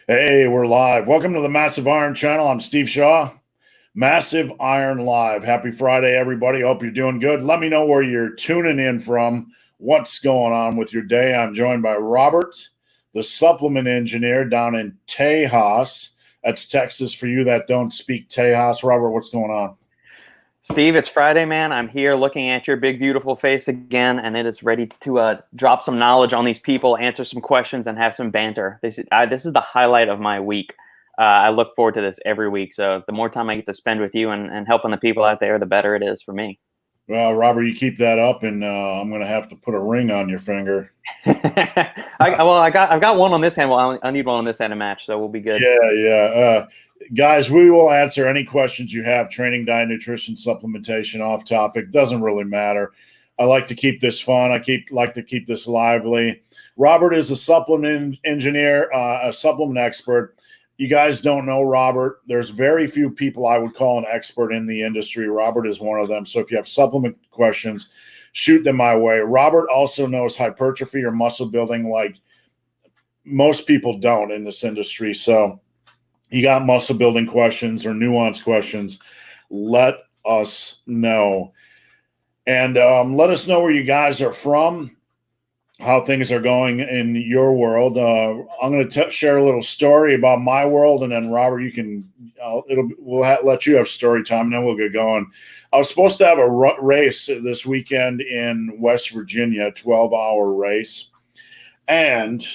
Hey, we're live. Welcome to the Massive Iron channel. I'm Steve Shaw. Massive Iron Live. Happy Friday, everybody. Hope you're doing good. Let me know where you're tuning in from. What's going on with your day? I'm joined by Robert, the supplement engineer down in Tejas. That's Texas for you that don't speak Tejas. Robert, what's going on? Steve, it's Friday, man. I'm here looking at your big, beautiful face again, and it is ready to drop some knowledge on these people, answer some questions, and have some banter. This is the highlight of my week. I look forward to this every week. So the more time I get to spend with you and helping the people out there, the better it is for me. Well, Robert, you keep that up, and I'm going to have to put a ring on your finger. I've got one on this hand. Well, I need one on this hand to match, so we'll be good. Yeah. Guys, we will answer any questions you have. Training, diet, nutrition, supplementation, off topic, doesn't really matter. I like to keep this fun. Like to keep this lively. Robert is a supplement engineer, a supplement expert. You guys don't know Robert. There's very few people I would call an expert in the industry. Robert is one of them. So if you have supplement questions, shoot them my way. Robert also knows hypertrophy or muscle building like most people don't in this industry. So you got muscle building questions or nuanced questions, let us know. And let us know where you guys are from, how things are going in your world. I'm going to share a little story about my world, and then Robert, you can. Let you have story time, and then we'll get going. I was supposed to have a race this weekend in West Virginia, a 12-hour race, and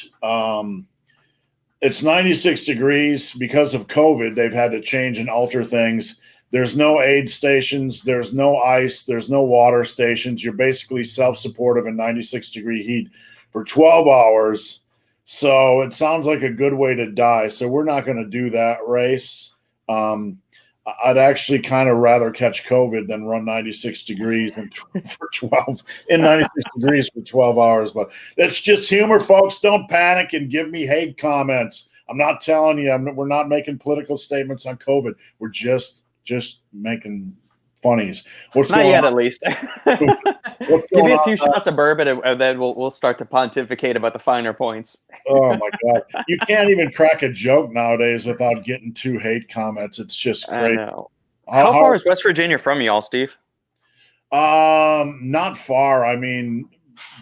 it's 96 degrees because of COVID. They've had to change and alter things. There's no aid stations. There's no ice. There's no water stations. You're basically self-supportive in 96-degree heat for 12 hours. So it sounds like a good way to die. So we're not going to do that race. I'd actually kind of rather catch COVID than run 96 degrees for 96 degrees for 12 hours. But that's just humor, folks. Don't panic and give me hate comments. I'm not telling you. We're not making political statements on COVID. We're just making funnies. What's Not going yet, on? at least. Give me a few shots of bourbon, and then we'll start to pontificate about the finer points. Oh my God! You can't even crack a joke nowadays without getting 2 hate comments. It's just crazy. I know. How far is West Virginia from y'all, Steve? Not far. I mean,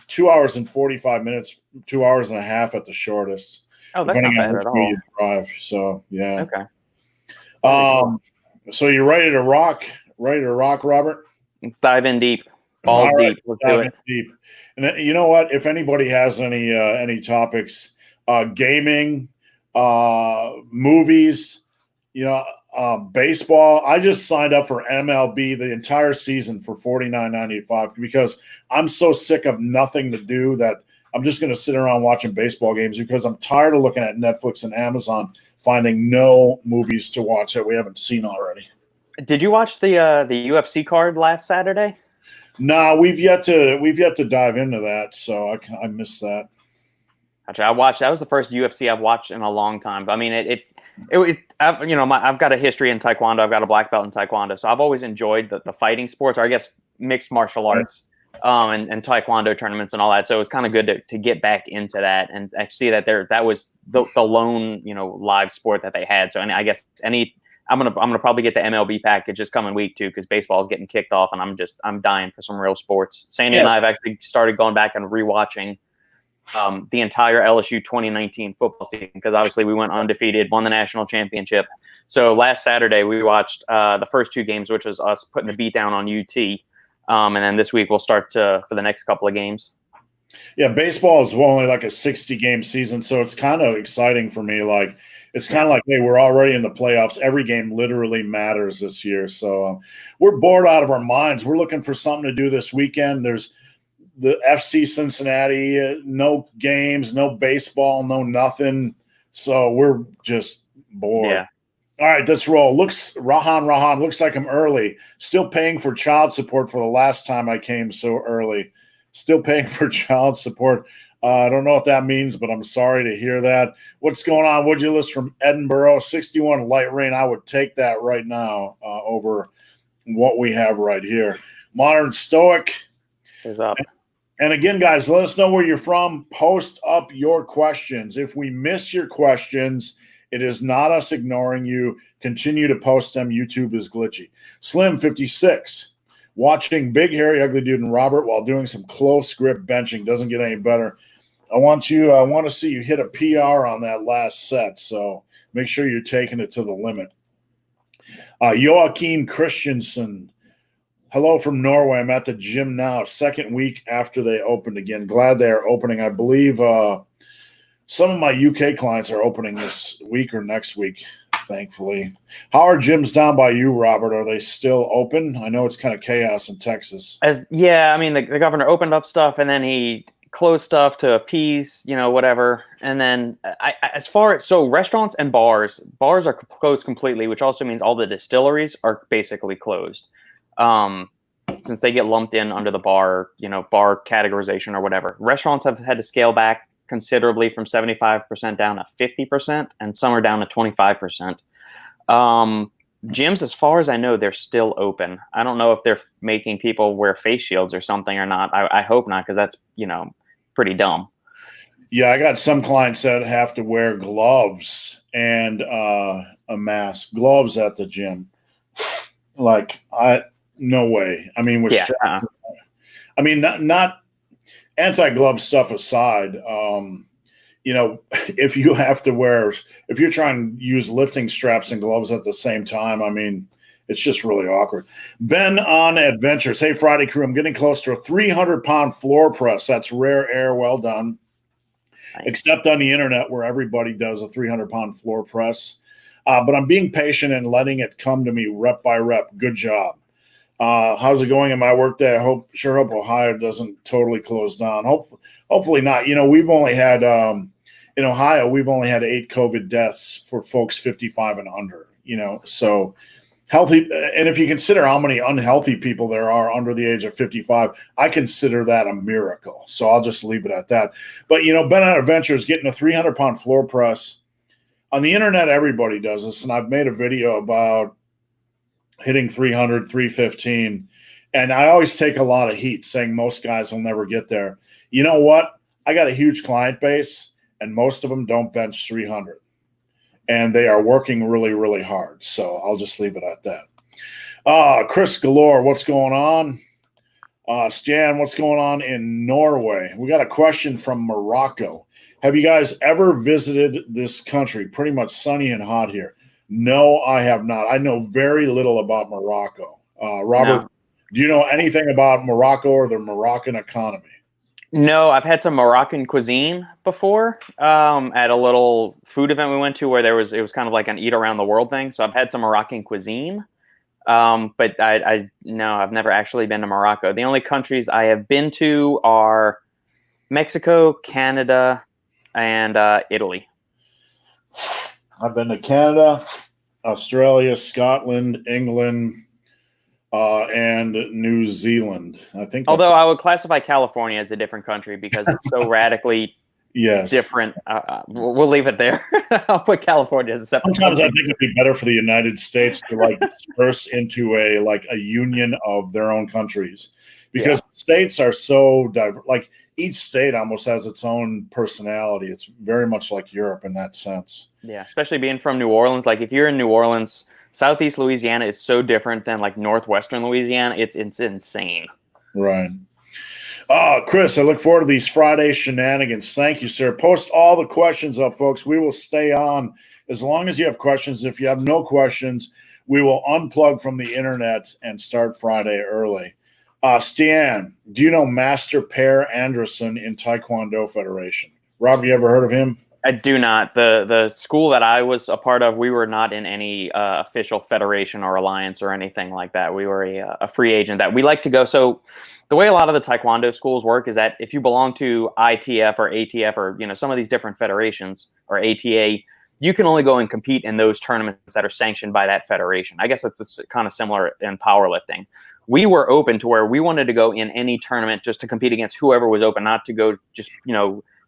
2 hours and 45 minutes, 2 hours and a half at the shortest. Oh, that's not bad at all. You drive. So yeah. Okay. So you're ready to rock? Ready to rock, Robert? Let's dive in deep. Balls deep. Let's do it. Deep. And then, you know what? If anybody has any topics, gaming, movies, baseball. I just signed up for MLB the entire season for $49.95 because I'm so sick of nothing to do that I'm just going to sit around watching baseball games because I'm tired of looking at Netflix and Amazon finding no movies to watch that we haven't seen already. Did you watch the UFC card last Saturday? No, we've yet to dive into that, so I missed that. Gotcha. That was the first UFC I've watched in a long time. I mean, I've got a history in Taekwondo. I've got a black belt in Taekwondo, so I've always enjoyed the fighting sports, or I guess mixed martial arts, and Taekwondo tournaments and all that. So it was kind of good to get back into that and see that that was the lone live sport that they had. So I guess I'm gonna probably get the MLB package this coming week too, because baseball is getting kicked off, and I'm dying for some real sports. Sandy and I have actually started going back and rewatching the entire LSU 2019 football season, because obviously we went undefeated, won the national championship. So last Saturday we watched the first 2 games, which was us putting the beat down on UT, and then this week we'll start for the next couple of games. Yeah, baseball is only like a 60-game season, so it's kind of exciting for me. Like, it's kind of like, hey, we're already in the playoffs. Every game literally matters this year. So we're bored out of our minds. We're looking for something to do this weekend. There's the FC Cincinnati, no games, no baseball, no nothing. So we're just bored. Yeah. All right, let's roll. Rahan, looks like I'm early. Still paying for child support for the last time I came so early. Still paying for child support. I don't know what that means, but I'm sorry to hear that. What's going on? Would you list from Edinburgh? 61 light rain. I would take that right now over what we have right here. Modern Stoic is up. And again, guys, let us know where you're from. Post up your questions. If we miss your questions It is not us ignoring you. Continue to post them. YouTube is glitchy. Slim 56. Watching big, hairy, ugly dude and Robert while doing some close grip benching. Doesn't get any better. I want to see you hit a PR on that last set. So make sure you're taking it to the limit. Joachim Christensen. Hello from Norway. I'm at the gym now, second week after they opened again. Glad they are opening. I believe some of my UK clients are opening this week or next week, thankfully. How are gyms down by you, Robert? Are they still open? I know it's kind of chaos in Texas. I mean, the governor opened up stuff and then he closed stuff to appease, whatever. And then so restaurants and bars are closed completely, which also means all the distilleries are basically closed. Since they get lumped in under the bar categorization or whatever. Restaurants have had to scale back considerably from 75% down to 50%, and some are down to 25%. Gyms, as far as I know, they're still open. I don't know if they're making people wear face shields or something or not. I hope not, because that's, pretty dumb. Yeah, I got some clients that have to wear gloves and a mask. Gloves at the gym. No way. I mean, not anti-glove stuff aside. If you're trying to use lifting straps and gloves at the same time, I mean, it's just really awkward. Ben on Adventures. Hey, Friday crew, I'm getting close to a 300-pound floor press. That's rare air. Well done. Nice. Except on the internet where everybody does a 300-pound floor press. But I'm being patient and letting it come to me rep by rep. Good job. How's it going in my work day? I hope Ohio doesn't totally close down. Hopefully not. We've only had in Ohio, we've only had 8 COVID deaths for folks 55 and under. So healthy. And if you consider how many unhealthy people there are under the age of 55, I consider that a miracle. So I'll just leave it at that. But Ben on Adventures getting a 300-pound floor press on the internet. Everybody does this, and I've made a video about hitting 300, 315. And I always take a lot of heat saying most guys will never get there. You know what? I got a huge client base, and most of them don't bench 300. And they are working really, really hard. So I'll just leave it at that. Chris Galore, what's going on? Stan, what's going on in Norway? We got a question from Morocco. Have you guys ever visited this country? Pretty much sunny and hot here. No, I have not. I know very little about Morocco. Robert, do you know anything about Morocco or the Moroccan economy? No, I've had some Moroccan cuisine before at a little food event we went to where it was kind of like an eat around the world thing. So I've had some Moroccan cuisine, but I've never actually been to Morocco. The only countries I have been to are Mexico, Canada, and Italy. I've been to Canada, Australia, Scotland, England, and New Zealand. I think. Although I would classify California as a different country because it's so radically different. We'll leave it there. I'll put California as a separate. Sometimes I think it'd be better for the United States to disperse into a union of their own countries, because states are so diverse. Each state almost has its own personality. It's very much like Europe in that sense. Yeah, especially being from New Orleans. If you're in New Orleans, Southeast Louisiana is so different than Northwestern Louisiana. It's insane. Right. Chris, I look forward to these Friday shenanigans. Thank you, sir. Post all the questions up, folks. We will stay on as long as you have questions. If you have no questions, we will unplug from the internet and start Friday early. Stian, do you know Master Per Anderson in Taekwondo Federation? Rob, you ever heard of him? I do not. The school that I was a part of, we were not in any official federation or alliance or anything like that. We were a free agent that we like to go. So the way a lot of the Taekwondo schools work is that if you belong to ITF or ATF or some of these different federations or ATA, you can only go and compete in those tournaments that are sanctioned by that federation. I guess that's kind of similar in powerlifting. We were open to where we wanted to go in any tournament just to compete against whoever was open, not to go just,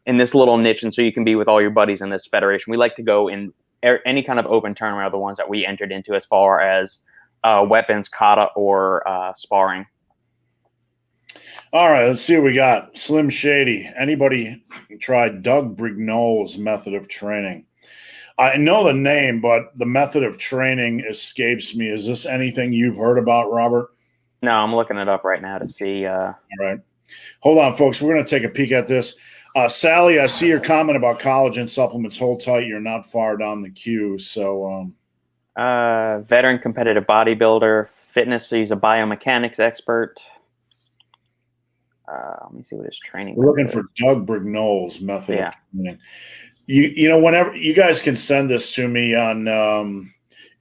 in this little niche. And so you can be with all your buddies in this federation. We like to go in any kind of open tournament are the ones that we entered into as far as weapons, kata, or sparring. All right, let's see what we got. Slim Shady. Anybody tried Doug Brignol's method of training? I know the name, but the method of training escapes me. Is this anything you've heard about, Robert? No, I'm looking it up right now to see. All right. Hold on, folks. We're going to take a peek at this. Sally, I see your comment about collagen supplements. Hold tight. You're not far down the queue. So, veteran competitive bodybuilder, fitness. So he's a biomechanics expert. Let me see what his training. We're looking for Doug Brignol's method Yeah. of training. You know, whenever you guys can send this to me on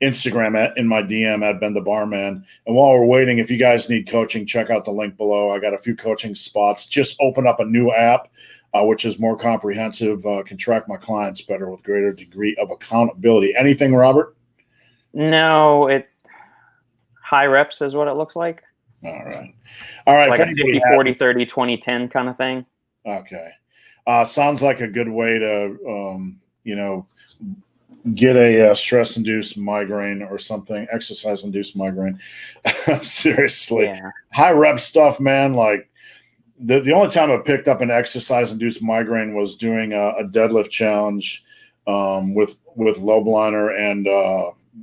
Instagram in my DM at Ben the Barman. And while we're waiting, if you guys need coaching, check out the link below. I got a few coaching spots. Just open up a new app, which is more comprehensive, can track my clients better with greater degree of accountability. Anything, Robert? No, high reps is what it looks like. All right. All right. Like a 50, 40, 30, 20, 10 kind of thing. Okay. Sounds like a good way to, get a stress-induced migraine or something, exercise-induced migraine. Seriously. Yeah. High rep stuff, man. Like the only time I picked up an exercise-induced migraine was doing a deadlift challenge with Lobliner and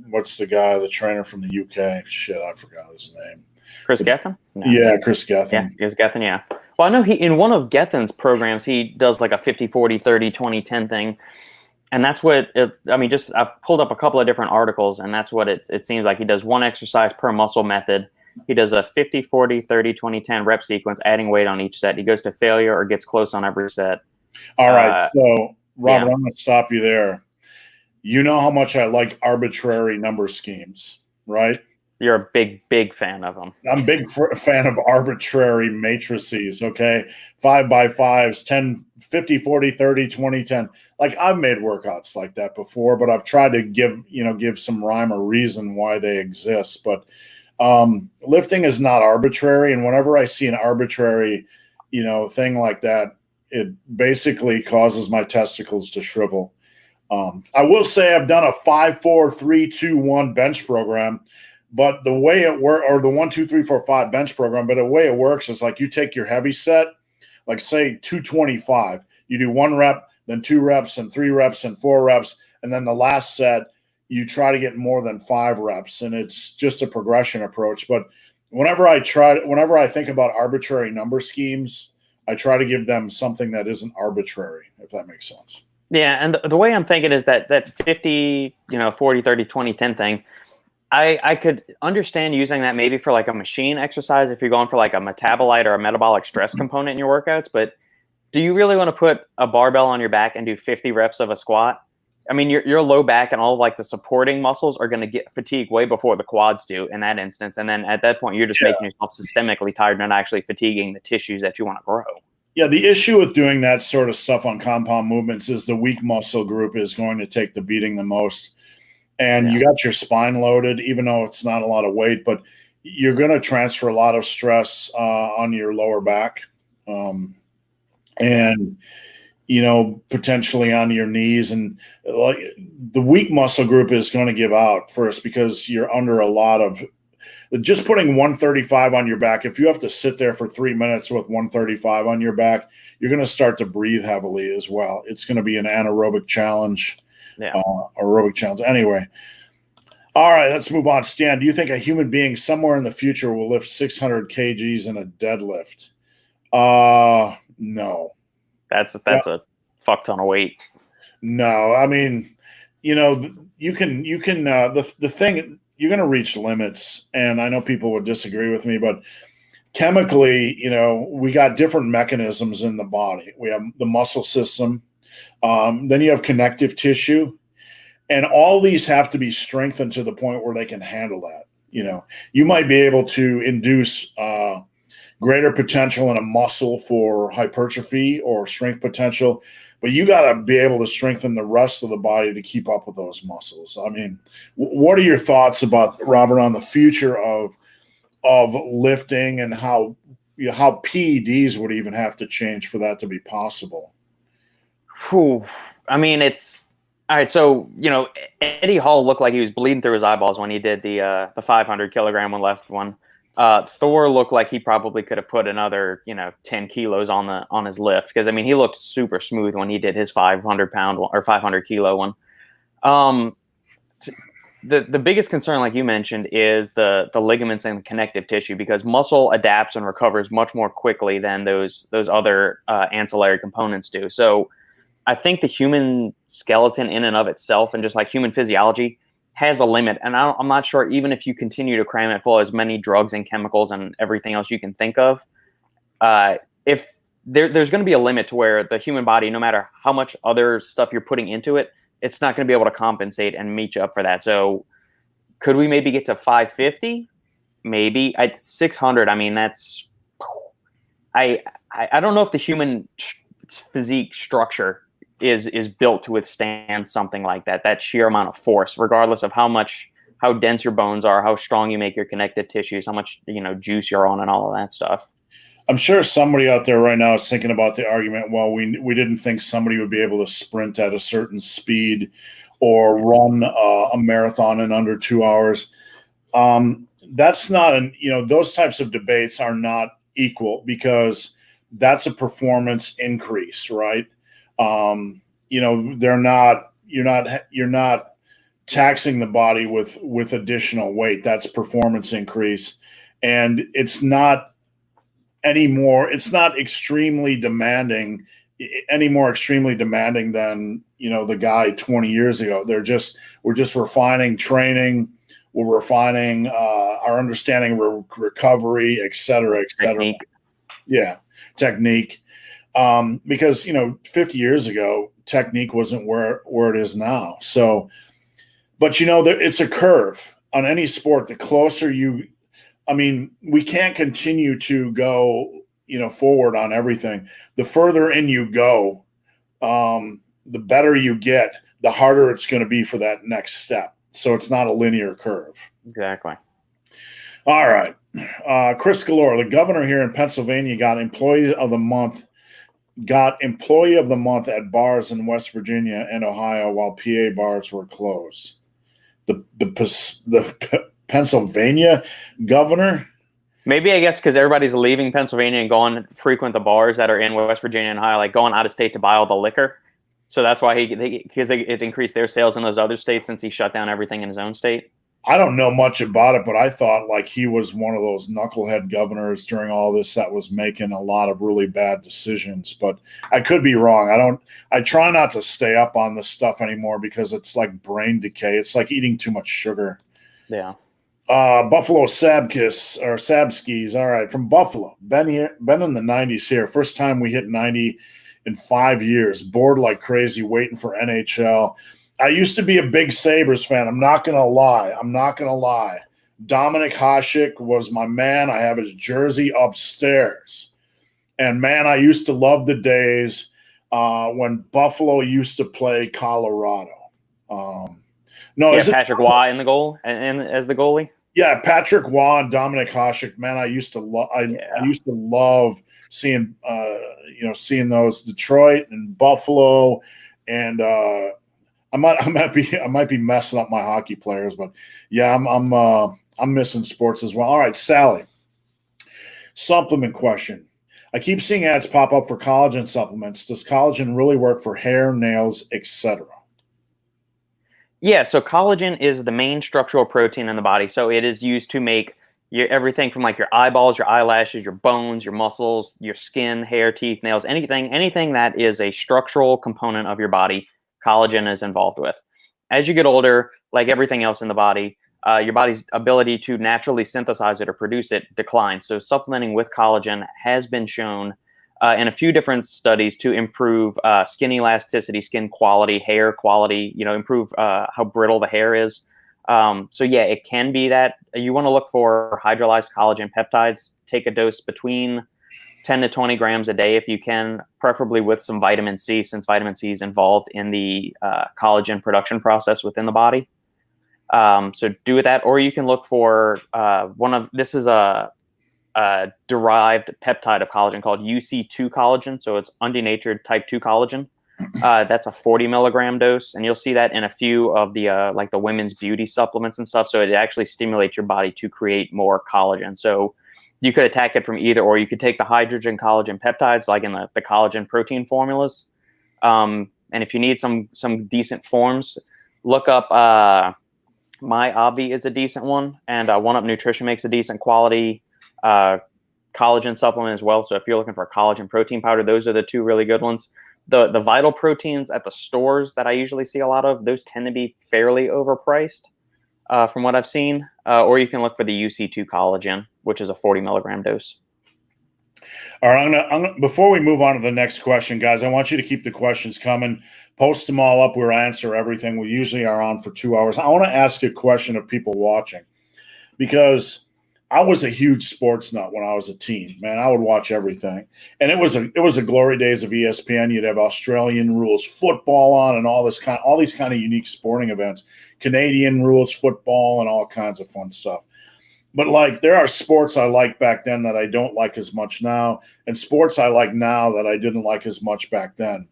what's the guy, the trainer from the UK? Shit, I forgot his name. Chris Gethin? No. Yeah, Chris Gethin. Yeah, Chris Gethin, yeah. Well, I know in one of Gethin's programs, he does like a 50, 40, 30, 20, 10 thing. And that's what I've pulled up a couple of different articles, and that's what it seems like. He does one exercise per muscle method. He does a 50, 40, 30, 20, 10 rep sequence, adding weight on each set. He goes to failure or gets close on every set. All right. So, Robert, I'm going to stop you there. You know how much I like arbitrary number schemes, right? You're a big, big fan of them. I'm a big fan of arbitrary matrices, okay? 5x5s, 10, 50, 40, 30, 20, 10. Like, I've made workouts like that before, but I've tried to give some rhyme or reason why they exist. But lifting is not arbitrary. And whenever I see an arbitrary, thing like that, it basically causes my testicles to shrivel. I will say I've done a 5, 4, 3, 2, 1 bench program. But the way it works, or the 1, 2, 3, 4, 5 bench program, but the way it works is like you take your heavy set, like say 225, you do 1 rep, then 2 reps and 3 reps and 4 reps. And then the last set, you try to get more than 5 reps. And it's just a progression approach. But whenever I think about arbitrary number schemes, I try to give them something that isn't arbitrary, if that makes sense. Yeah. And the way I'm thinking is that 50, 40, 30, 20, 10 thing, I could understand using that maybe for like a machine exercise if you're going for like a metabolite or a metabolic stress component in your workouts. But do you really want to put a barbell on your back and do 50 reps of a squat? I mean, your low back and all of like the supporting muscles are going to get fatigued way before the quads do in that instance. And then at that point, you're just making yourself systemically tired, not actually fatiguing the tissues that you want to grow. Yeah, the issue with doing that sort of stuff on compound movements is the weak muscle group is going to take the beating the most. And you got your spine loaded, even though it's not a lot of weight, but you're going to transfer a lot of stress on your lower back and, potentially on your knees. And like the weak muscle group is going to give out first because you're under a lot of just putting 135 on your back. If you have to sit there for 3 minutes with 135 on your back, you're going to start to breathe heavily as well. It's going to be an anaerobic challenge. Aerobic challenge. Anyway, all right, let's move on. Stan, do you think a human being somewhere in the future will lift 600 kgs in a deadlift? No. That's a fuck ton of weight. No, I mean, you can the thing, you're going to reach limits, and I know people would disagree with me, but chemically, we got different mechanisms in the body. We have the muscle system. Then you have connective tissue, and all these have to be strengthened to the point where they can handle that. You might be able to induce greater potential in a muscle for hypertrophy or strength potential, but you got to be able to strengthen the rest of the body to keep up with those muscles. I mean, what are your thoughts about, Robert, on the future of lifting and how PEDs would even have to change for that to be possible? Whew. I mean, it's all right. So, Eddie Hall looked like he was bleeding through his eyeballs when he did the 500 kilogram left one. Thor looked like he probably could have put another, 10 kilos on his lift. Cause I mean, he looked super smooth when he did his 500 pound or 500 kilo one. Um, the biggest concern, like you mentioned, is the ligaments and the connective tissue, because muscle adapts and recovers much more quickly than those other ancillary components do. So I think the human skeleton in and of itself, and just like human physiology, has a limit. And I'm not sure, even if you continue to cram it full of as many drugs and chemicals and everything else you can think of, if there's going to be a limit to where the human body, no matter how much other stuff you're putting into it, it's not going to be able to compensate and meet you up for that. So could we maybe get to 550? Maybe. At 600, I mean, that's I don't know if the human physique structure is built to withstand something like that sheer amount of force, regardless of how dense your bones are, how strong you make your connective tissues, how much juice you're on, and all of that stuff. I'm sure somebody out there right now is thinking about the argument, well, we didn't think somebody would be able to sprint at a certain speed or run a marathon in under 2 hours. That's not those types of debates are not equal, because that's a performance increase, right? You're not taxing the body with additional weight. That's performance increase. And it's not extremely demanding, any more extremely demanding than, the guy 20 years ago. We're just refining training. We're refining our understanding of recovery, et cetera, et cetera. Technique. Yeah. Technique. Because, 50 years ago, technique wasn't where it is now. So, but it's a curve on any sport. The closer we can't continue to go, forward on everything. The further in you go, the better you get, the harder it's going to be for that next step. So it's not a linear curve. Exactly. All right. Chris Galore, the governor here in Pennsylvania, got employee of the month at bars in West Virginia and Ohio, while PA bars were closed. The Pennsylvania governor? Maybe, I guess, because everybody's leaving Pennsylvania and going to frequent the bars that are in West Virginia and Ohio, like going out of state to buy all the liquor. So that's why it increased their sales in those other states, since he shut down everything in his own state. I don't know much about it, but I thought like he was one of those knucklehead governors during all this that was making a lot of really bad decisions. But I could be wrong. I try not to stay up on this stuff anymore, because it's like brain decay. It's like eating too much sugar. Yeah. Buffalo Sabskis. All right, from Buffalo. Been in the 90s here. First time we hit 90 in 5 years. Bored like crazy, waiting for NHL. I used to be a big Sabres fan. I'm not gonna lie. Dominic Hasek was my man. I have his jersey upstairs. And man, I used to love the days when Buffalo used to play Colorado. Patrick Waugh in the goal and as the goalie. Yeah, Patrick Waugh and Dominic Hasek. Man, I used to love. I used to love seeing those Detroit and Buffalo, and I might be messing up my hockey players, but yeah, I'm missing sports as well. All right, Sally. Supplement question. I keep seeing ads pop up for collagen supplements. Does collagen really work for hair, nails, etc.? Yeah, so collagen is the main structural protein in the body. So it is used to make everything from like your eyeballs, your eyelashes, your bones, your muscles, your skin, hair, teeth, nails, anything that is a structural component of your body, collagen is involved with. As you get older, like everything else in the body, your body's ability to naturally synthesize it or produce it declines. So supplementing with collagen has been shown in a few different studies to improve skin elasticity, skin quality, hair quality, improve how brittle the hair is. So yeah, it can be that. You want to look for hydrolyzed collagen peptides. Take a dose between 10 to 20 grams a day if you can, preferably with some vitamin C, since vitamin C is involved in the collagen production process within the body. So do that, or you can look for this is a derived peptide of collagen called UC2 collagen. So it's undenatured type 2 collagen. That's a 40 milligram dose. And you'll see that in a few of the like the women's beauty supplements and stuff. So it actually stimulates your body to create more collagen. So you could attack it from either, or you could take the hydrogen collagen peptides, like in the collagen protein formulas. And if you need some decent forms, look up My Obvi is a decent one, and One Up Nutrition makes a decent quality collagen supplement as well. So if you're looking for a collagen protein powder, those are the two really good ones. The Vital proteins at the stores that I usually see a lot of, those tend to be fairly overpriced from what I've seen. Or you can look for the UC2 collagen, which is a 40 milligram dose. All right, I'm gonna before we move on to the next question, guys, I want you to keep the questions coming. Post them all up. We'll answer everything. We usually are on for 2 hours. I want to ask a question of people watching, because I was a huge sports nut when I was a teen. Man, I would watch everything, and it was a glory days of ESPN. You'd have Australian rules football on, and all these kind of unique sporting events, Canadian rules football, and all kinds of fun stuff. But like, there are sports I liked back then that I don't like as much now, and sports I like now that I didn't like as much back then.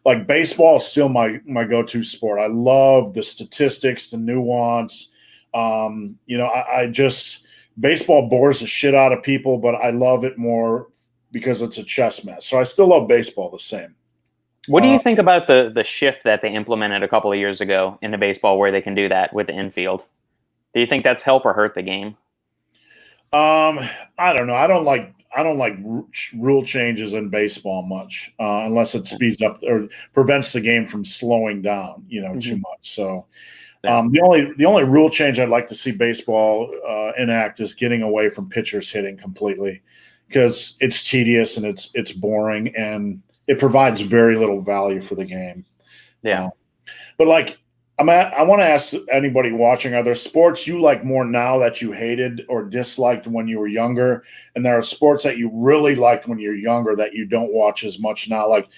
Like, baseball is still my go-to sport. I love the statistics, the nuance. I just, baseball bores the shit out of people, but I love it more because it's a chess match. So I still love baseball the same. What do you think about the shift that they implemented a couple of years ago into baseball, where they can do that with the infield? Do you think that's help or hurt the game? I don't know. I don't like rule changes in baseball much, unless it speeds up or prevents the game from slowing down, too much. So, the only rule change I'd like to see baseball enact is getting away from pitchers hitting completely, because it's tedious and it's boring, and it provides very little value for the game. Yeah. But like, I want to ask anybody watching, are there sports you like more now that you hated or disliked when you were younger? And there are sports that you really liked when you're younger that you don't watch as much now. Like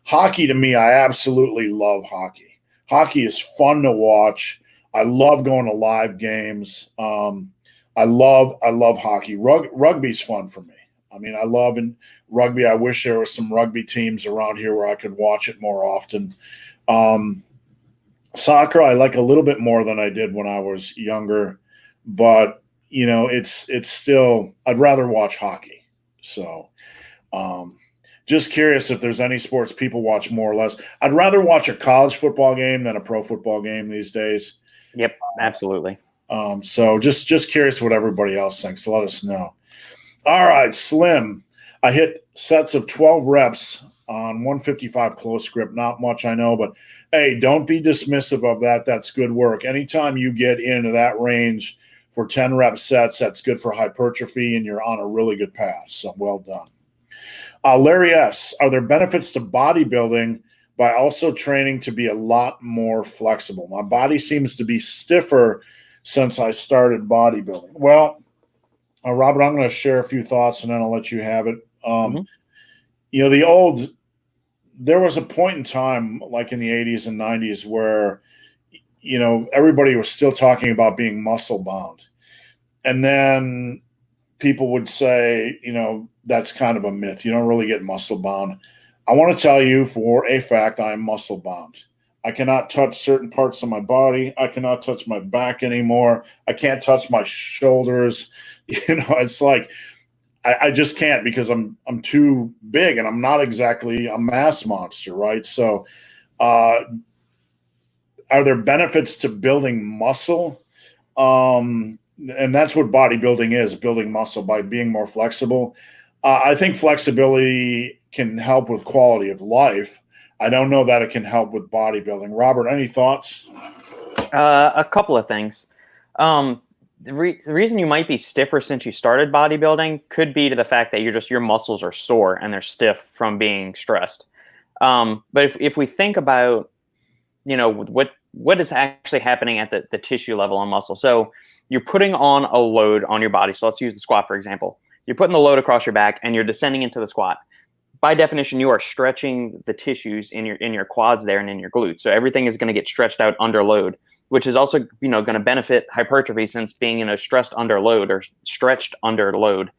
hockey, to me, I absolutely love hockey. Hockey is fun to watch. I love going to live games. I love hockey. Rugby's fun for me. I mean, I love rugby. I wish there were some rugby teams around here where I could watch it more often. Soccer, I like a little bit more than I did when I was younger, but it's still, I'd rather watch hockey. So, just curious if there's any sports people watch more or less. I'd rather watch a college football game than a pro football game these days. Yep, absolutely. So just curious what everybody else thinks. Let us know. All right, Slim. I hit sets of 12 reps on 155 close grip. Not much, I know, but hey, don't be dismissive of that. That's good work. Anytime you get into that range for 10 rep sets, that's good for hypertrophy, and you're on a really good path. So well done. Larry S., are there benefits to bodybuilding by also training to be a lot more flexible? My body seems to be stiffer since I started bodybuilding. Well, Robert, I'm going to share a few thoughts, and then I'll let you have it. There was a point in time, like in the 80s and 90s, where, everybody was still talking about being muscle bound. And then people would say, that's kind of a myth. You don't really get muscle bound. I want to tell you for a fact, I'm muscle bound. I cannot touch certain parts of my body. I cannot touch my back anymore. I can't touch my shoulders. It's like, I just can't, because I'm too big, and I'm not exactly a mass monster, right? So are there benefits to building muscle? And that's what bodybuilding is, building muscle by being more flexible. I think flexibility can help with quality of life. I don't know that it can help with bodybuilding. Robert, any thoughts? A couple of things. The reason you might be stiffer since you started bodybuilding could be to the fact that your muscles are sore and they're stiff from being stressed. But if we think about, what is actually happening at the tissue level on muscle. So you're putting on a load on your body. So let's use the squat, for example. You're putting the load across your back and you're descending into the squat. By definition, you are stretching the tissues in your quads there and in your glutes. So everything is going to get stretched out under load, which is also, going to benefit hypertrophy, since being stressed under load or stretched under load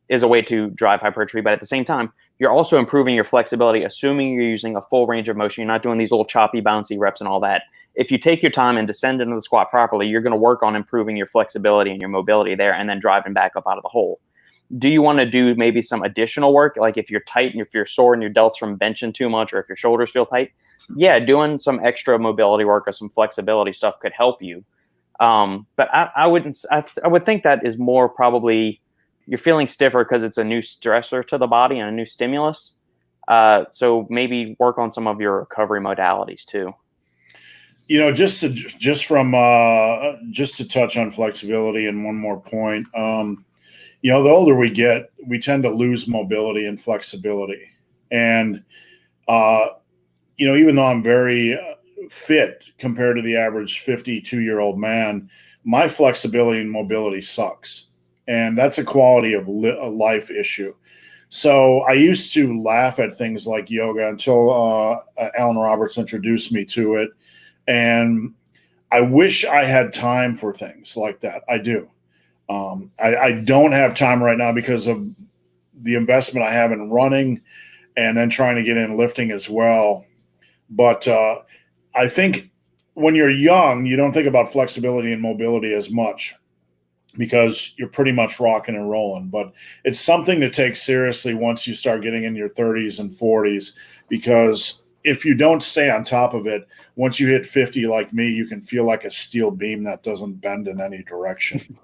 is a way to drive hypertrophy. But at the same time, you're also improving your flexibility, assuming you're using a full range of motion. You're not doing these little choppy, bouncy reps and all that. If you take your time and descend into the squat properly, you're going to work on improving your flexibility and your mobility there, and then driving back up out of the hole. do you want to do maybe some additional work? Like if you're tight and if you're sore in your delts from benching too much, or if your shoulders feel tight, yeah, doing some extra mobility work or some flexibility stuff could help you. But I wouldn't, I would think that is more probably you're feeling stiffer because it's a new stressor to the body and a new stimulus. So maybe work on some of your recovery modalities too. Just to touch on flexibility and one more point, the older we get, we tend to lose mobility and flexibility. And, even though I'm very fit compared to the average 52-year-old man, my flexibility and mobility sucks. And that's a quality of life issue. So I used to laugh at things like yoga until Alan Roberts introduced me to it. And I wish I had time for things like that. I do. I don't have time right now because of the investment I have in running and then trying to get in lifting as well. But I think when you're young, you don't think about flexibility and mobility as much because you're pretty much rocking and rolling. But it's something to take seriously once you start getting in your 30s and 40s, because if you don't stay on top of it, once you hit 50 like me, you can feel like a steel beam that doesn't bend in any direction.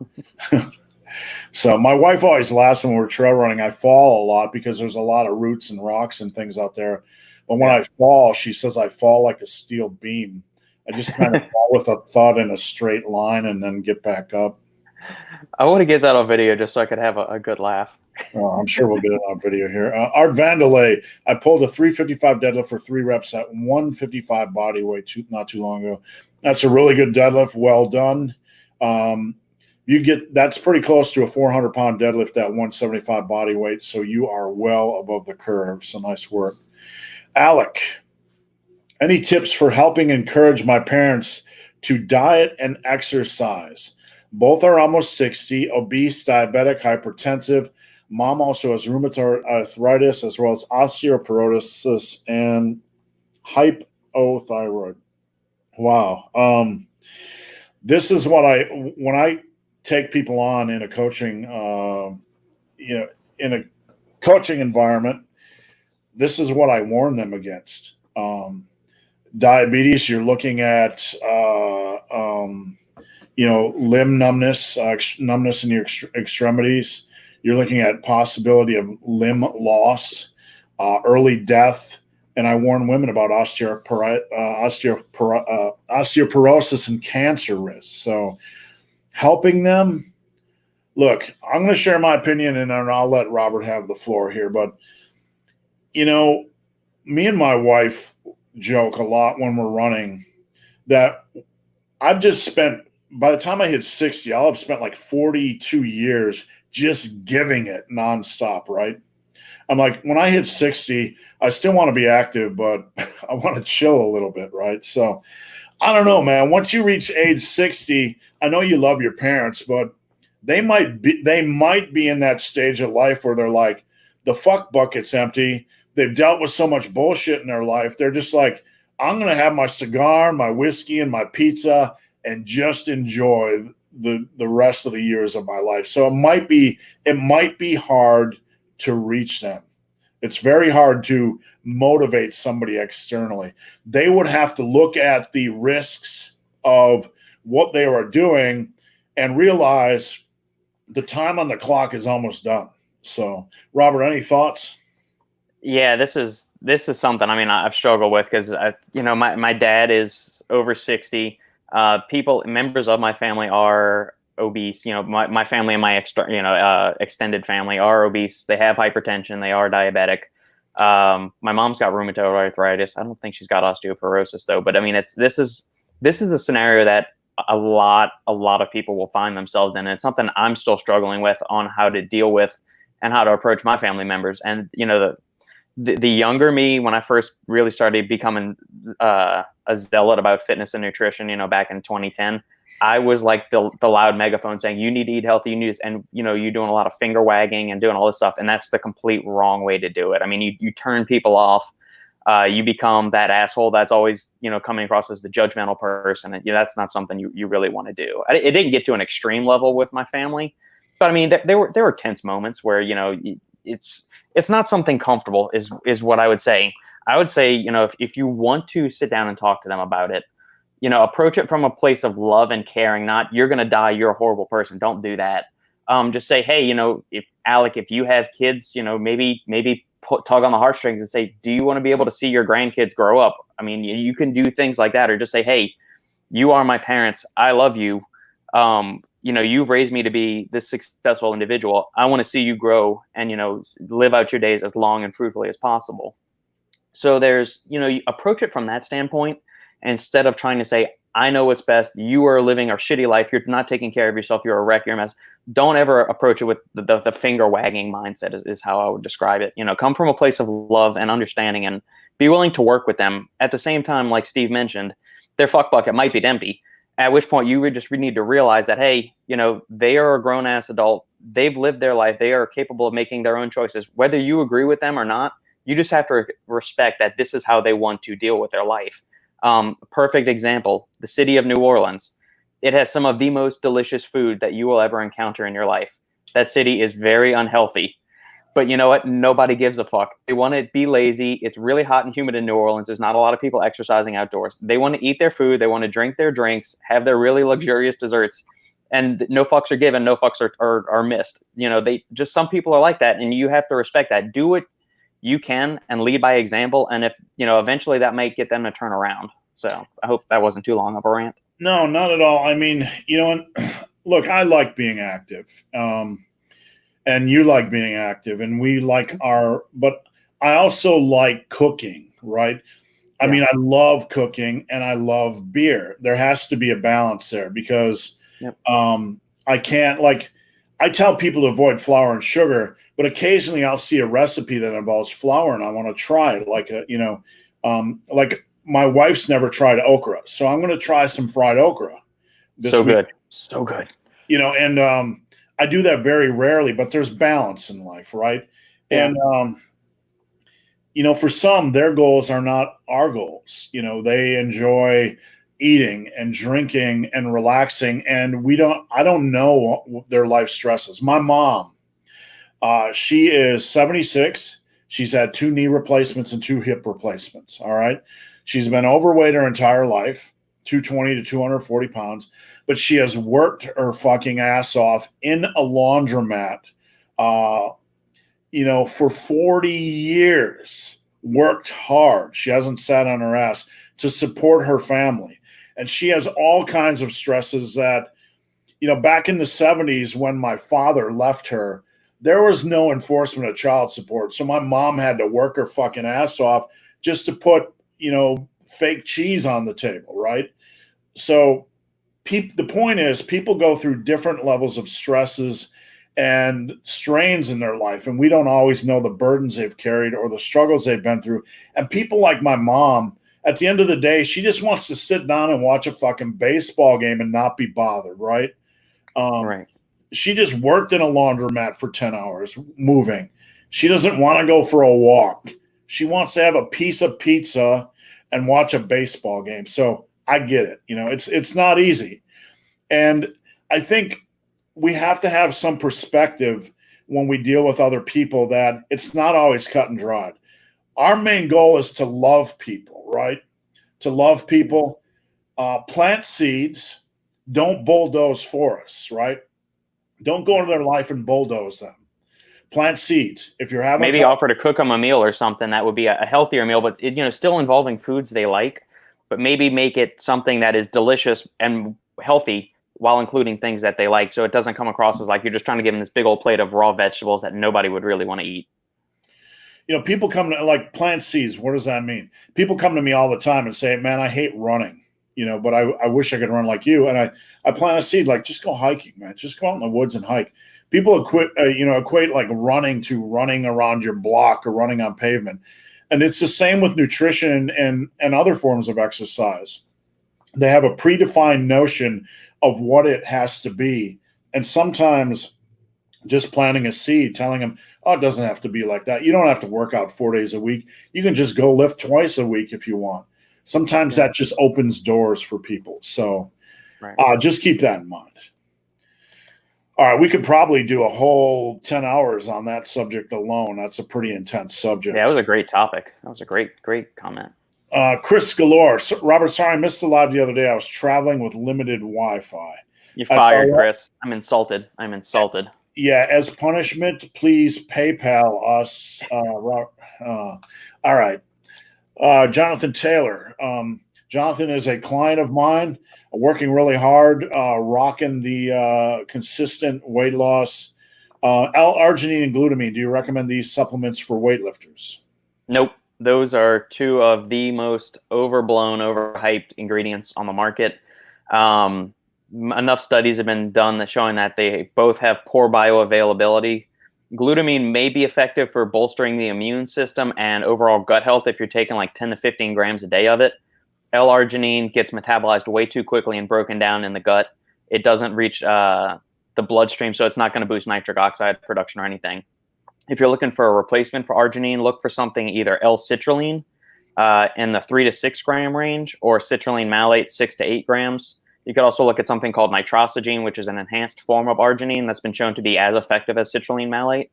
So my wife always laughs when we're trail running. I fall a lot because there's a lot of roots and rocks and things out there. But when I fall, she says I fall like a steel beam. I just kind of fall with a thud in a straight line and then get back up. I want to get that on video just so I could have a good laugh. I'm sure we'll get it on video here. Art Vandelay, I pulled a 355 deadlift for 3 reps at 155 body weight not too long ago. That's a really good deadlift. Well done. That's pretty close to a 400-pound deadlift at 175 body weight, so you are well above the curve. So nice work. Alec, any tips for helping encourage my parents to diet and exercise? Both are almost 60, obese, diabetic, hypertensive. Mom also has rheumatoid arthritis as well as osteoporosis and hypothyroid. Wow. This is what when I take people on in a coaching, in a coaching environment, this is what I warn them against. Diabetes, you're looking at, limb numbness, numbness in your extremities. You're looking at possibility of limb loss, early death. And I warn women about osteoporosis and cancer risks. So helping them, look, I'm going to share my opinion and then I'll let Robert have the floor here. But, me and my wife joke a lot when we're running that I've just spent, by the time I hit 60, I'll have spent like 42 years just giving it nonstop, right? I'm like, when I hit 60, I still want to be active, but I want to chill a little bit, right? So I don't know, man. Once you reach age 60, I know you love your parents, but they might be in that stage of life where they're like, the fuck bucket's empty. They've dealt with so much bullshit in their life. They're just like, I'm going to have my cigar, my whiskey, and my pizza and just enjoy the rest of the years of my life. So it might be hard to reach them. It's very hard to motivate somebody externally. They would have to look at the risks of what they are doing and realize the time on the clock is almost done. So, Robert, any thoughts? Yeah, this is something, I mean, I've struggled with because, my dad is over 60. Members of my family are obese. My family and my extended family are obese. They have hypertension. They are diabetic. My mom's got rheumatoid arthritis. I don't think she's got osteoporosis though. But I mean, this is the scenario that a lot of people will find themselves in. And it's something I'm still struggling with on how to deal with and how to approach my family members. And the younger me, when I first really started becoming a zealot about fitness and nutrition, back in 2010, I was like the loud megaphone saying, you need to eat healthy, you need this, and you're doing a lot of finger wagging and doing all this stuff. And that's the complete wrong way to do it. I mean, you turn people off. You become that asshole that's always, coming across as the judgmental person. And that's not something you really want to do. It didn't get to an extreme level with my family, But I mean, there were tense moments where, it's not something comfortable is what I would say. I would say, if you want to sit down and talk to them about it, approach it from a place of love and caring, not you're going to die, you're a horrible person. Don't do that. Just say, hey, if you have kids, maybe tug on the heartstrings and say, do you want to be able to see your grandkids grow up? I mean, you can do things like that, or just say, hey, you are my parents. I love you. You've raised me to be this successful individual. I want to see you grow and, live out your days as long and fruitfully as possible. So you approach it from that standpoint instead of trying to say, I know what's best. You are living a shitty life. You're not taking care of yourself. You're a wreck. You're a mess. Don't ever approach it with the finger wagging mindset is how I would describe it. Come from a place of love and understanding and be willing to work with them. At the same time, like Steve mentioned, their fuck bucket might be empty, at which point you would just need to realize that, hey, they are a grown ass adult. They've lived their life. They are capable of making their own choices. Whether you agree with them or not, you just have to respect that this is how they want to deal with their life. Perfect example, the city of New Orleans. It has some of the most delicious food that you will ever encounter in your life. That city is very unhealthy. But you know what? Nobody gives a fuck. They want to be lazy. It's really hot and humid in New Orleans. There's not a lot of people exercising outdoors. They want to eat their food. They want to drink their drinks, have their really luxurious desserts, and no fucks are given. No fucks are missed. Some people are like that, and you have to respect that. Do what you can and lead by example. And if, eventually that might get them to turn around. So I hope that wasn't too long of a rant. No, not at all. I mean, look, I like being active. And you like being active, and we like but I also like cooking, right? I mean, I love cooking and I love beer. There has to be a balance there because I can't, I tell people to avoid flour and sugar, but occasionally I'll see a recipe that involves flour and I want to try it. Like my wife's never tried okra, so I'm going to try some fried okra this week. Good. So good. And I do that very rarely, but there's balance in life, right? Yeah. And, for some, their goals are not our goals. They enjoy eating and drinking and relaxing, and I don't know their life stresses. My mom, she is 76. She's had 2 knee replacements and 2 hip replacements. All right. She's been overweight her entire life, 220 to 240 pounds, but she has worked her fucking ass off in a laundromat, for 40 years, worked hard. She hasn't sat on her ass to support her family. And she has all kinds of stresses that, back in the 70s when my father left her, there was no enforcement of child support. So my mom had to work her fucking ass off just to put, fake cheese on the table, right? So the point is people go through different levels of stresses and strains in their life, and we don't always know the burdens they've carried or the struggles they've been through. And people like my mom, at the end of the day, she just wants to sit down and watch a fucking baseball game and not be bothered, right? Right. She just worked in a laundromat for 10 hours moving. She doesn't want to go for a walk. She wants to have a piece of pizza and watch a baseball game. So I get it. It's not easy. And I think we have to have some perspective when we deal with other people that it's not always cut and dried. Our main goal is to love people, right? To love people, plant seeds, don't bulldoze for us, right? Don't go into their life and bulldoze them. Plant seeds. If you're having maybe offer to cook them a meal or something that would be a healthier meal, but still involving foods they like, but maybe make it something that is delicious and healthy while including things that they like, so it doesn't come across as like you're just trying to give them this big old plate of raw vegetables that nobody would really want to eat. People come to plant seeds. What does that mean? People come to me all the time and say, man, I hate running, but I wish I could run like you. And I plant a seed, just go hiking, man. Just go out in the woods and hike. People equate like running to running around your block or running on pavement. And it's the same with nutrition and other forms of exercise. They have a predefined notion of what it has to be. And sometimes just planting a seed, telling them, oh, it doesn't have to be like that. You don't have to work out 4 days a week. You can just go lift twice a week if you want. Sometimes that just opens doors for people. So just keep that in mind. All right, we could probably do a whole 10 hours on that subject alone. That's a pretty intense subject. Yeah, that was a great topic. That was a great comment. Chris Galore. Robert, sorry, I missed the live the other day. I was traveling with limited Wi-Fi. You're fired, Chris. I'm insulted. Yeah, as punishment, please PayPal us. All right. Jonathan Taylor. Jonathan is a client of mine, working really hard, rocking the consistent weight loss. L-arginine and glutamine. Do you recommend these supplements for weightlifters? Nope. Those are two of the most overblown, overhyped ingredients on the market. Enough studies have been done that showing that they both have poor bioavailability. Glutamine may be effective for bolstering the immune system and overall gut health if you're taking like 10 to 15 grams a day of it. L-arginine gets metabolized way too quickly and broken down in the gut. It doesn't reach the bloodstream, so it's not going to boost nitric oxide production or anything. If you're looking for a replacement for arginine, look for something either L-citrulline in the 3 to 6 gram range, or citrulline malate 6 to 8 grams. You could also look at something called nitrosogene, which is an enhanced form of arginine that's been shown to be as effective as citrulline malate.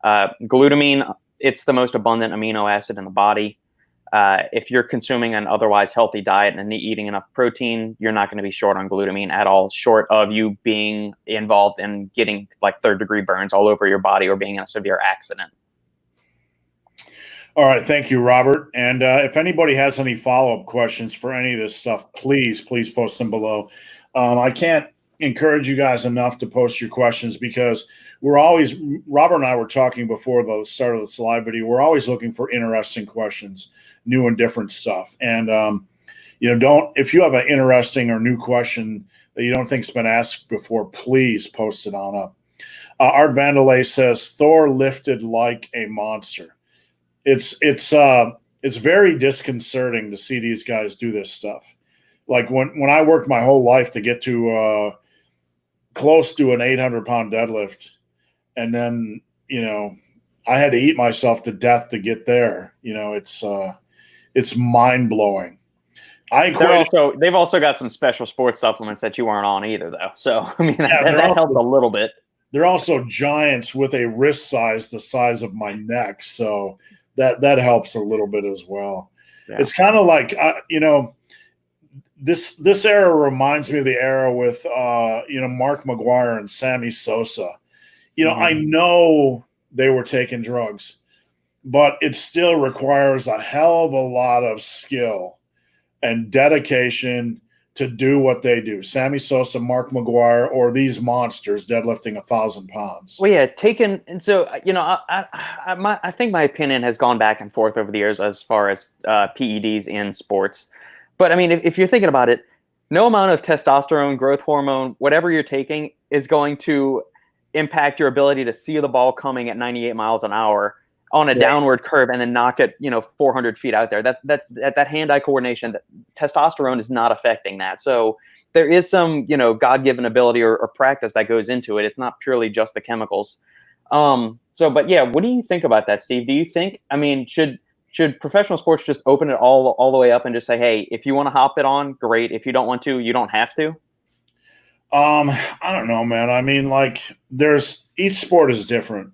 Glutamine, it's the most abundant amino acid in the body. If you're consuming an otherwise healthy diet and eating enough protein, you're not going to be short on glutamine at all, short of you being involved in getting like 3rd-degree burns all over your body or being in a severe accident. All right. Thank you, Robert. And if anybody has any follow-up questions for any of this stuff, please post them below. I can't encourage you guys enough to post your questions, because Robert and I were talking before the start of this live video, we're always looking for interesting questions, new and different stuff. And, if you have an interesting or new question that you don't think's been asked before, please post it on up. Art Vandelay says, Thor lifted like a monster. It's very disconcerting to see these guys do this stuff. Like when I worked my whole life to get to close to an 800-pound deadlift, and then I had to eat myself to death to get there. It's mind blowing. They've also got some special sports supplements that you weren't on either, though. So I mean, that helped a little bit. They're also giants with a wrist size the size of my neck, so that helps a little bit as well. Yeah. It's kind of like this era reminds me of the era with Mark McGuire and Sammy Sosa. I know they were taking drugs, but it still requires a hell of a lot of skill and dedication to do what they do. Sammy Sosa, Mark McGuire, or these monsters deadlifting 1,000 pounds. Well, yeah, I think my opinion has gone back and forth over the years as far as PEDs in sports. But I mean, if you're thinking about it, no amount of testosterone, growth hormone, whatever you're taking is going to impact your ability to see the ball coming at 98 miles an hour on a downward curve and then knock it, 400 feet out there. That hand-eye coordination, that testosterone is not affecting that. So there is some, God-given ability or practice that goes into it. It's not purely just the chemicals. But yeah, what do you think about that, Steve? Do you think, should professional sports just open it all the way up and just say, hey, if you want to hop it on, great. If you don't want to, you don't have to? I don't know, man. Each sport is different.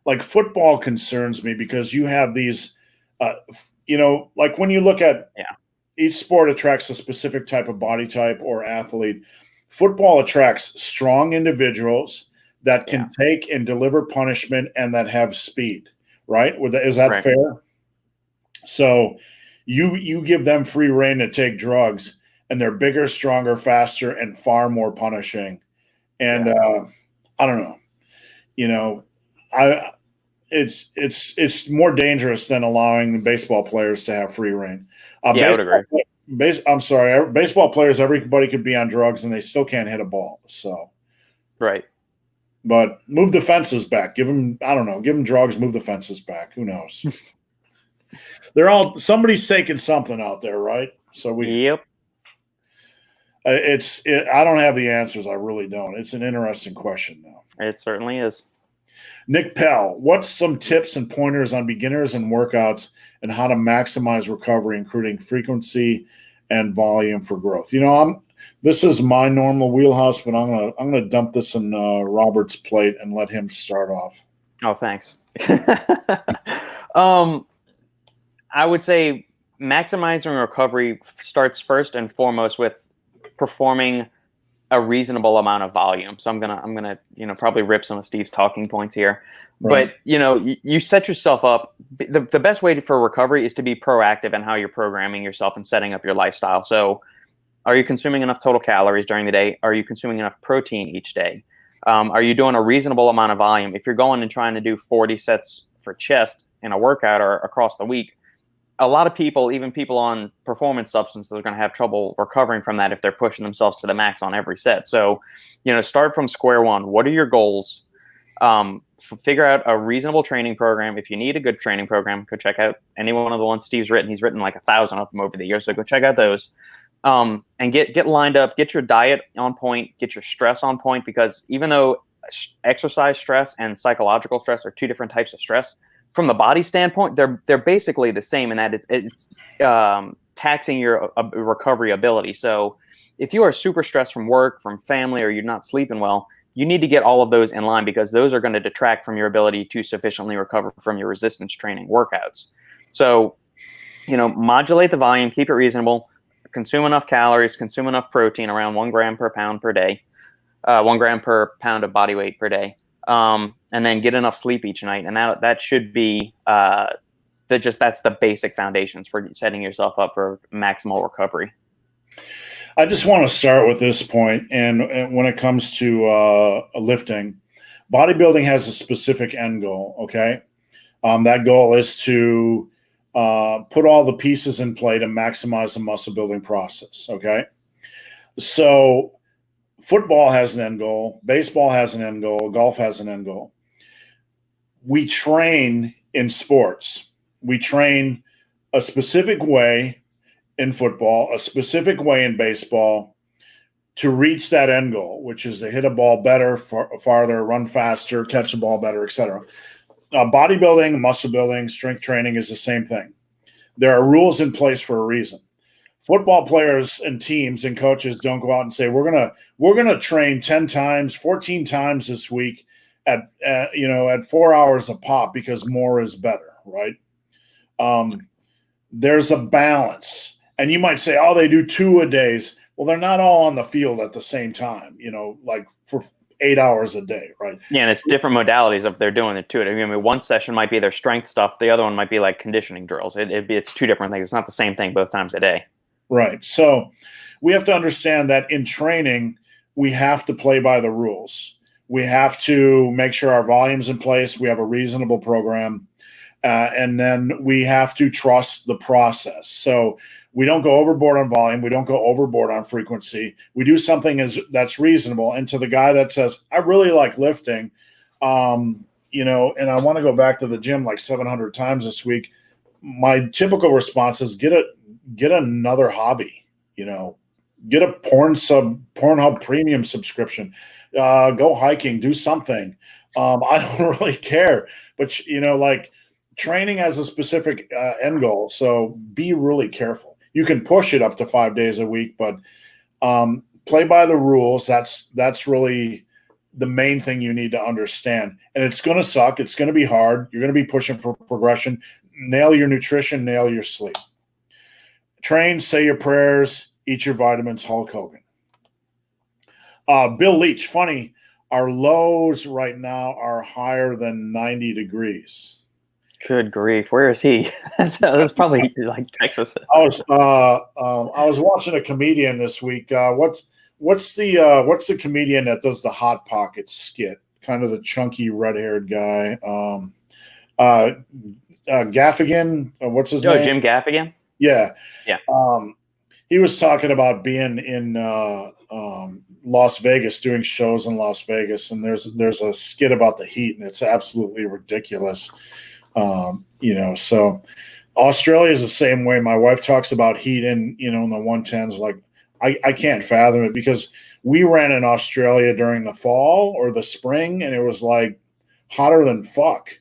Like football concerns me because you have these, like when you look at each sport attracts a specific type of body type or athlete. Football attracts strong individuals that can take and deliver punishment and that have speed, right? Is that fair? So you give them free rein to take drugs, and they're bigger, stronger, faster, and far more punishing. And I don't know, it's more dangerous than allowing the baseball players to have free rein. I would agree. Baseball players, everybody could be on drugs and they still can't hit a ball. So, right. But move the fences back. Give them drugs, move the fences back. Who knows? Somebody's taking something out there, right? So Yep. I don't have the answers. I really don't. It's an interesting question, though. It certainly is. Nick Pell, what's some tips and pointers on beginners and workouts and how to maximize recovery, including frequency and volume for growth? This is my normal wheelhouse, but I'm gonna dump this in Robert's plate and let him start off. Oh, thanks. I would say maximizing recovery starts first and foremost with performing a reasonable amount of volume. So I'm gonna probably rip some of Steve's talking points here. Right. But you set yourself up. The best way for recovery is to be proactive in how you're programming yourself and setting up your lifestyle. So are you consuming enough total calories during the day? Are you consuming enough protein each day? Are you doing a reasonable amount of volume? If you're going and trying to do 40 sets for chest in a workout or across the week, a lot of people, even people on performance substances, are going to have trouble recovering from that if they're pushing themselves to the max on every set. So, start from square one. What are your goals? Figure out a reasonable training program. If you need a good training program, go check out any one of the ones Steve's written. He's written like 1,000 of them over the years. So go check out those. And get lined up, get your diet on point, get your stress on point, because even though exercise stress and psychological stress are two different types of stress, from the body standpoint, they're basically the same in that it's taxing your recovery ability. So if you are super stressed from work, from family, or you're not sleeping well, you need to get all of those in line, because those are going to detract from your ability to sufficiently recover from your resistance training workouts. So, modulate the volume, keep it reasonable, consume enough calories, consume enough protein, around 1 gram per pound per day, 1 gram per pound of body weight per day. And then get enough sleep each night. And that should be, that's the basic foundations for setting yourself up for maximal recovery. I just want to start with this point. And when it comes to lifting, bodybuilding has a specific end goal. Okay. That goal is to put all the pieces in play to maximize the muscle building process. Okay. So football has an end goal, baseball has an end goal, golf has an end goal. We train in sports. We train a specific way in football, a specific way in baseball to reach that end goal, which is to hit a ball better, farther, run faster, catch a ball better, etc. Bodybuilding, muscle building, strength training is the same thing. There are rules in place for a reason. Football players and teams and coaches don't go out and say, we're gonna train 10 times, 14 times this week at 4 hours a pop because more is better, right? There's a balance. And you might say, oh, they do 2 a days. Well, they're not all on the field at the same time, like for 8 hours a day, right? Yeah, and it's different modalities if they're doing it too. I mean, one session might be their strength stuff. The other one might be like conditioning drills. It's two different things. It's not the same thing both times a day. Right. So we have to understand that in training, we have to play by the rules. We have to make sure our volume's in place. We have a reasonable program. And then we have to trust the process. So we don't go overboard on volume. We don't go overboard on frequency. We do something that's reasonable. And to the guy that says, I really like lifting, and I want to go back to the gym like 700 times this week, my typical response is get another hobby, get a Pornhub premium subscription, go hiking, do something. I don't really care, but training has a specific end goal. So be really careful. You can push it up to 5 days a week, but play by the rules. That's really the main thing you need to understand. And it's going to suck. It's going to be hard. You're going to be pushing for progression. Nail your nutrition, nail your sleep. Train, say your prayers, eat your vitamins, Hulk Hogan. Bill Leach, funny, our lows right now are higher than 90 degrees. Good grief. Where is he? That's probably like Texas. I was watching a comedian this week. What's the comedian that does the Hot Pockets skit? Kind of the chunky red-haired guy. Gaffigan. What's his name? Jim Gaffigan? Yeah. Yeah. He was talking about being in Las Vegas, doing shows in Las Vegas, and there's a skit about the heat, and it's absolutely ridiculous. So Australia is the same way. My wife talks about heat in the 110s. Like I can't fathom it, because we ran in Australia during the fall or the spring, and it was like hotter than fuck.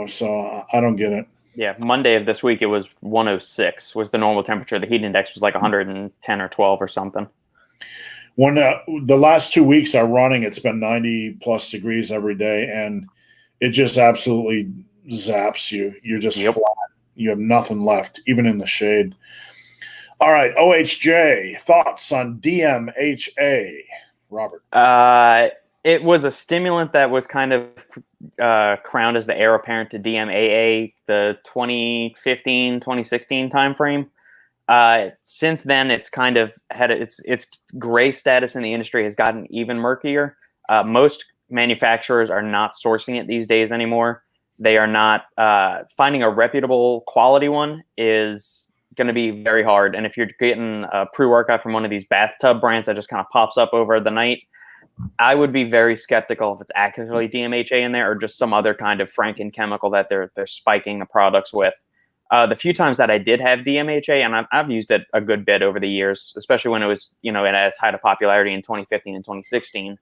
So I don't get it. Yeah, Monday of this week, it was 106 was the normal temperature. The heat index was like 110 or 12 or something. When the last 2 weeks are running, it's been 90 plus degrees every day, and it just absolutely zaps you. You're just flat. You have nothing left, even in the shade. All right, OHJ, thoughts on DMHA, Robert? It was a stimulant that was kind of crowned as the heir apparent to DMAA, the 2015, 2016 timeframe. Since then, it's kind of had its gray status in the industry has gotten even murkier. Most manufacturers are not sourcing it these days anymore. They are not finding a reputable quality one is going to be very hard. And if you're getting a pre-workout from one of these bathtub brands that just kind of pops up over the night, I would be very skeptical if it's actually DMHA in there or just some other kind of Franken chemical that they're spiking the products with. The few times that I did have DMHA, and I've used it a good bit over the years, especially when it was, in its height of popularity in 2015 and 2016.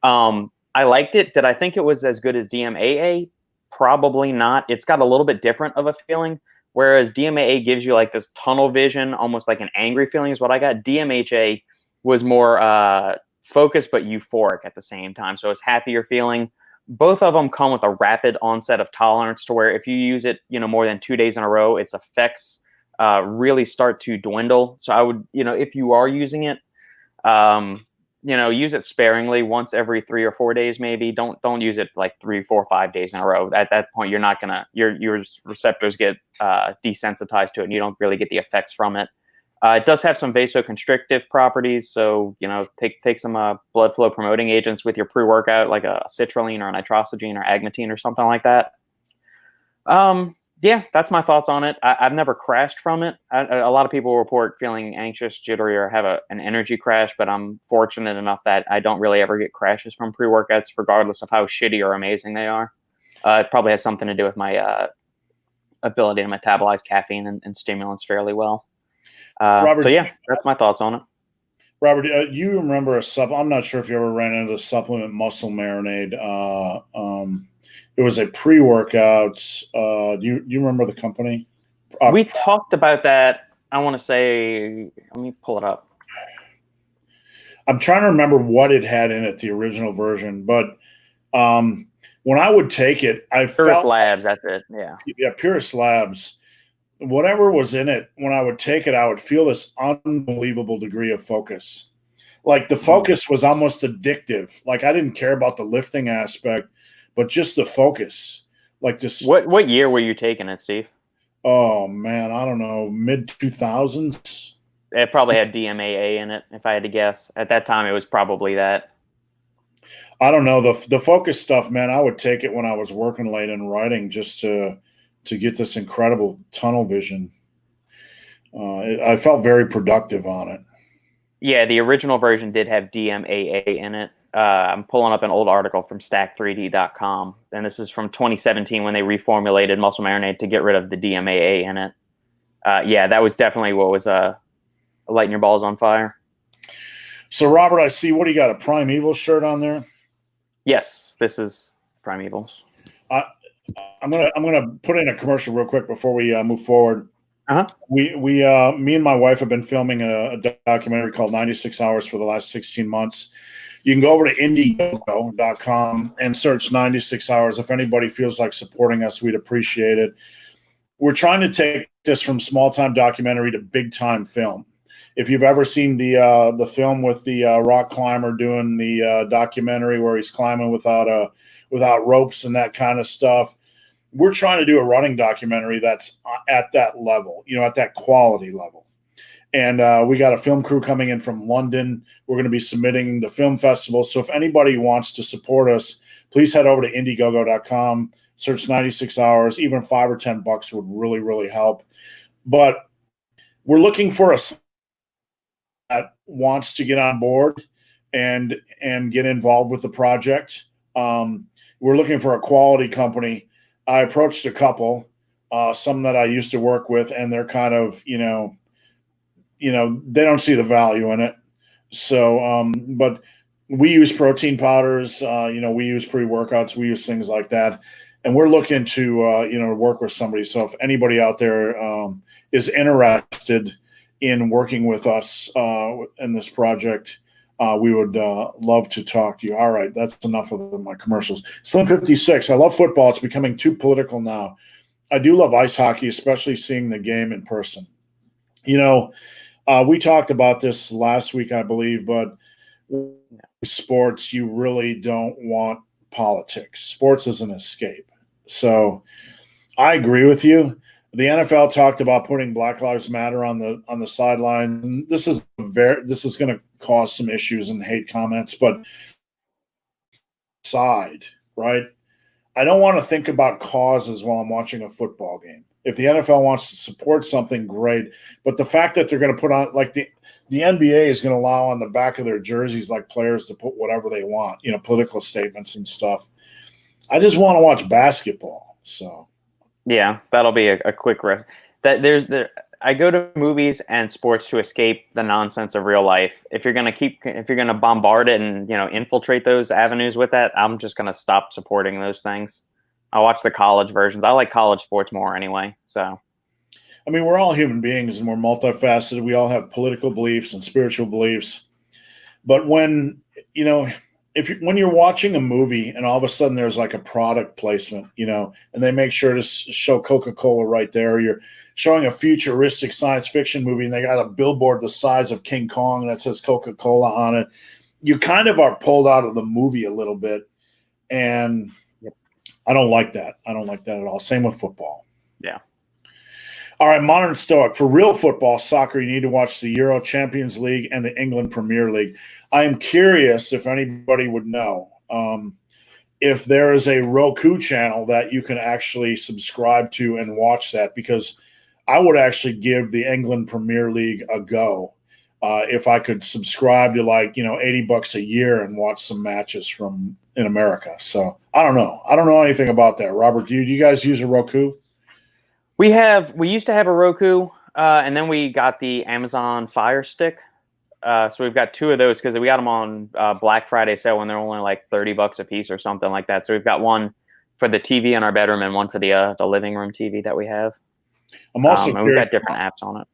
I liked it. Did I think it was as good as DMAA? Probably not. It's got a little bit different of a feeling, whereas DMAA gives you like this tunnel vision, almost like an angry feeling is what I got. DMHA was more focused but euphoric at the same time. So it's happier feeling. Both of them come with a rapid onset of tolerance to where if you use it, more than 2 days in a row, its effects really start to dwindle. So I would, if you are using it, use it sparingly once every 3 or 4 days, maybe. Don't use it like 3, 4, 5 days in a row. At that point, you're not gonna your receptors get desensitized to it, and you don't really get the effects from it. It does have some vasoconstrictive properties, so take some blood flow promoting agents with your pre-workout, like a citrulline or a nitrosamine or agmatine or something like that. Yeah, that's my thoughts on it. I've never crashed from it. A lot of people report feeling anxious, jittery, or have an energy crash, but I'm fortunate enough that I don't really ever get crashes from pre-workouts, regardless of how shitty or amazing they are. It probably has something to do with my ability to metabolize caffeine and stimulants fairly well. Robert, so yeah, that's my thoughts on it. Robert, you remember I'm not sure if you ever ran into the supplement muscle marinade. It was a pre-workout. Do you remember the company? We talked about that. I want to say, let me pull it up. I'm trying to remember what it had in it, the original version. But when I would take it, Purist Labs, that's it. Yeah. Yeah, Purist Labs. Whatever was in it, when I would take it, I would feel this unbelievable degree of focus. Like the focus was almost addictive. Like I didn't care about the lifting aspect, but just the focus. Like this. What year were you taking it, Steve? Oh man, I don't know, mid 2000s. It probably had DMAA in it, if I had to guess. At that time, it was probably that. I don't know, the focus stuff, man. I would take it when I was working late and writing just to get this incredible tunnel vision. I felt very productive on it. Yeah, the original version did have DMAA in it. I'm pulling up an old article from stack3d.com, and this is from 2017 when they reformulated Muscle Marinade to get rid of the DMAA in it. Yeah, that was definitely what was lighting your balls on fire. So, Robert, I see, what do you got, a Primeval shirt on there? Yes, this is Primevals. I'm gonna put in a commercial real quick before we move forward. Uh-huh. Me and my wife have been filming a documentary called 96 Hours for the last 16 months. You can go over to Indiegogo.com and search 96 Hours. If anybody feels like supporting us, we'd appreciate it. We're trying to take this from small-time documentary to big-time film. If you've ever seen the film with the rock climber doing the documentary where he's climbing without ropes and that kind of stuff, we're trying to do a running documentary that's at that level, at that quality level. And we got a film crew coming in from London. We're going to be submitting the film festival. So if anybody wants to support us, please head over to Indiegogo.com, search 96 Hours. Even $5 or $10 would really, really help. But we're looking for a that wants to get on board and get involved with the project. We're looking for a quality company. I approached a couple, some that I used to work with, and they're kind of, they don't see the value in it. So, but we use protein powders, we use pre-workouts, we use things like that. And we're looking to, work with somebody. So if anybody out there is interested in working with us in this project, we would love to talk to you. All right, that's enough of my commercials. Slim 56, I love football. It's becoming too political now. I do love ice hockey, especially seeing the game in person. You know, we talked about this last week, I believe, but sports, you really don't want politics. Sports is an escape. So I agree with you. The NFL talked about putting Black Lives Matter on the sideline. This is going to cause some issues and hate comments, but right? I don't want to think about causes while I'm watching a football game. If the NFL wants to support something, great. But the fact that they're going to put on, like the NBA is going to allow on the back of their jerseys, like players to put whatever they want, political statements and stuff. I just want to watch basketball. So. Yeah, that'll be a quick rest. I go to movies and sports to escape the nonsense of real life. If you're gonna bombard it and infiltrate those avenues with that, I'm just gonna stop supporting those things. I watch the college versions. I like college sports more anyway. So, I mean, we're all human beings and we're multifaceted. We all have political beliefs and spiritual beliefs. But when when you're watching a movie and all of a sudden there's like a product placement, and they make sure to show Coca-Cola right there, or you're showing a futuristic science fiction movie and they got a billboard the size of King Kong that says Coca-Cola on it, you kind of are pulled out of the movie a little bit. And I don't like that. I don't like that at all. Same with football. Yeah. All right, Modern Stoic. For real football, soccer, you need to watch the Euro Champions League and the England Premier League. I am curious if anybody would know if there is a Roku channel that you can actually subscribe to and watch that, because I would actually give the England Premier League a go if I could subscribe to $80 a year and watch some matches from in America. So I don't know. I don't know anything about that. Robert, do you guys use a Roku? We used to have a Roku, and then we got the Amazon Fire Stick. So we've got two of those because we got them on Black Friday sale when they're only like $30 a piece or something like that. So we've got one for the TV in our bedroom and one for the living room TV that we have. I'm also and we've got different apps on it.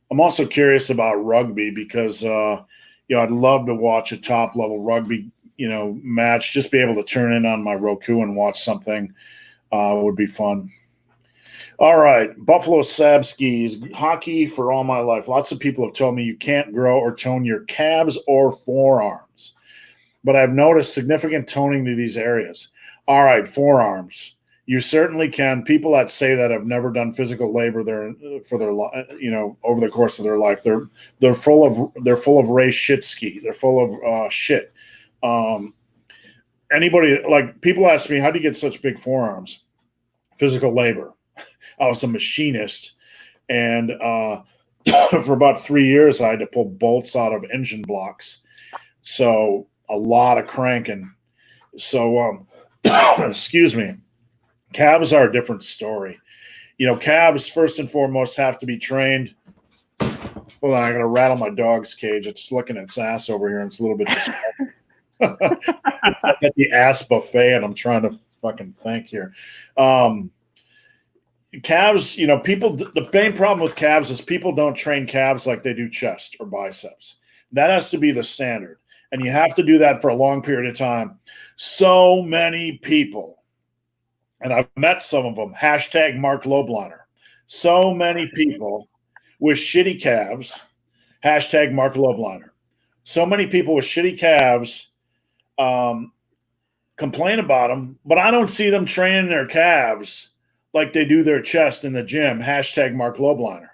I'm also curious about rugby because I'd love to watch a top level rugby match. Just be able to turn in on my Roku and watch something would be fun. All right, Buffalo Sabskis, hockey for all my life. Lots of people have told me you can't grow or tone your calves or forearms, but I've noticed significant toning to these areas. All right, forearms. You certainly can. People that say that have never done physical labor over the course of their life. They're full of Ray Shitsky. They're full of shit. People ask me, how do you get such big forearms? Physical labor. I was a machinist, and for about 3 years, I had to pull bolts out of engine blocks. So a lot of cranking. So, excuse me. Calves are a different story. Calves, first and foremost, have to be trained. Hold on, I got to rattle my dog's cage. It's licking its ass over here, and it's a little bit distracting. It's like at the ass buffet, and I'm trying to fucking think here. Calves, the main problem with calves is people don't train calves like they do chest or biceps. That has to be the standard. And you have to do that for a long period of time. So many people, and I've met some of them, hashtag Mark Lobliner. So many people with shitty calves, hashtag Mark Lobliner. So many people with shitty calves complain about them, but I don't see them training their calves like they do their chest in the gym, hashtag Mark Lobliner.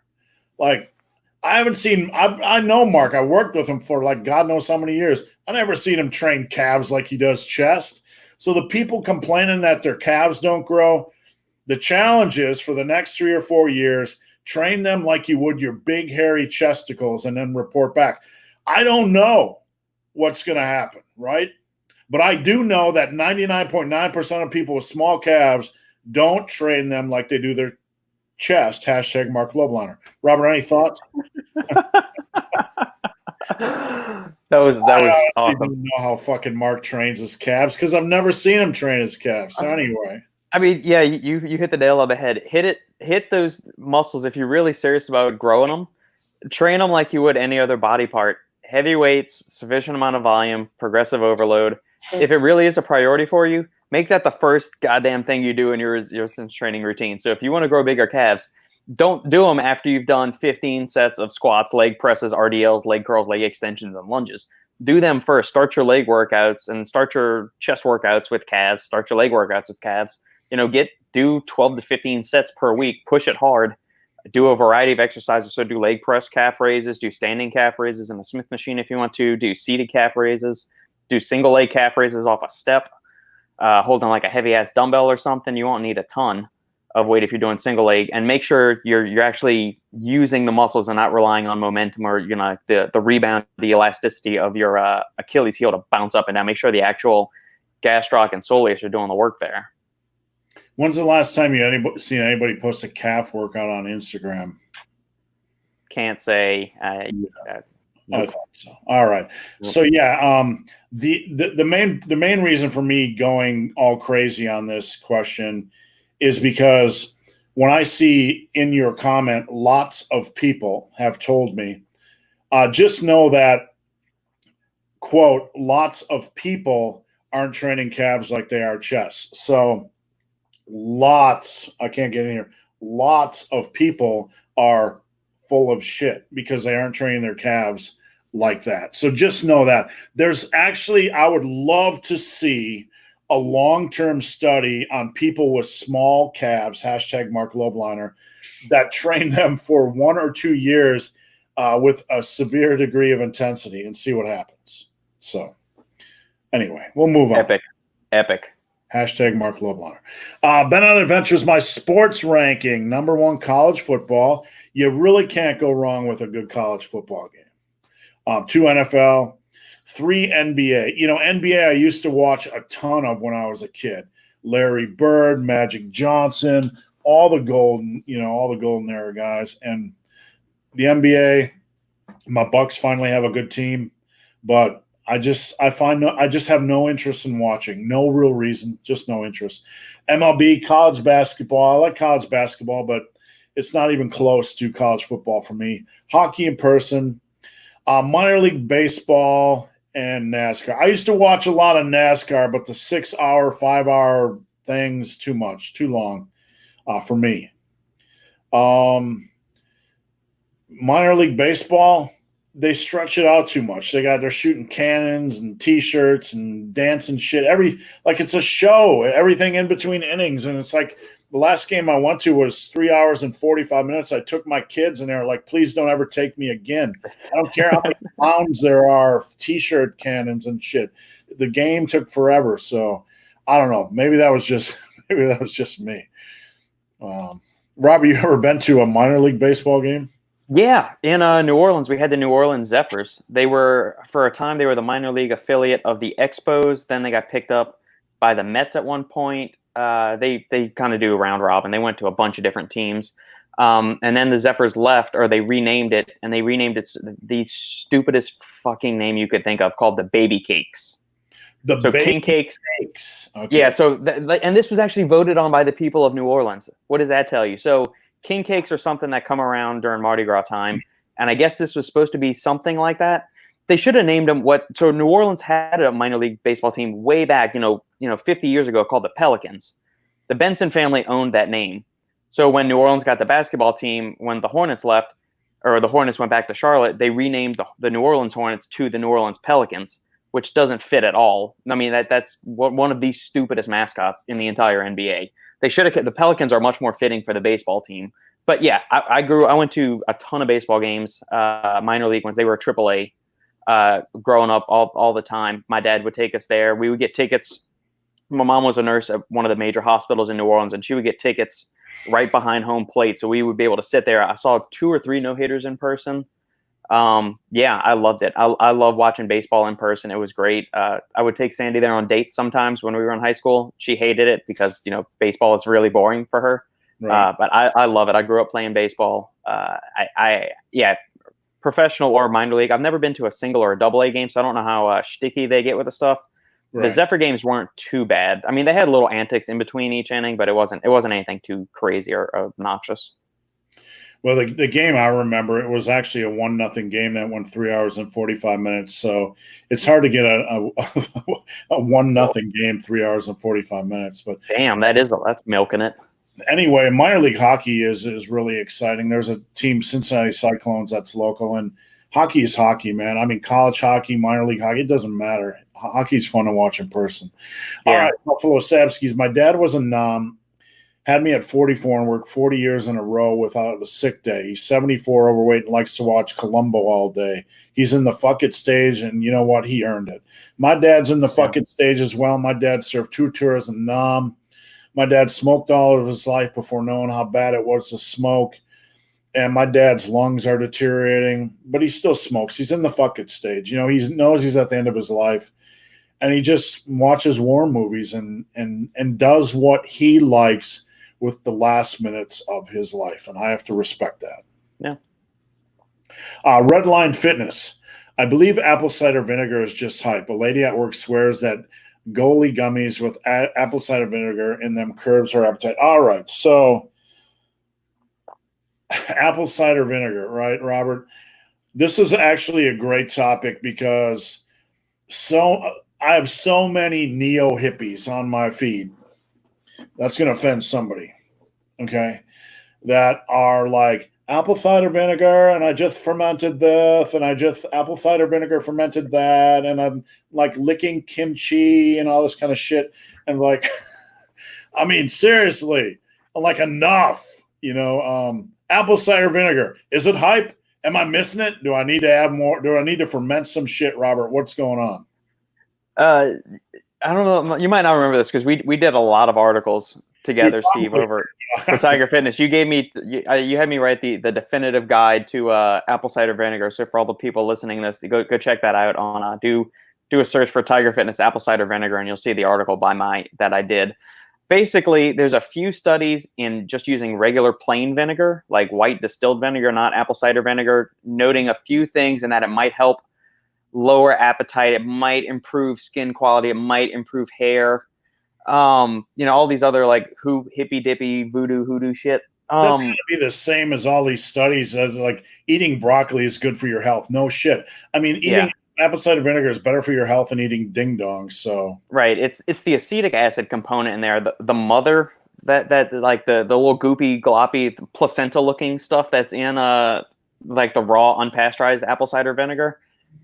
Like, I haven't seen, I know Mark. I worked with him for God knows how many years. I never seen him train calves like he does chest. So the people complaining that their calves don't grow, the challenge is for the next 3 or 4 years, train them like you would your big hairy chesticles and then report back. I don't know what's going to happen, right? But I do know that 99.9% of people with small calves don't train them like they do their chest, hashtag Mark Lobliner. Robert, any thoughts? That was awesome. I don't know how fucking Mark trains his calves because I've never seen him train his calves. So anyway. I mean, yeah, you hit the nail on the head. Hit those muscles if you're really serious about growing them. train them like you would any other body part. Heavy weights, sufficient amount of volume, progressive overload. If it really is a priority for you, make that the first goddamn thing you do in your resistance training routine. So if you want to grow bigger calves, don't do them after you've done 15 sets of squats, leg presses, RDLs, leg curls, leg extensions, and lunges. Do them first. Start your leg workouts and start your chest workouts with calves. Start your leg workouts with calves. Do 12 to 15 sets per week. Push it hard. Do a variety of exercises. So do leg press calf raises, do standing calf raises in the Smith machine if you want to, do seated calf raises, do single leg calf raises off a step, holding like a heavy ass dumbbell or something. You won't need a ton of weight if you're doing single leg, and make sure you're actually using the muscles and not relying on momentum or the rebound, the elasticity of your Achilles heel to bounce up and down. Make sure the actual gastroc and soleus are doing the work there. When's the last time you seen anybody post a calf workout on Instagram? Can't say. I thought so. All right. So yeah, the main reason for me going all crazy on this question is because when I see in your comment, lots of people have told me, just know that, quote, lots of people aren't training calves like they are chests. So I can't get in here. Lots of people are full of shit because they aren't training their calves like that. So just know that. There's actually, I would love to see a long-term study on people with small calves, hashtag Mark Lobliner, that train them for 1 or 2 years with a severe degree of intensity and see what happens. So anyway, we'll move on. Epic. Hashtag Mark Lobliner. Been on Adventures, my sports ranking, #1 college football. You really can't go wrong with a good college football game. 2 NFL, 3 NBA. NBA I used to watch a ton of when I was a kid. Larry Bird, Magic Johnson, all the golden era guys. And the NBA, my Bucks finally have a good team, but I just have no interest in watching. No real reason, just no interest. MLB, college basketball. I like college basketball, but it's not even close to college football for me. Hockey in person, minor league baseball, and NASCAR. I used to watch a lot of NASCAR, but the 6-hour, 5-hour things, too much, too long for me. Minor league baseball, they stretch it out too much. They're shooting cannons and T-shirts and dancing shit. Like it's a show, everything in between innings. And it's like the last game I went to was 3 hours and 45 minutes. I took my kids and they were like, please don't ever take me again. I don't care how many pounds there are, T-shirt cannons and shit. The game took forever. So I don't know. Maybe that was just me. Robert, you ever been to a minor league baseball game? Yeah, in New Orleans, we had the New Orleans Zephyrs. For a time, they were the minor league affiliate of the Expos. Then they got picked up by the Mets at one point. They kind of do a round robin. They went to a bunch of different teams. And then the Zephyrs left, or they renamed it, and they renamed it the stupidest fucking name you could think of, called the Baby Cakes. King Cakes. Okay. Yeah, and this was actually voted on by the people of New Orleans. What does that tell you? So King Cakes are something that come around during Mardi Gras time, and I guess this was supposed to be something like that. They should have named them so New Orleans had a minor league baseball team way back, 50 years ago, called the Pelicans. The Benson family owned that name. So when New Orleans got the basketball team, when the Hornets left, or the Hornets went back to Charlotte, they renamed the New Orleans Hornets to the New Orleans Pelicans, which doesn't fit at all. I mean, that's one of the stupidest mascots in the entire NBA. The Pelicans are much more fitting for the baseball team. But yeah, I went to a ton of baseball games, minor league ones. They were AAA growing up all the time. My dad would take us there. We would get tickets. My mom was a nurse at one of the major hospitals in New Orleans, and she would get tickets right behind home plate. So we would be able to sit there. I saw 2 or 3 no-hitters in person. Yeah, I loved it. I love watching baseball in person. It was great. I would take Sandy there on dates sometimes when we were in high school. She hated it because, baseball is really boring for her. Right. But I love it. I grew up playing baseball. Professional or minor league. I've never been to a single or a AA game, so I don't know how sticky they get with the stuff. Right. The Zephyr games weren't too bad. I mean, they had little antics in between each inning, but it wasn't anything too crazy or obnoxious. Well, the game I remember, it was actually a 1-0 game that went 3 hours and 45 minutes. So it's hard to get a 1-0 game 3 hours and 45 minutes. But Damn, that's milking it. anyway, minor league hockey is really exciting. There's a team, Cincinnati Cyclones, that's local, and hockey is hockey, man. I mean, college hockey, minor league hockey, it doesn't matter. Hockey's fun to watch in person. Yeah. All right, Buffalo Sabskis. My dad was had me at 44 and worked 40 years in a row without a sick day. He's 74, overweight, and likes to watch Columbo all day. He's in the fuck it stage, and you know what? He earned it. My dad's in the fuck it stage as well. My dad served 2 tours in Nam. My dad smoked all of his life before knowing how bad it was to smoke. And my dad's lungs are deteriorating, but he still smokes. He's in the fuck it stage. You know, he knows he's at the end of his life. And he just watches war movies and does what he likes with the last minutes of his life. And I have to respect that. Yeah. Red Line Fitness. I believe apple cider vinegar is just hype. A lady at work swears that goalie gummies with apple cider vinegar in them curbs her appetite. All right. So apple cider vinegar, right, Robert? This is actually a great topic because I have so many neo hippies on my feed. That's going to offend somebody, okay? That are like, apple cider vinegar, and I just fermented this, and I just apple cider vinegar fermented that, and I'm like licking kimchi and all this kind of shit. And like, I mean, seriously, I'm like, enough, you know? Apple cider vinegar, is it hype? Am I missing it? Do I need to add more? Do I need to ferment some shit, Robert? What's going on? I don't know. You might not remember this because we did a lot of articles together, Steve, over for Tiger Fitness. You gave me you had me write the definitive guide to apple cider vinegar. So for all the people listening to this, go check that out on do a search for Tiger Fitness apple cider vinegar, and you'll see the article that I did. Basically, there's a few studies in just using regular plain vinegar, like white distilled vinegar, not apple cider vinegar, noting a few things and that it might help lower appetite, it might improve skin quality, it might improve hair. You know, all these other like hippy dippy voodoo hoodoo shit. That's gonna be the same as all these studies like eating broccoli is good for your health. No shit. I mean, eating apple cider vinegar is better for your health than eating ding dongs. So right, it's the acetic acid component in there. The mother that like the little goopy gloppy placenta looking stuff that's in like the raw unpasteurized apple cider vinegar.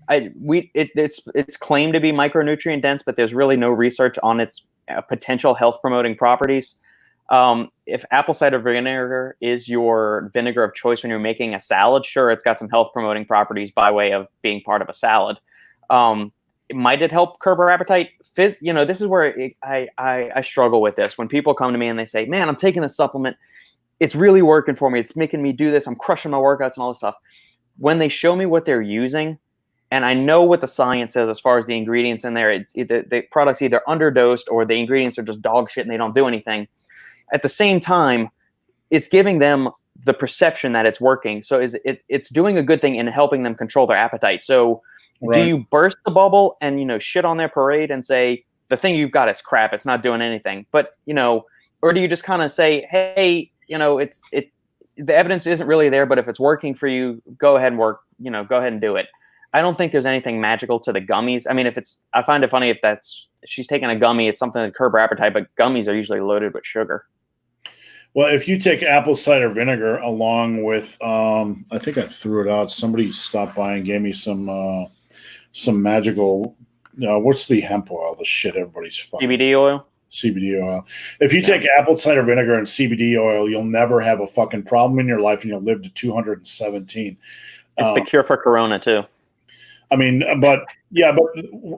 It's claimed to be micronutrient dense, but there's really no research on its potential health promoting properties. If apple cider vinegar is your vinegar of choice when you're making a salad, sure, it's got some health promoting properties by way of being part of a salad. Might it help curb our appetite? You know, this is where I struggle with this. When people come to me and they say, man, I'm taking a supplement, it's really working for me, it's making me do this, I'm crushing my workouts and all this stuff. When they show me what they're using, and I know what the science says as far as the ingredients in there, the product's either underdosed or the ingredients are just dog shit and they don't do anything. At the same time, it's giving them the perception that it's working. So it's doing a good thing in helping them control their appetite. So do you burst the bubble and, you know, shit on their parade and say, the thing you've got is crap, it's not doing anything? But, you know, or do you just kind of say, hey, you know, the evidence isn't really there, but if it's working for you, go ahead and do it. I don't think there's anything magical to the gummies. I mean, I find it funny if she's taking a gummy, it's something to curb her appetite, but gummies are usually loaded with sugar. Well, if you take apple cider vinegar along with, I think I threw it out. Somebody stopped by and gave me some magical, what's the hemp oil? The shit everybody's fucking. CBD oil? CBD oil. If you take apple cider vinegar and CBD oil, you'll never have a fucking problem in your life, and you'll live to 217. It's the cure for Corona too. I mean, but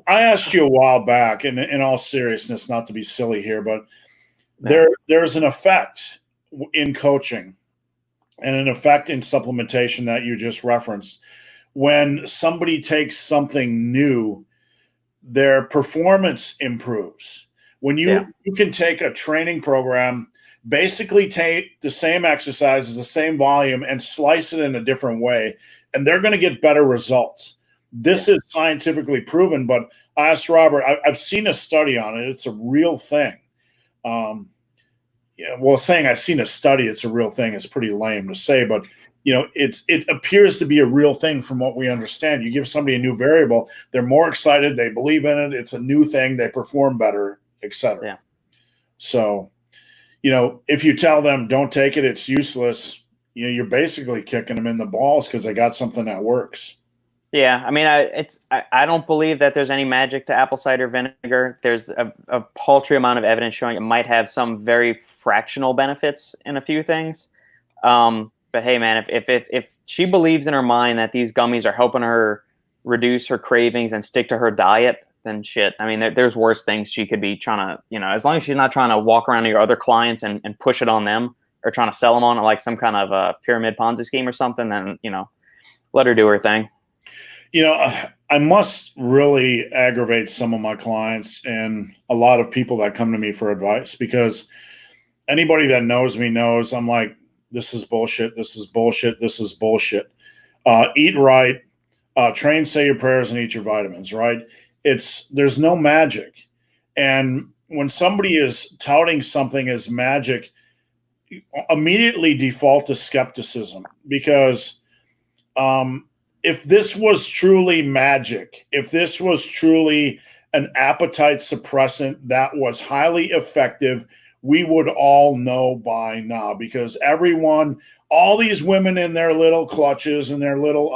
I asked you a while back, and in all seriousness, not to be silly here, but there's an effect in coaching and an effect in supplementation that you just referenced. When somebody takes something new, their performance improves. When you can take a training program, basically take the same exercises, the same volume, and slice it in a different way, and they're going to get better results. This is scientifically proven, but I asked Robert, I've seen a study on it. It's a real thing. Saying I've seen a study, it's a real thing. It's pretty lame to say, but it appears to be a real thing from what we understand. You give somebody a new variable, they're more excited, they believe in it, it's a new thing, they perform better, etc. Yeah. So, if you tell them don't take it, it's useless, you're basically kicking them in the balls because they got something that works. Yeah, I mean, I don't believe that there's any magic to apple cider vinegar. There's a paltry amount of evidence showing it might have some very fractional benefits in a few things. But hey, man, if she believes in her mind that these gummies are helping her reduce her cravings and stick to her diet, then shit. I mean, there's worse things she could be trying to, as long as she's not trying to walk around to your other clients and push it on them or trying to sell them on it like some kind of a pyramid Ponzi scheme or something, then, let her do her thing. I must really aggravate some of my clients and a lot of people that come to me for advice, because anybody that knows me knows I'm like, this is bullshit. This is bullshit. This is bullshit. Eat right, train, say your prayers, and eat your vitamins, right? There's no magic. And when somebody is touting something as magic, immediately default to skepticism, because if this was truly magic, if this was truly an appetite suppressant that was highly effective, we would all know by now, because all these women in their little clutches and their little,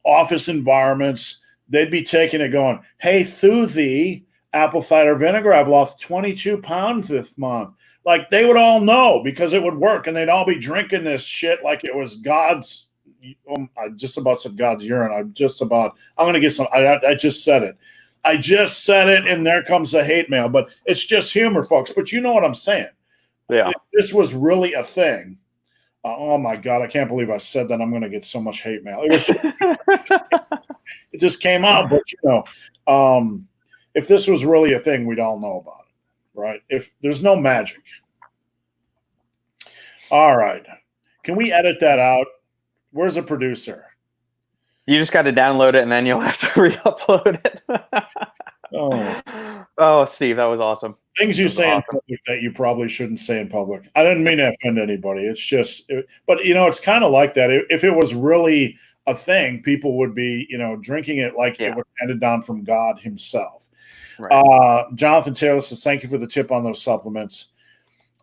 office environments, they'd be taking it going, hey, through the apple cider vinegar, I've lost 22 pounds this month. Like, they would all know because it would work, and they'd all be drinking this shit like it was God's. I just about said God's urine. I'm going to get some. I just said it. I just said it, and there comes the hate mail. But it's just humor, folks. But you know what I'm saying. Yeah. If this was really a thing, oh, my God, I can't believe I said that. I'm going to get so much hate mail. It just came out. But, if this was really a thing, we'd all know about it, right? If there's no magic. All right. Can we edit that out? Where's the producer? You just got to download it, and then you'll have to re-upload it. Oh, Steve, that was awesome. Things you say in public that you probably shouldn't say in public. I didn't mean to offend anybody. It's just, but it's kind of like that. If it was really a thing, people would be, drinking it like it was handed down from God himself. Right. Jonathan Taylor says, thank you for the tip on those supplements.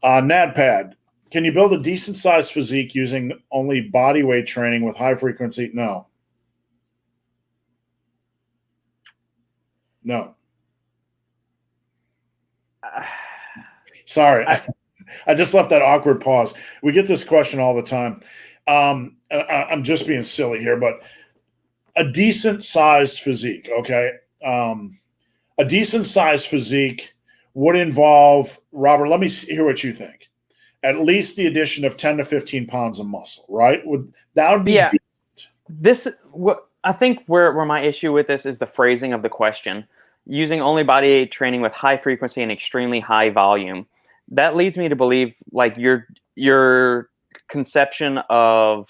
NADPAD. Can you build a decent-sized physique using only body weight training with high frequency? No. Sorry. I just left that awkward pause. We get this question all the time. I'm just being silly here, but a decent-sized physique, okay? A decent-sized physique would involve, Robert, let me hear what you think. At least the addition of 10 to 15 pounds of muscle, right? That would be decent. I think where my issue with this is the phrasing of the question. Using only body weight training with high frequency and extremely high volume. That leads me to believe like your conception of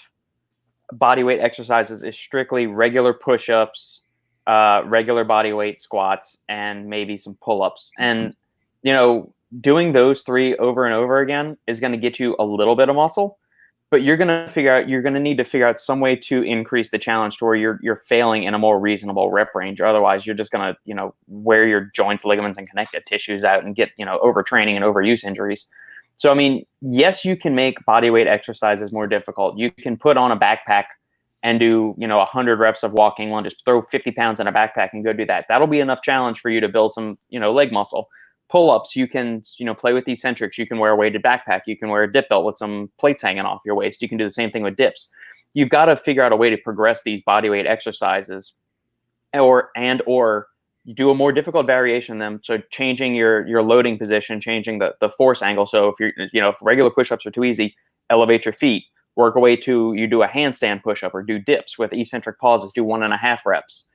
body weight exercises is strictly regular push-ups, regular body weight squats, and maybe some pull-ups. And, doing those three over and over again is going to get you a little bit of muscle, but you're going to need to figure out some way to increase the challenge to where you're failing in a more reasonable rep range. Or otherwise, you're just going to, wear your joints, ligaments, and connective tissues out and get, overtraining and overuse injuries. So, I mean, yes, you can make body weight exercises more difficult. You can put on a backpack and do, 100 reps of walking lunges, throw 50 pounds in a backpack and go do that. That'll be enough challenge for you to build some, leg muscle. Pull-ups, you can, play with eccentrics. You can wear a weighted backpack. You can wear a dip belt with some plates hanging off your waist. You can do the same thing with dips. You've got to figure out a way to progress these body weight exercises, or you do a more difficult variation of them. So changing your loading position, changing the force angle. So if regular push-ups are too easy, elevate your feet. Work a way to you do a handstand push-up or do dips with eccentric pauses. Do 1.5 reps.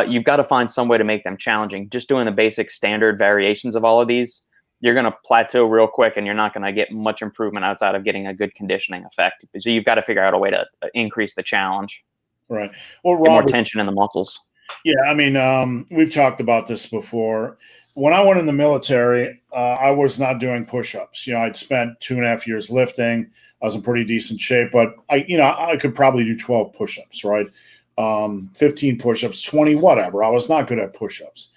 You've got to find some way to make them challenging. Just doing the basic standard variations of all of these, you're going to plateau real quick, and you're not going to get much improvement outside of getting a good conditioning effect. So you've got to figure out a way to increase the challenge. Right. Well, Robert, get more tension in the muscles. Yeah, I mean, we've talked about this before. when I went in the military, I was not doing push-ups. I'd spent 2.5 years lifting. I was in pretty decent shape, but I could probably do 12 push-ups, right? 15 push-ups, 20, whatever. I was not good at push-ups.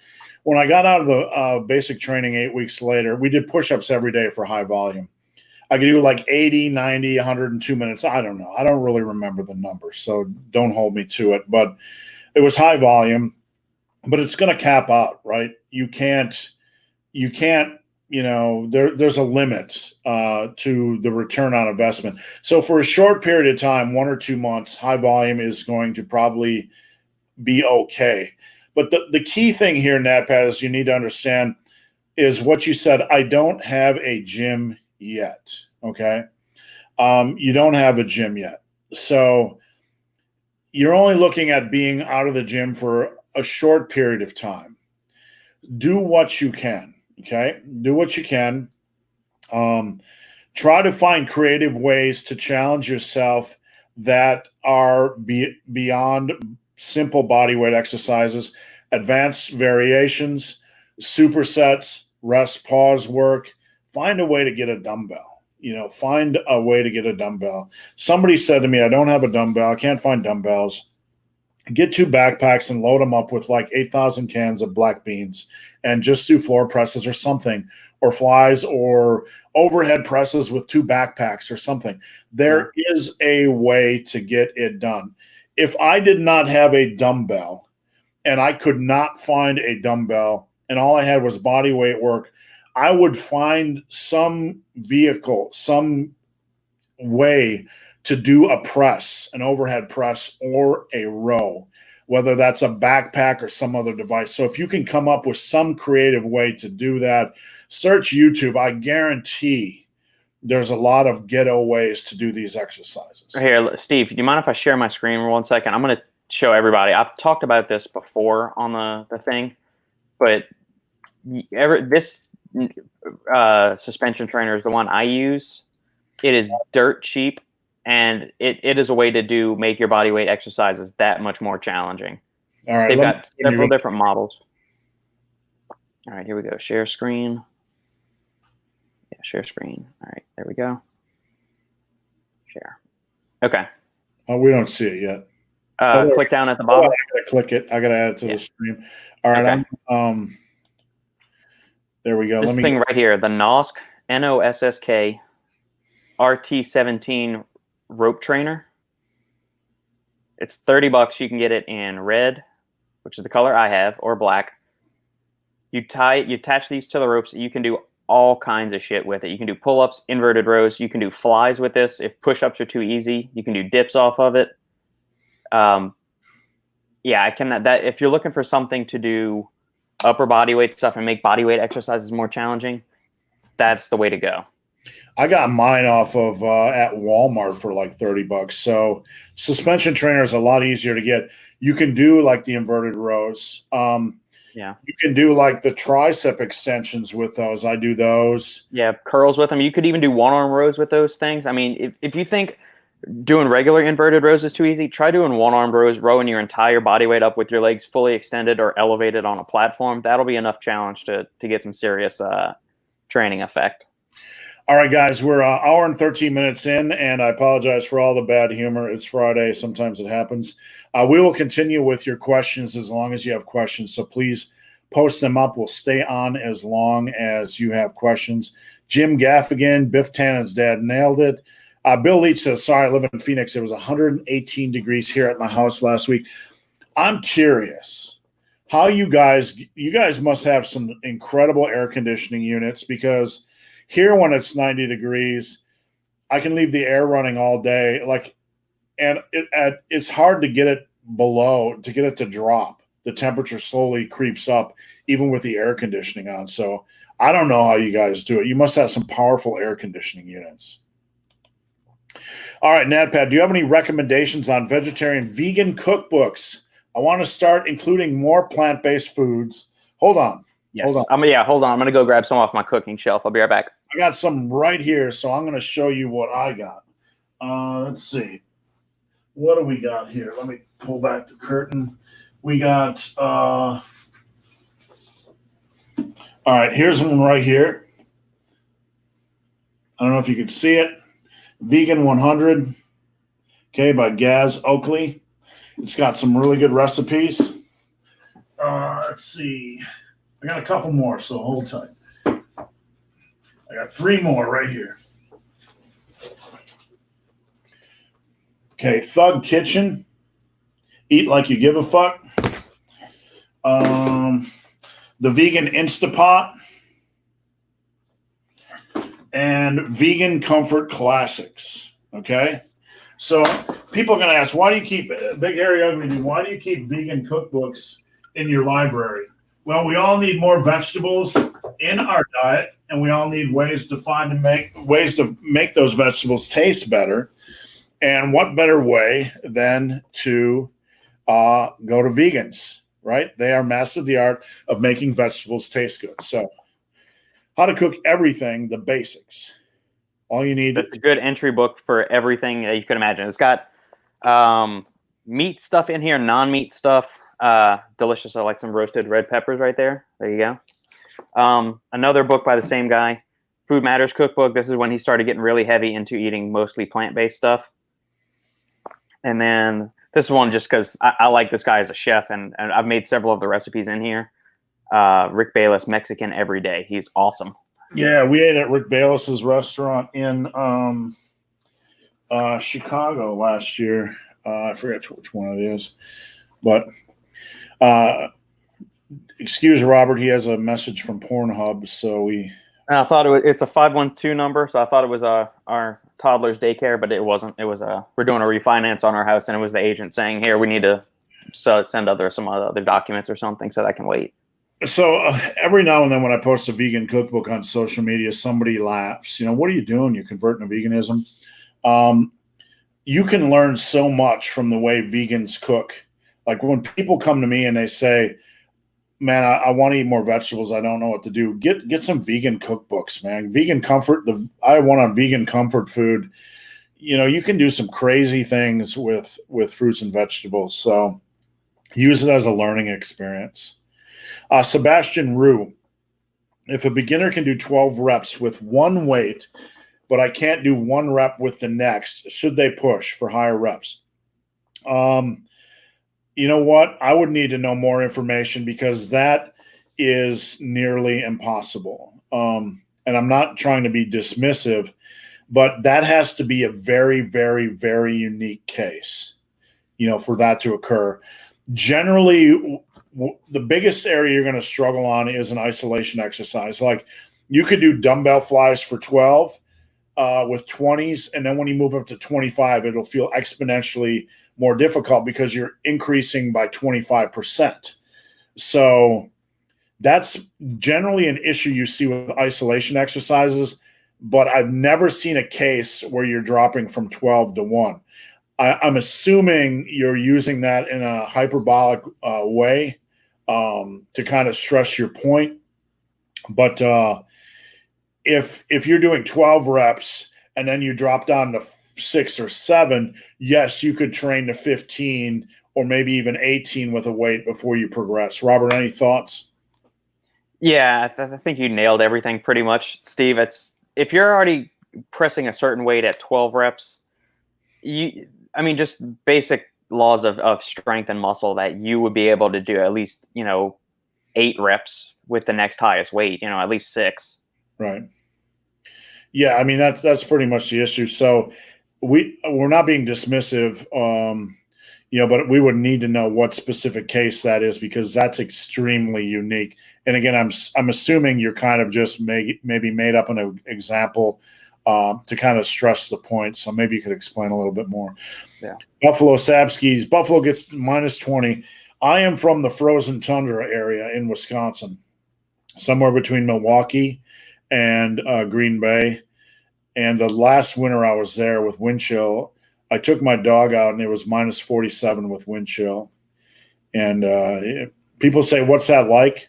When I got out of the basic training 8 weeks later, we did push-ups every day for high volume. I could do like 80, 90, 102 minutes. I don't know. I don't really remember the numbers, so don't hold me to it. But it was high volume, but it's going to cap out, right? You can't, there's a limit to the return on investment. So for a short period of time, 1 or 2 months, high volume is going to probably be okay. But the key thing here, NatPat, is you need to understand is what you said. I don't have a gym yet. Okay. You don't have a gym yet. So you're only looking at being out of the gym for a short period of time. Do what you can. Okay. Do what you can. Try to find creative ways to challenge yourself that are beyond simple body weight exercises, advanced variations, supersets, rest, pause work. Find a way to get a dumbbell. Find a way to get a dumbbell. Somebody said to me, I don't have a dumbbell. I can't find dumbbells. Get 2 backpacks and load them up with like 8,000 cans of black beans and just do floor presses or something, or flies, or overhead presses with 2 backpacks or something. There is a way to get it done. If I did not have a dumbbell and I could not find a dumbbell and all I had was body weight work, I would find some vehicle, some way to do a press, an overhead press, or a row, whether that's a backpack or some other device. So if you can come up with some creative way to do that, search YouTube. I guarantee there's a lot of ghetto ways to do these exercises. Here, Steve, do you mind if I share my screen for 1 second? I'm going to show everybody. I've talked about this before on the thing, but this suspension trainer is the one I use. It is dirt cheap, and it is a way to make your body weight exercises that much more challenging. All right, they've got several different models. All right, here we go. Share screen. Yeah, share screen. All right, there we go. Share. Okay. Oh, we don't see it yet. Click down at the bottom. I gotta click it. I gotta add it to the stream. All right. Okay. There we go. This thing right here, the NOSK, NOSSK RT17 rope trainer. It's $30. You can get it in red, which is the color I have, or black. You attach these to the ropes. You can do all kinds of shit with it. You can do pull-ups, inverted rows. You can do flies with this. If push-ups are too easy, you can do dips off of it. Yeah, I can. If you're looking for something to do upper body weight stuff and make body weight exercises more challenging, that's the way to go. I got mine off of at Walmart for like $30. So suspension trainer is a lot easier to get. You can do like the inverted rows. Yeah. You can do like the tricep extensions with those. I do those. Yeah, curls with them. You could even do one-arm rows with those things. I mean, if you think doing regular inverted rows is too easy, try doing one-arm rows, rowing your entire body weight up with your legs fully extended or elevated on a platform. That'll be enough challenge to get some serious training effect. All right, guys, we're an hour and 13 minutes in, and I apologize for all the bad humor. It's Friday. Sometimes it happens. We will continue with your questions as long as you have questions, so please post them up. We'll stay on as long as you have questions. Jim Gaffigan, Biff Tannen's dad, nailed it. Bill Leach says, sorry, I live in Phoenix. It was 118 degrees here at my house last week. I'm curious how you guys must have some incredible air conditioning units, because here when it's 90 degrees, I can leave the air running all day. And it's hard to get it to drop. The temperature slowly creeps up, even with the air conditioning on. So I don't know how you guys do it. You must have some powerful air conditioning units. All right, NatPat, do you have any recommendations on vegetarian vegan cookbooks? I want to start including more plant-based foods. Hold on. Yes. Hold on. I'm going to go grab some off my cooking shelf. I'll be right back. I got some right here, so I'm going to show you what I got. Let's see. What do we got here? Let me pull back the curtain. We got All right, here's one right here. I don't know if you can see it. Vegan 100, okay, by Gaz Oakley. It's got some really good recipes. Let's see. I got a couple more, so hold tight. I got 3 more right here. Okay, Thug Kitchen. Eat like you give a fuck. The Vegan Instapot. And Vegan Comfort Classics. Okay? So people are going to ask, why do you keep, Big Hairy Ugly Dude, why do you keep vegan cookbooks in your library? Well, we all need more vegetables in our diet, and we all need ways to find and make those vegetables taste better. And what better way than to go to vegans, right? They are master of the art of making vegetables taste good. So how to cook everything, the basics. All you need. It's a good entry book for everything that you can imagine. It's got meat stuff in here, non-meat stuff. Delicious. I like some roasted red peppers right there. There you go. Another book by the same guy, Food Matters Cookbook. This is when he started getting really heavy into eating mostly plant-based stuff. And then this one, just because I like this guy as a chef, and I've made several of the recipes in here. Rick Bayless, Mexican Every Day. He's awesome. Yeah, we ate at Rick Bayless's restaurant in Chicago last year. I forget which one it is. But excuse Robert, he has a message from Pornhub, so we... I thought it's a 512 number, so I thought it was our toddler's daycare, but it wasn't. It was we're doing a refinance on our house, and it was the agent saying, "Here, we need to send some other documents or something, so that can wait." So every now and then when I post a vegan cookbook on social media, somebody laughs. You know, what are you doing? You're converting to veganism. You can learn so much from the way vegans cook. Like when people come to me and they say, man, I want to eat more vegetables. I don't know what to do. Get some vegan cookbooks, man. Vegan comfort. I want on vegan comfort food. You know, you can do some crazy things with fruits and vegetables. So use it as a learning experience. Sebastian Rue. If a beginner can do 12 reps with one weight, but I can't do 1 rep with the next, should they push for higher reps? You know what? I would need to know more information because that is nearly impossible. And I'm not trying to be dismissive, but that has to be a very, very, very unique case, you know, for that to occur. Generally, the biggest area you're going to struggle on is an isolation exercise. Like you could do dumbbell flies for 12 with 20s, and then when you move up to 25, it'll feel exponentially more difficult because you're increasing by 25%. So that's generally an issue you see with isolation exercises, but I've never seen a case where you're dropping from 12 to 1. I'm assuming you're using that in a hyperbolic way to kind of stress your point. But if you're doing 12 reps and then you drop down to 6 or 7, yes, you could train to 15 or maybe even 18 with a weight before you progress. Robert, any thoughts? Yeah, I think you nailed everything pretty much, Steve. If you're already pressing a certain weight at 12 reps, just basic laws of strength and muscle that you would be able to do at least, 8 reps with the next highest weight, at least 6. Right. Yeah, I mean, that's pretty much the issue. So we're not being dismissive, but we would need to know what specific case that is because that's extremely unique. And again, I'm assuming you're kind of just maybe made up an example to kind of stress the point. So maybe you could explain a little bit more. Yeah. Buffalo Sabskis. Buffalo gets -20. I am from the frozen tundra area in Wisconsin, somewhere between Milwaukee and Green Bay. And the last winter I was there with wind chill, I took my dog out and it was -47 with wind chill. And people say, what's that like?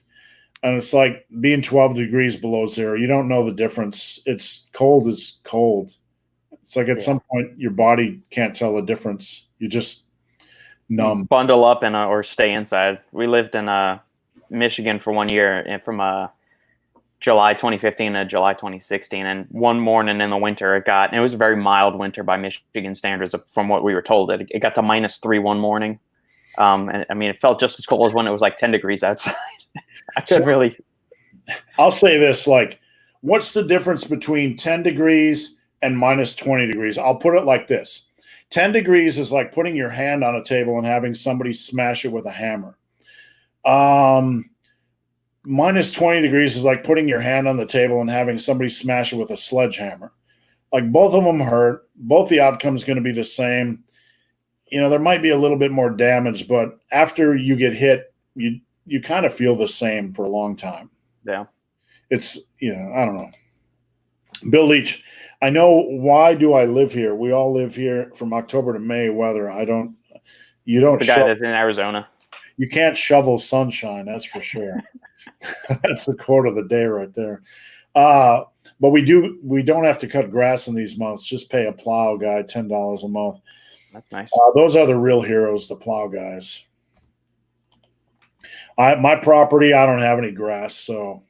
And it's like being 12 degrees below zero. You don't know the difference. It's cold as cold. It's like at some point your body can't tell the difference. You just numb. Bundle up or stay inside. We lived in Michigan for 1 year, and from July 2015 to July 2016. And one morning in the winter, and it was a very mild winter by Michigan standards from what we were told. It got to -3 one morning. And I mean, it felt just as cold as when it was like 10 degrees outside. I couldn't really. I'll say this, like, what's the difference between 10 degrees and -20 degrees? I'll put it like this. 10 degrees is like putting your hand on a table and having somebody smash it with a hammer. -20 degrees is like putting your hand on the table and having somebody smash it with a sledgehammer. Like, both of them hurt. Both the outcomes going to be the same. You know, there might be a little bit more damage, but after you get hit, you kind of feel the same for a long time. Yeah. It's, you know, I don't know. Bill Leach, I know, why do I live here? We all live here from October to May weather. You don't. The guy that's in Arizona. You can't shovel sunshine, that's for sure. That's the quote of the day right there. But we don't have to cut grass in these months. Just pay a plow guy $10 a month. That's nice. Those are the real heroes, the plow guys. My property, I don't have any grass, so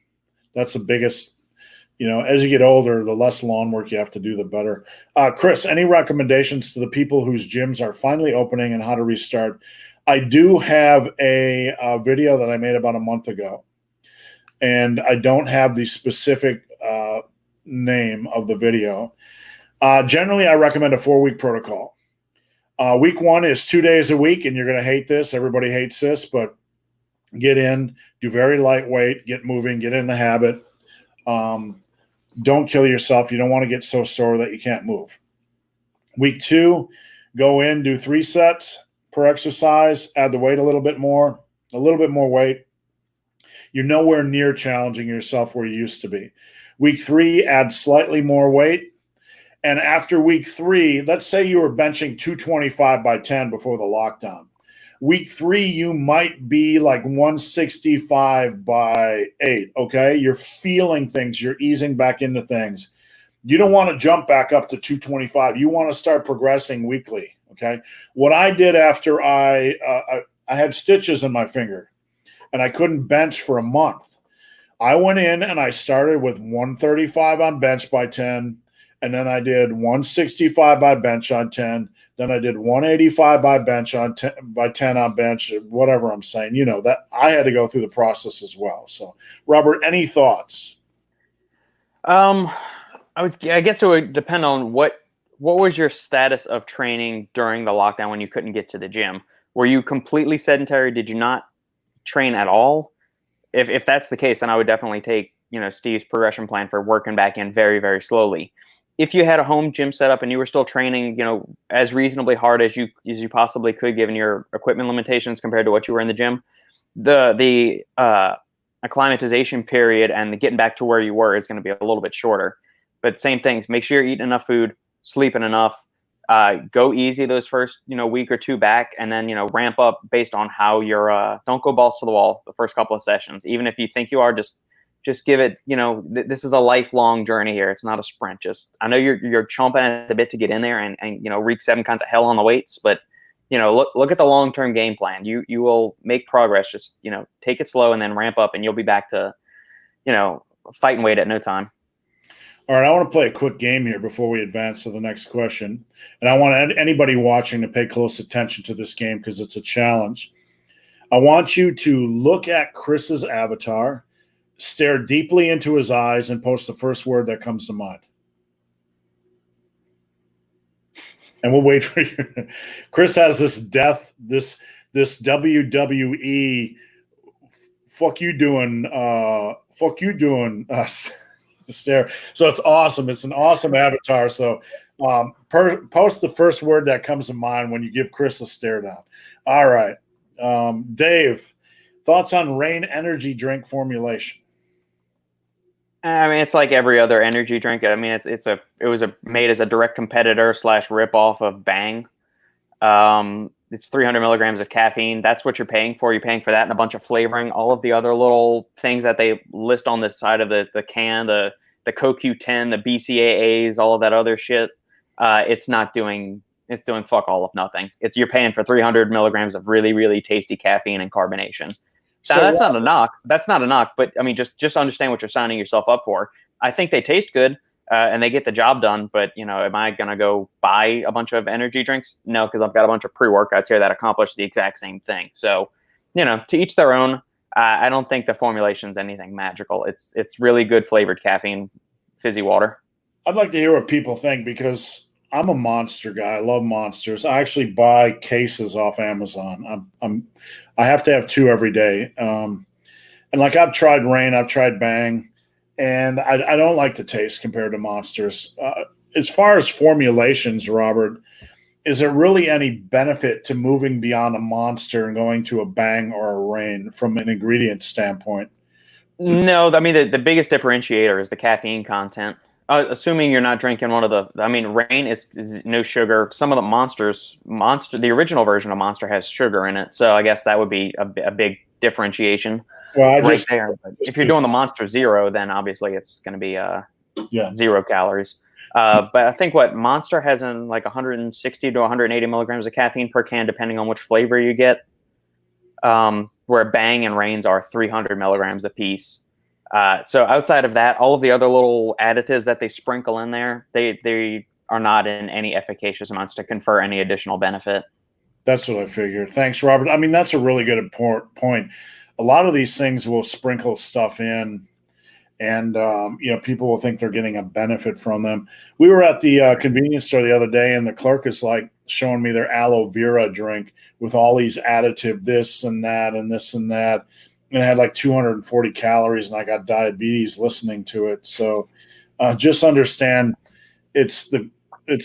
that's the biggest. You know, as you get older, the less lawn work you have to do, the better. Chris, any recommendations to the people whose gyms are finally opening and how to restart? I do have a video that I made about a month ago, and I don't have the specific name of the video. Generally, I recommend a 4-week protocol. Week 1 is 2 days a week, and you're going to hate this. Everybody hates this, but get in, do very lightweight, get moving, get in the habit. Don't kill yourself. You don't want to get so sore that you can't move. Week 2, go in, do 3 sets per exercise, add the weight a little bit more weight. You're nowhere near challenging yourself where you used to be. Week 3, add slightly more weight. And after week 3, let's say you were benching 225 by 10 before the lockdown. Week 3, you might be like 165 by 8, okay? You're feeling things. You're easing back into things. You don't want to jump back up to 225. You want to start progressing weekly, okay? What I did after I had stitches in my finger and I couldn't bench for a month, I went in and I started with 135 on bench by 10, and then I did 165 by bench on 10. Then I did 185 by bench on 10 by 10 on bench, whatever I'm saying. You know, that I had to go through the process as well. So, Robert, any thoughts? I guess it would depend on what was your status of training during the lockdown when you couldn't get to the gym. Were you completely sedentary? Did you not train at all? If that's the case, then I would definitely take, you know, Steve's progression plan for working back in very, very slowly. If you had a home gym set up and you were still training, you know, as reasonably hard as you possibly could, given your equipment limitations compared to what you were in the gym, the acclimatization period and the getting back to where you were is going to be a little bit shorter. But same things. Make sure you're eating enough food, sleeping enough. Go easy those first, you know, week or two back, and then, you know, ramp up based on how you're. Don't go balls to the wall the first couple of sessions. Even if you think you are, just give it, you know, this is a lifelong journey here. It's not a sprint. I know you're chomping at the bit to get in there and you know, wreak 7 kinds of hell on the weights, but, you know, look at the long-term game plan. You will make progress. Just, you know, take it slow and then ramp up, and you'll be back to, you know, fighting weight at no time. All right, I want to play a quick game here before we advance to the next question. And I want anybody watching to pay close attention to this game because it's a challenge. I want you to look at Chris's avatar, stare deeply into his eyes, and post the first word that comes to mind. And we'll wait for you. Chris has this WWE fuck you doing stare. So it's awesome. It's an awesome avatar. So post the first word that comes to mind when you give Chris a stare down. All right. Dave, thoughts on Rain energy drink formulation? I mean, it's like every other energy drink. I mean, it was made as a direct competitor / rip off of Bang. It's 300 milligrams of caffeine. That's what you're paying for. You're paying for that and a bunch of flavoring. All of the other little things that they list on the side of the can, the CoQ10, the BCAAs, all of that other shit. It's doing fuck all of nothing. You're paying for 300 milligrams of really, really tasty caffeine and carbonation. Now, So that's not a knock. That's not a knock, but I mean, just understand what you're signing yourself up for. I think they taste good and they get the job done. But am I gonna go buy a bunch of energy drinks? No, because I've got a bunch of pre-workouts here that accomplish the exact same thing. So, to each their own. I don't think the formulation's anything magical. It's really good flavored caffeine, fizzy water. I'd like to hear what people think because I'm a Monster guy. I love Monsters. I actually buy cases off Amazon. I have to have 2 every day. And like I've tried Reign, I've tried Bang, and I don't like the taste compared to Monsters. As far as formulations, Robert, is there really any benefit to moving beyond a Monster and going to a Bang or a Reign from an ingredient standpoint? No, I mean the biggest differentiator is the caffeine content. Assuming you're not drinking one of Reign is no sugar. Some of the the original version of Monster has sugar in it, so I guess that would be a big differentiation there. But if you're doing the Monster Zero, then obviously it's going to be 0 calories. But I think what Monster has in like 160 to 180 milligrams of caffeine per can, depending on which flavor you get. Where Bang and Reigns are 300 milligrams a piece. So outside of that, all of the other little additives that they sprinkle in there, they are not in any efficacious amounts to confer any additional benefit. That's what I figured. Thanks, Robert. I mean, that's a really good point. A lot of these things will sprinkle stuff in, and people will think they're getting a benefit from them. We were at the convenience store the other day, and the clerk is like showing me their aloe vera drink with all these additive, this and that, and this and that. And it had like 240 calories, and I got diabetes listening to it. So just understand it's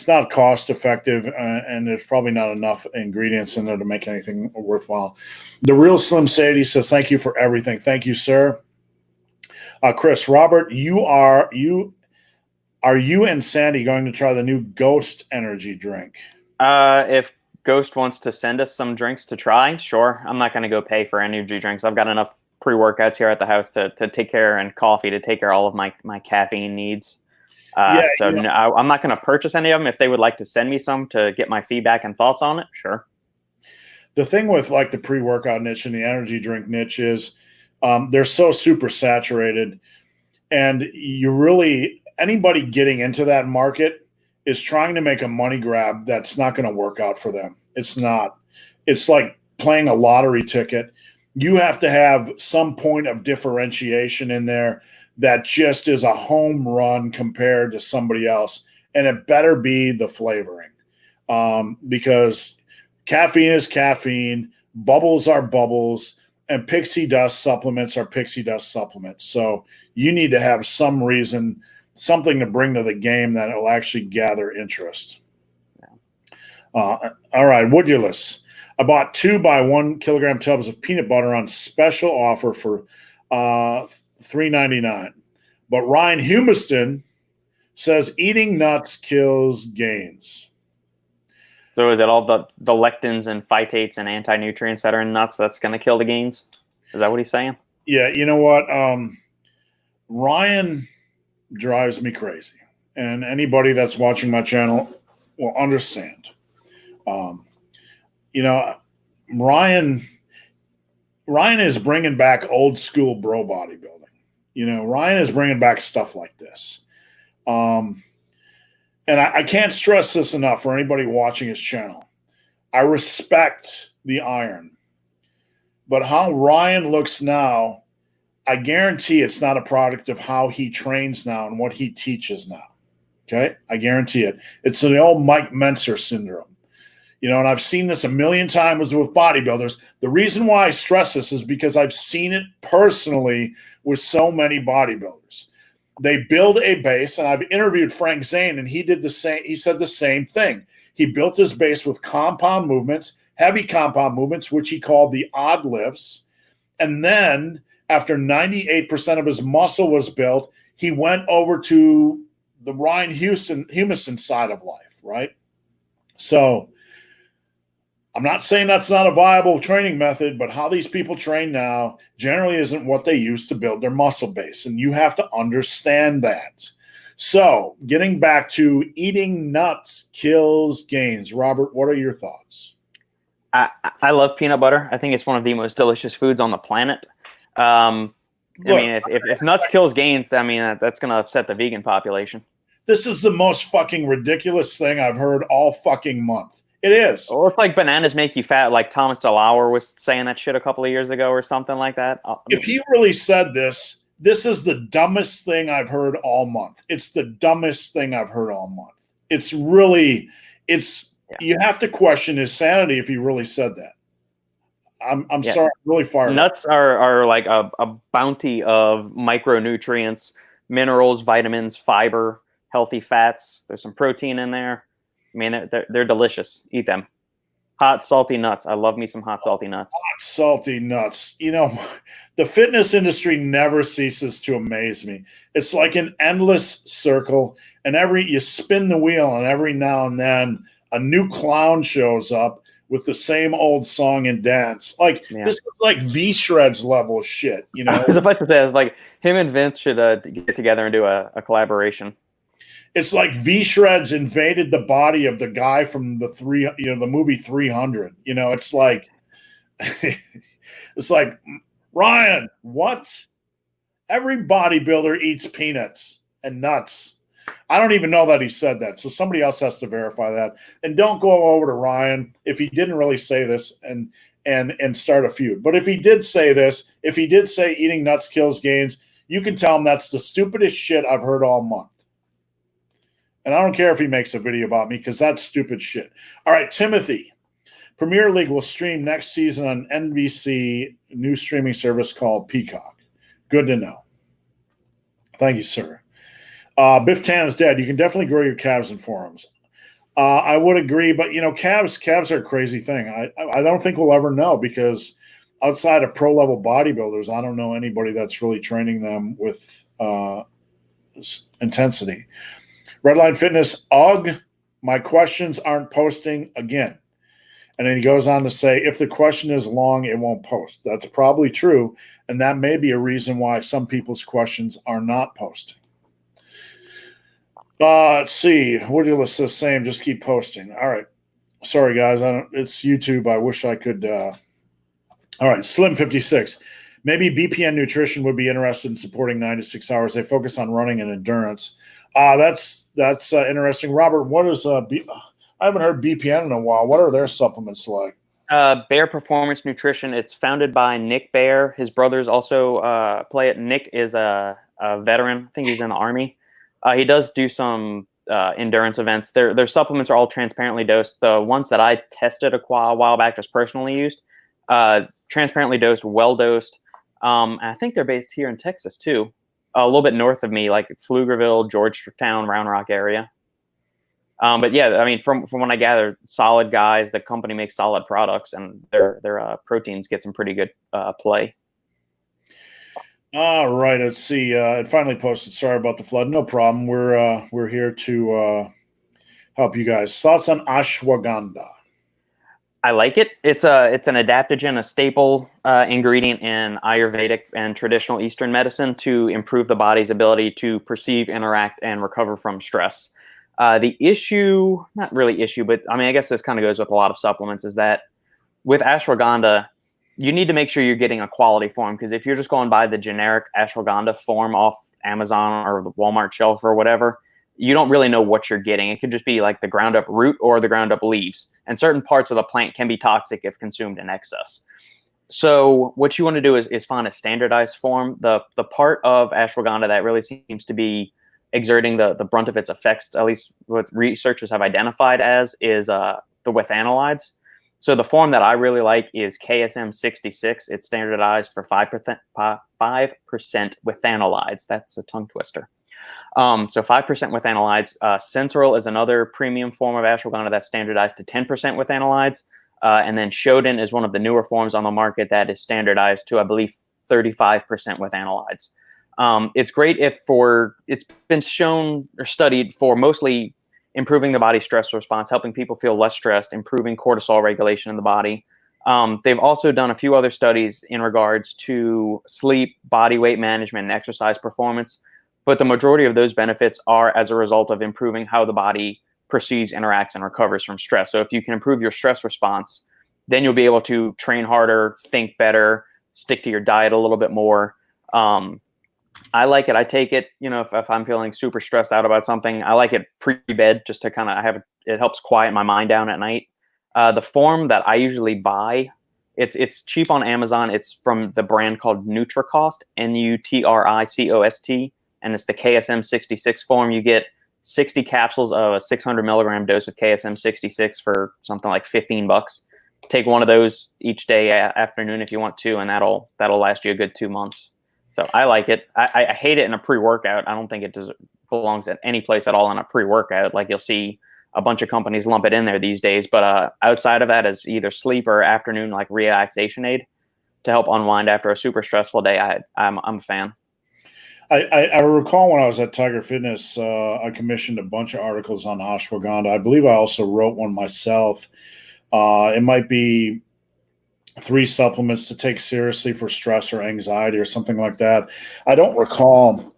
not cost effective, and there's probably not enough ingredients in there to make anything worthwhile. The Real Slim Sadie says, "Thank you for everything." Thank you, sir. Chris, Robert, are you and Sandy going to try the new Ghost energy drink? If Ghost wants to send us some drinks to try, sure. I'm not going to go pay for energy drinks. I've got enough pre-workouts here at the house to take care, and coffee to take care of all of my caffeine needs. No, I'm not going to purchase any of them. If they would like to send me some to get my feedback and thoughts on it, sure. The thing with like the pre-workout niche and the energy drink niche is they're so super saturated, and anybody getting into that market is trying to make a money grab that's not going to work out for them. It's not. It's like playing a lottery ticket. You have to have some point of differentiation in there that just is a home run compared to somebody else. And it better be the flavoring, because caffeine is caffeine, bubbles are bubbles, and pixie dust supplements are pixie dust supplements. So you need to have some reason, something to bring to the game that will actually gather interest. All right, Woodulus. I bought 2 by 1 kilogram tubs of peanut butter on special offer for $3.99. But Ryan Humiston says eating nuts kills gains. So is it all the lectins and phytates and anti-nutrients that are in nuts that's going to kill the gains? Is that what he's saying? Yeah, you know what? Ryan drives me crazy. And anybody that's watching my channel will understand. Ryan is bringing back old school bro bodybuilding. Ryan is bringing back stuff like this. And I can't stress this enough for anybody watching his channel. I respect the iron, but how Ryan looks now, I guarantee it's not a product of how he trains now and what he teaches now. Okay? I guarantee it. It's the old Mike Mentzer syndrome. And I've seen this a million times with bodybuilders. The reason why I stress this is because I've seen it personally with so many bodybuilders. They build a base, and I've interviewed Frank Zane, and he did the same. He said the same thing. He built his base with compound movements, heavy compound movements, which he called the odd lifts. And then after 98% of his muscle was built, he went over to the Ryan Humiston side of life, right? So I'm not saying that's not a viable training method, but how these people train now generally isn't what they used to build their muscle base. And you have to understand that. So getting back to eating nuts kills gains. Robert, what are your thoughts? I love peanut butter. I think it's one of the most delicious foods on the planet. I mean, if nuts kills gains, I mean, that's going to upset the vegan population. This is the most fucking ridiculous thing I've heard all fucking month. It is. Or it's like bananas make you fat, like Thomas DeLauer was saying that shit a couple of years ago or something like that. If he really said this, this is the dumbest thing I've heard all month. It's the dumbest thing I've heard all month. It's really, you have to question his sanity if he really said that. I'm sorry, I'm really fired. Nuts are like a bounty of micronutrients, minerals, vitamins, fiber, healthy fats. There's some protein in there. I mean, they're delicious. Eat them. Hot, salty nuts. I love me some hot, salty nuts. Hot, salty nuts. You know, the fitness industry never ceases to amaze me. It's like an endless circle, and you spin the wheel, and every now and then a new clown shows up with the same old song and dance. Like, this is like V-Shreds level shit, you know? I was about to say, I was like, him and Vince should get together and do a collaboration. It's like V-Shreds invaded the body of the guy from the movie 300. You know, it's like, Ryan, what? Every bodybuilder eats peanuts and nuts. I don't even know that he said that. So somebody else has to verify that. And don't go over to Ryan if he didn't really say this and start a feud. But if he did say this, if he did say eating nuts kills gains, you can tell him that's the stupidest shit I've heard all month. And I don't care if he makes a video about me because that's stupid shit. All right, Timothy. Premier League will stream next season on NBC, new streaming service called Peacock. Good to know. Thank you, sir. Biff Tan is dead. You can definitely grow your calves and forearms. I would agree, but, you know, calves are a crazy thing. I don't think we'll ever know because outside of pro-level bodybuilders, I don't know anybody that's really training them with intensity. Redline Fitness, ugh, my questions aren't posting again. And then he goes on to say, if the question is long, it won't post. That's probably true, and that may be a reason why some people's questions are not posting. Let's see. What did list the same? Just keep posting. All right. Sorry, guys. It's YouTube. I wish I could. All right. Slim56. Maybe BPN Nutrition would be interested in supporting 9 to 6 hours. They focus on running and endurance. That's interesting. Robert, what is I haven't heard BPN in a while. What are their supplements like? Bear Performance Nutrition. It's founded by Nick Bear. His brothers also play it. Nick is a veteran. I think he's in the Army. He does do some endurance events. Their supplements are all transparently dosed. The ones that I tested a while back, just personally used, transparently dosed, well dosed. I think they're based here in Texas too, a little bit north of me, like Pflugerville, Georgetown, Round Rock area. But yeah, I mean, from what I gather, solid guys. The company makes solid products, and their proteins get some pretty good play. All right, let's see. It finally posted. Sorry about the flood. No problem. We're here to help you guys. Thoughts on ashwagandha? I like it. It's an adaptogen, a staple ingredient in Ayurvedic and traditional Eastern medicine to improve the body's ability to perceive, interact, and recover from stress. The issue, not really issue, but I mean, I guess this kind of goes with a lot of supplements, is that with ashwagandha, you need to make sure you're getting a quality form, because if you're just going by the generic ashwagandha form off Amazon or the Walmart shelf or whatever, you don't really know what you're getting. It could just be like the ground up root or the ground up leaves. And certain parts of the plant can be toxic if consumed in excess. So what you want to do is find a standardized form. The part of ashwagandha that really seems to be exerting the brunt of its effects, at least what researchers have identified as, is the withanolides. So the form that I really like is KSM 66. It's standardized for 5% withanolides. That's a tongue twister. So 5% withanolides. Sensoril is another premium form of ashwagandha that's standardized to 10% withanolides. And then Shodan is one of the newer forms on the market that is standardized to, I believe, 35% withanolides. It's great it's been shown or studied for mostly improving the body's stress response, helping people feel less stressed, improving cortisol regulation in the body. They've also done a few other studies in regards to sleep, body weight management, and exercise performance. But the majority of those benefits are as a result of improving how the body perceives, interacts, and recovers from stress. So if you can improve your stress response, then you'll be able to train harder, think better, stick to your diet a little bit more. I like it. I take it, if I'm feeling super stressed out about something, I like it pre-bed just to kind of it helps quiet my mind down at night. The form that I usually buy, it's cheap on Amazon. It's from the brand called Nutricost, Nutricost, and it's the KSM 66 form. You get 60 capsules of a 600 milligram dose of KSM 66 for something like $15. Take one of those each day afternoon if you want to, and that'll last you a good 2 months. So I like it. I hate it in a pre-workout. I don't think it belongs at any place at all in a pre-workout. Like, you'll see a bunch of companies lump it in there these days. But outside of that, is either sleep or afternoon, like, relaxation aid to help unwind after a super stressful day. I'm a fan. I recall when I was at Tiger Fitness, I commissioned a bunch of articles on ashwagandha. I believe I also wrote one myself. It might be 3 supplements to take seriously for stress or anxiety or something like that. I don't recall,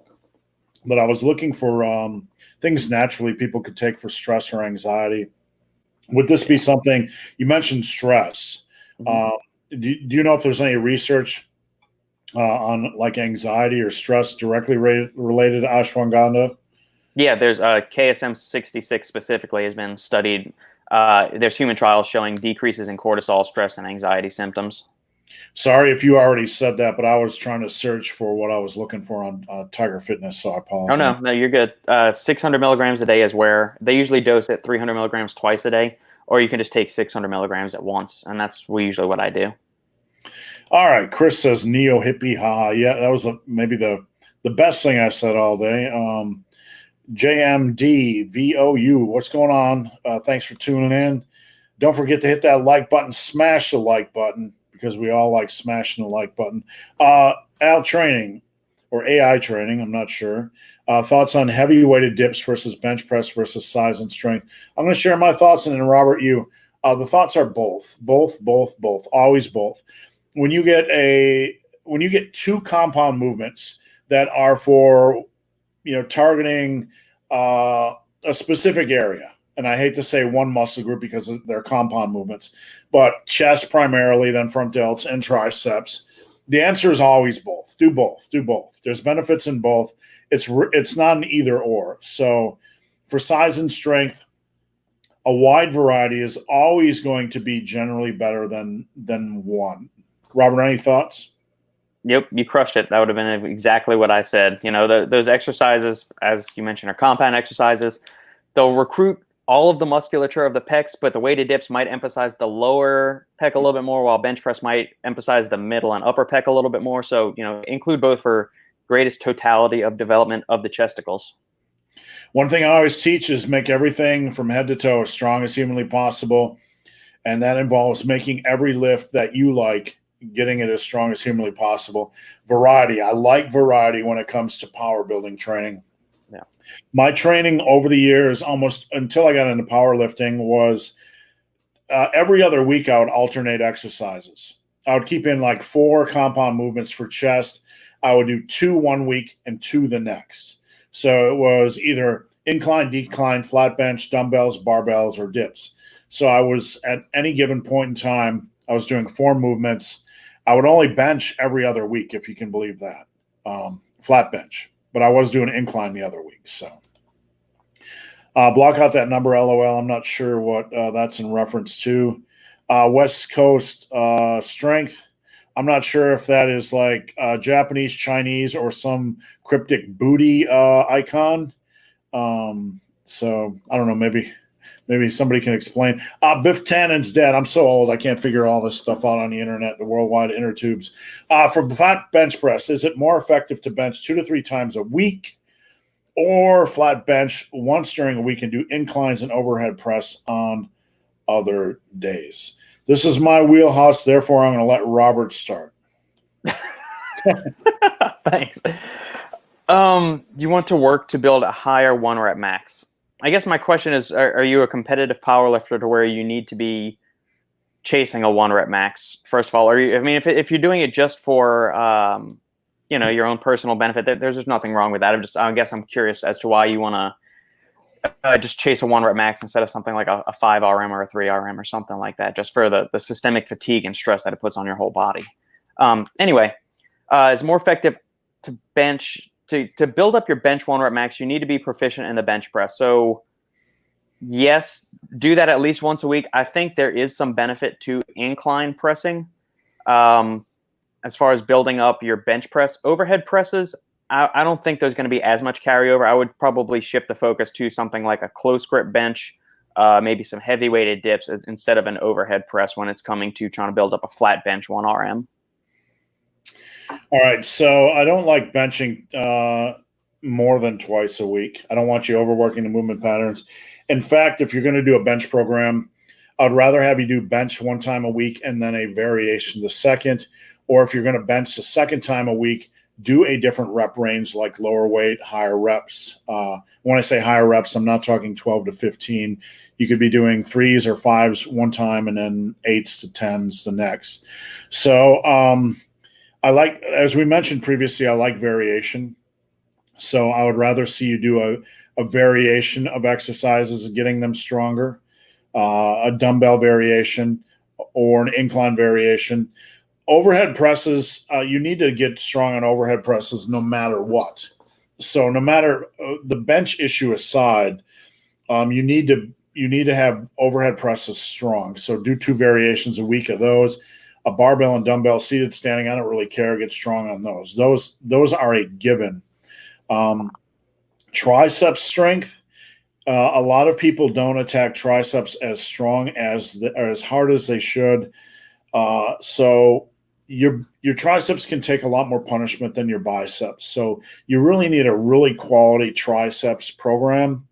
but I was looking for things naturally people could take for stress or anxiety. Would this be something you mentioned? Stress. Mm-hmm. Do you know if there's any research on like anxiety or stress directly related to ashwagandha? Yeah, there's KSM 66 specifically has been studied. There's human trials showing decreases in cortisol, stress, and anxiety symptoms. Sorry if you already said that, but I was trying to search for what I was looking for on Tiger Fitness, so I apologize. Oh, no, you're good. 600 milligrams a day is where they usually dose at 300 milligrams twice a day, or you can just take 600 milligrams at once, and that's usually what I do. All right, Chris says neo hippie, ha. Yeah, that was maybe the best thing I said all day. JMDVOU, what's going on? Thanks for tuning in. Don't forget to hit that like button, smash the like button, because we all like smashing the like button. Al Training, or AI Training, I'm not sure. Thoughts on heavy weighted dips versus bench press versus size and strength. I'm going to share my thoughts, and then Robert, you. The thoughts are both, always both. When you get 2 compound movements that are for targeting a specific area. And I hate to say one muscle group because they're compound movements, but chest primarily, then front delts and triceps. The answer is always both. Do both. There's benefits in both. It's not an either or. So for size and strength, a wide variety is always going to be generally better than one. Robert, any thoughts? Yep, you crushed it. That would have been exactly what I said. Those exercises, as you mentioned, are compound exercises. They'll recruit all of the musculature of the pecs, but the weighted dips might emphasize the lower pec a little bit more, while bench press might emphasize the middle and upper pec a little bit more. So, include both for greatest totality of development of the chesticles. One thing I always teach is make everything from head to toe as strong as humanly possible. And that involves making every lift that you like, getting it as strong as humanly possible. Variety. I like variety when it comes to power building training. Yeah. My training over the years, almost until I got into powerlifting, was every other week I would alternate exercises. I would keep in like 4 compound movements for chest. I would do 2 one week and 2 the next. So it was either incline, decline, flat bench, dumbbells, barbells, or dips. So I was at any given point in time, I was doing 4 movements. I would only bench every other week, if you can believe that, flat bench. But I was doing incline the other week. So block out that number, LOL. I'm not sure what that's in reference to. West Coast strength. I'm not sure if that is like Japanese, Chinese, or some cryptic booty icon. So I don't know, maybe somebody can explain. Biff Tannen's dead. I'm so old, I can't figure all this stuff out on the internet, the worldwide inner tubes. For flat bench press, is it more effective to bench 2 to 3 times a week, or flat bench once during a week and do inclines and overhead press on other days? This is my wheelhouse, therefore I'm going to let Robert start. Thanks. You want to work to build a higher 1 rep max. I guess my question is, are you a competitive powerlifter to where you need to be chasing a 1 rep max? First of all, if you're doing it just for, your own personal benefit, there's just nothing wrong with that. I guess I'm curious as to why you want to just chase a 1 rep max instead of something like a 5 RM or a 3 RM or something like that, just for the systemic fatigue and stress that it puts on your whole body. Anyway, it's more effective to bench, to build up your bench 1 rep max. You need to be proficient in the bench press. So yes, do that at least once a week. I think there is some benefit to incline pressing. As far as building up your bench press. Overhead presses, I don't think there's going to be as much carryover. I would probably shift the focus to something like a close grip bench, maybe some heavy weighted dips instead of an overhead press when it's coming to trying to build up a flat bench 1 RM. All right, so I don't like benching more than twice a week. I don't want you overworking the movement patterns. In fact, if you're going to do a bench program, I'd rather have you do bench 1 time a week and then a variation the second. Or if you're going to bench the second time a week, do a different rep range like lower weight, higher reps. When I say higher reps, I'm not talking 12 to 15. You could be doing 3s or 5s one time and then 8s to 10s the next. So I like, as we mentioned previously, I like variation. So I would rather see you do a variation of exercises and getting them stronger, a dumbbell variation or an incline variation. Overhead presses, you need to get strong on overhead presses no matter what. So no matter the bench issue aside, you need to have overhead presses strong. So do 2 variations a week of those. A barbell and dumbbell seated standing, I don't really care. Get strong on those. Those are a given. Tricep strength. A lot of people don't attack triceps as strong or as hard as they should. So your triceps can take a lot more punishment than your biceps. So you really need a really quality triceps program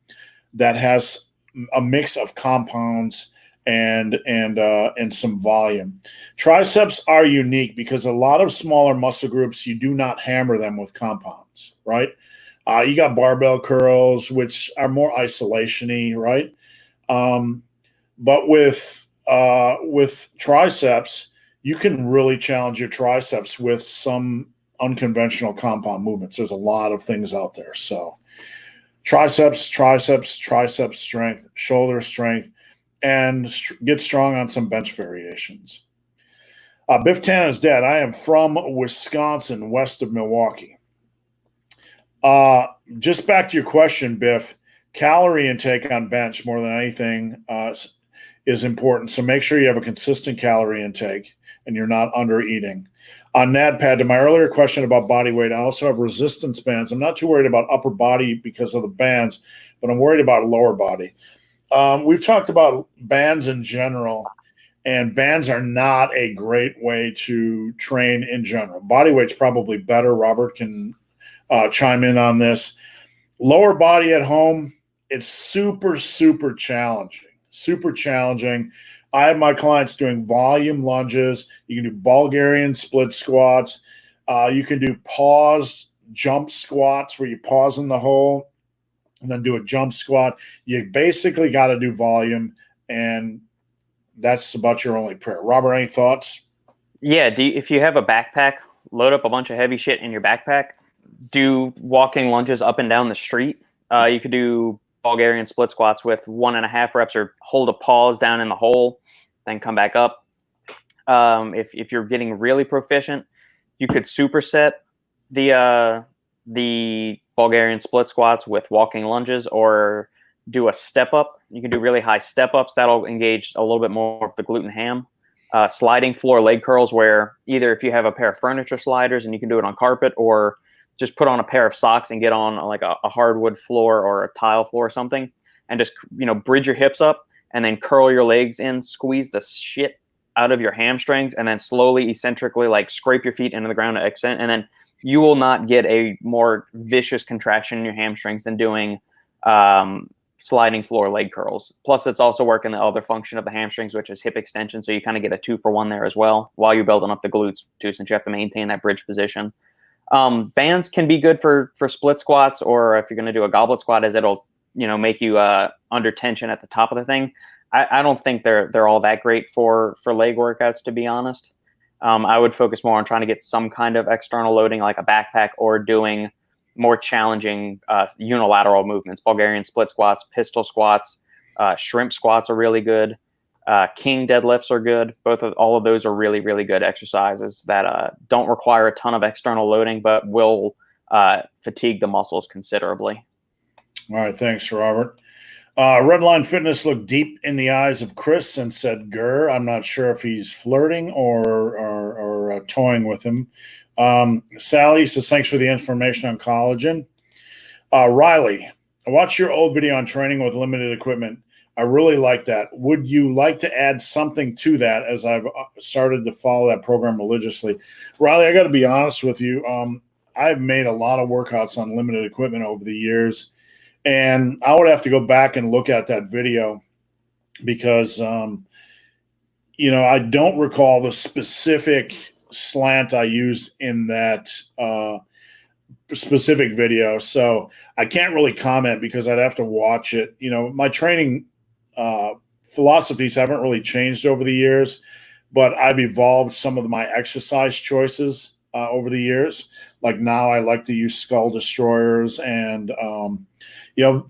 that has a mix of compounds and some volume. Triceps are unique because a lot of smaller muscle groups, you do not hammer them with compounds, right? You got barbell curls, which are more isolation-y, right? But with triceps, you can really challenge your triceps with some unconventional compound movements. There's a lot of things out there. So tricep strength, shoulder strength, and get strong on some bench variations. Biff Tan is dead. I am from Wisconsin, west of Milwaukee. Just back to your question, Biff, calorie intake on bench more than anything is important. So make sure you have a consistent calorie intake and you're not under eating. On NADPAD, to my earlier question about body weight, I also have resistance bands. I'm not too worried about upper body because of the bands, but I'm worried about lower body. We've talked about bands in general, and bands are not a great way to train in general. Body weight's probably better. Robert can chime in on this. Lower body at home, it's super, super challenging. Super challenging. I have my clients doing volume lunges. You can do Bulgarian split squats. You can do pause jump squats where you pause in the hole and then do a jump squat. You basically got to do volume, and that's about your only prayer. Robert, any thoughts? Yeah, if you have a backpack, load up a bunch of heavy shit in your backpack. Do walking lunges up and down the street. You could do Bulgarian split squats with 1.5 reps, or hold a pause down in the hole, then come back up. If you're getting really proficient, you could superset the Bulgarian split squats with walking lunges, or do a step up. You can do really high step ups. That'll engage a little bit more of the glute and ham. Sliding floor leg curls, where either if you have a pair of furniture sliders and you can do it on carpet, or just put on a pair of socks and get on like a hardwood floor or a tile floor or something, and just, bridge your hips up and then curl your legs in, squeeze the shit out of your hamstrings, and then slowly, eccentrically, like scrape your feet into the ground to extend. And then you will not get a more vicious contraction in your hamstrings than doing sliding floor leg curls. Plus, it's also working the other function of the hamstrings, which is hip extension. So you kind of get a 2-for-1 there as well, while you're building up the glutes too, since you have to maintain that bridge position. Bands can be good for split squats, or if you're going to do a goblet squat, as it'll, make you under tension at the top of the thing. I don't think they're all that great for leg workouts, to be honest. I would focus more on trying to get some kind of external loading, like a backpack, or doing more challenging unilateral movements. Bulgarian split squats, pistol squats, shrimp squats are really good. King deadlifts are good. All of those are really, really good exercises that don't require a ton of external loading, but will fatigue the muscles considerably. All right, thanks, Robert. Redline Fitness looked deep in the eyes of Chris and said, "Grr." I'm not sure if he's flirting or toying with him. Sally says, "Thanks for the information on collagen." Riley, I watched your old video on training with limited equipment. I really like that. Would you like to add something to that, as I've started to follow that program religiously? Riley, I got to be honest with you. I've made a lot of workouts on limited equipment over the years, and I would have to go back and look at that video because, I don't recall the specific slant I used in that specific video. So I can't really comment because I'd have to watch it. My training philosophies haven't really changed over the years, but I've evolved some of my exercise choices over the years. Like now I like to use skull destroyers, and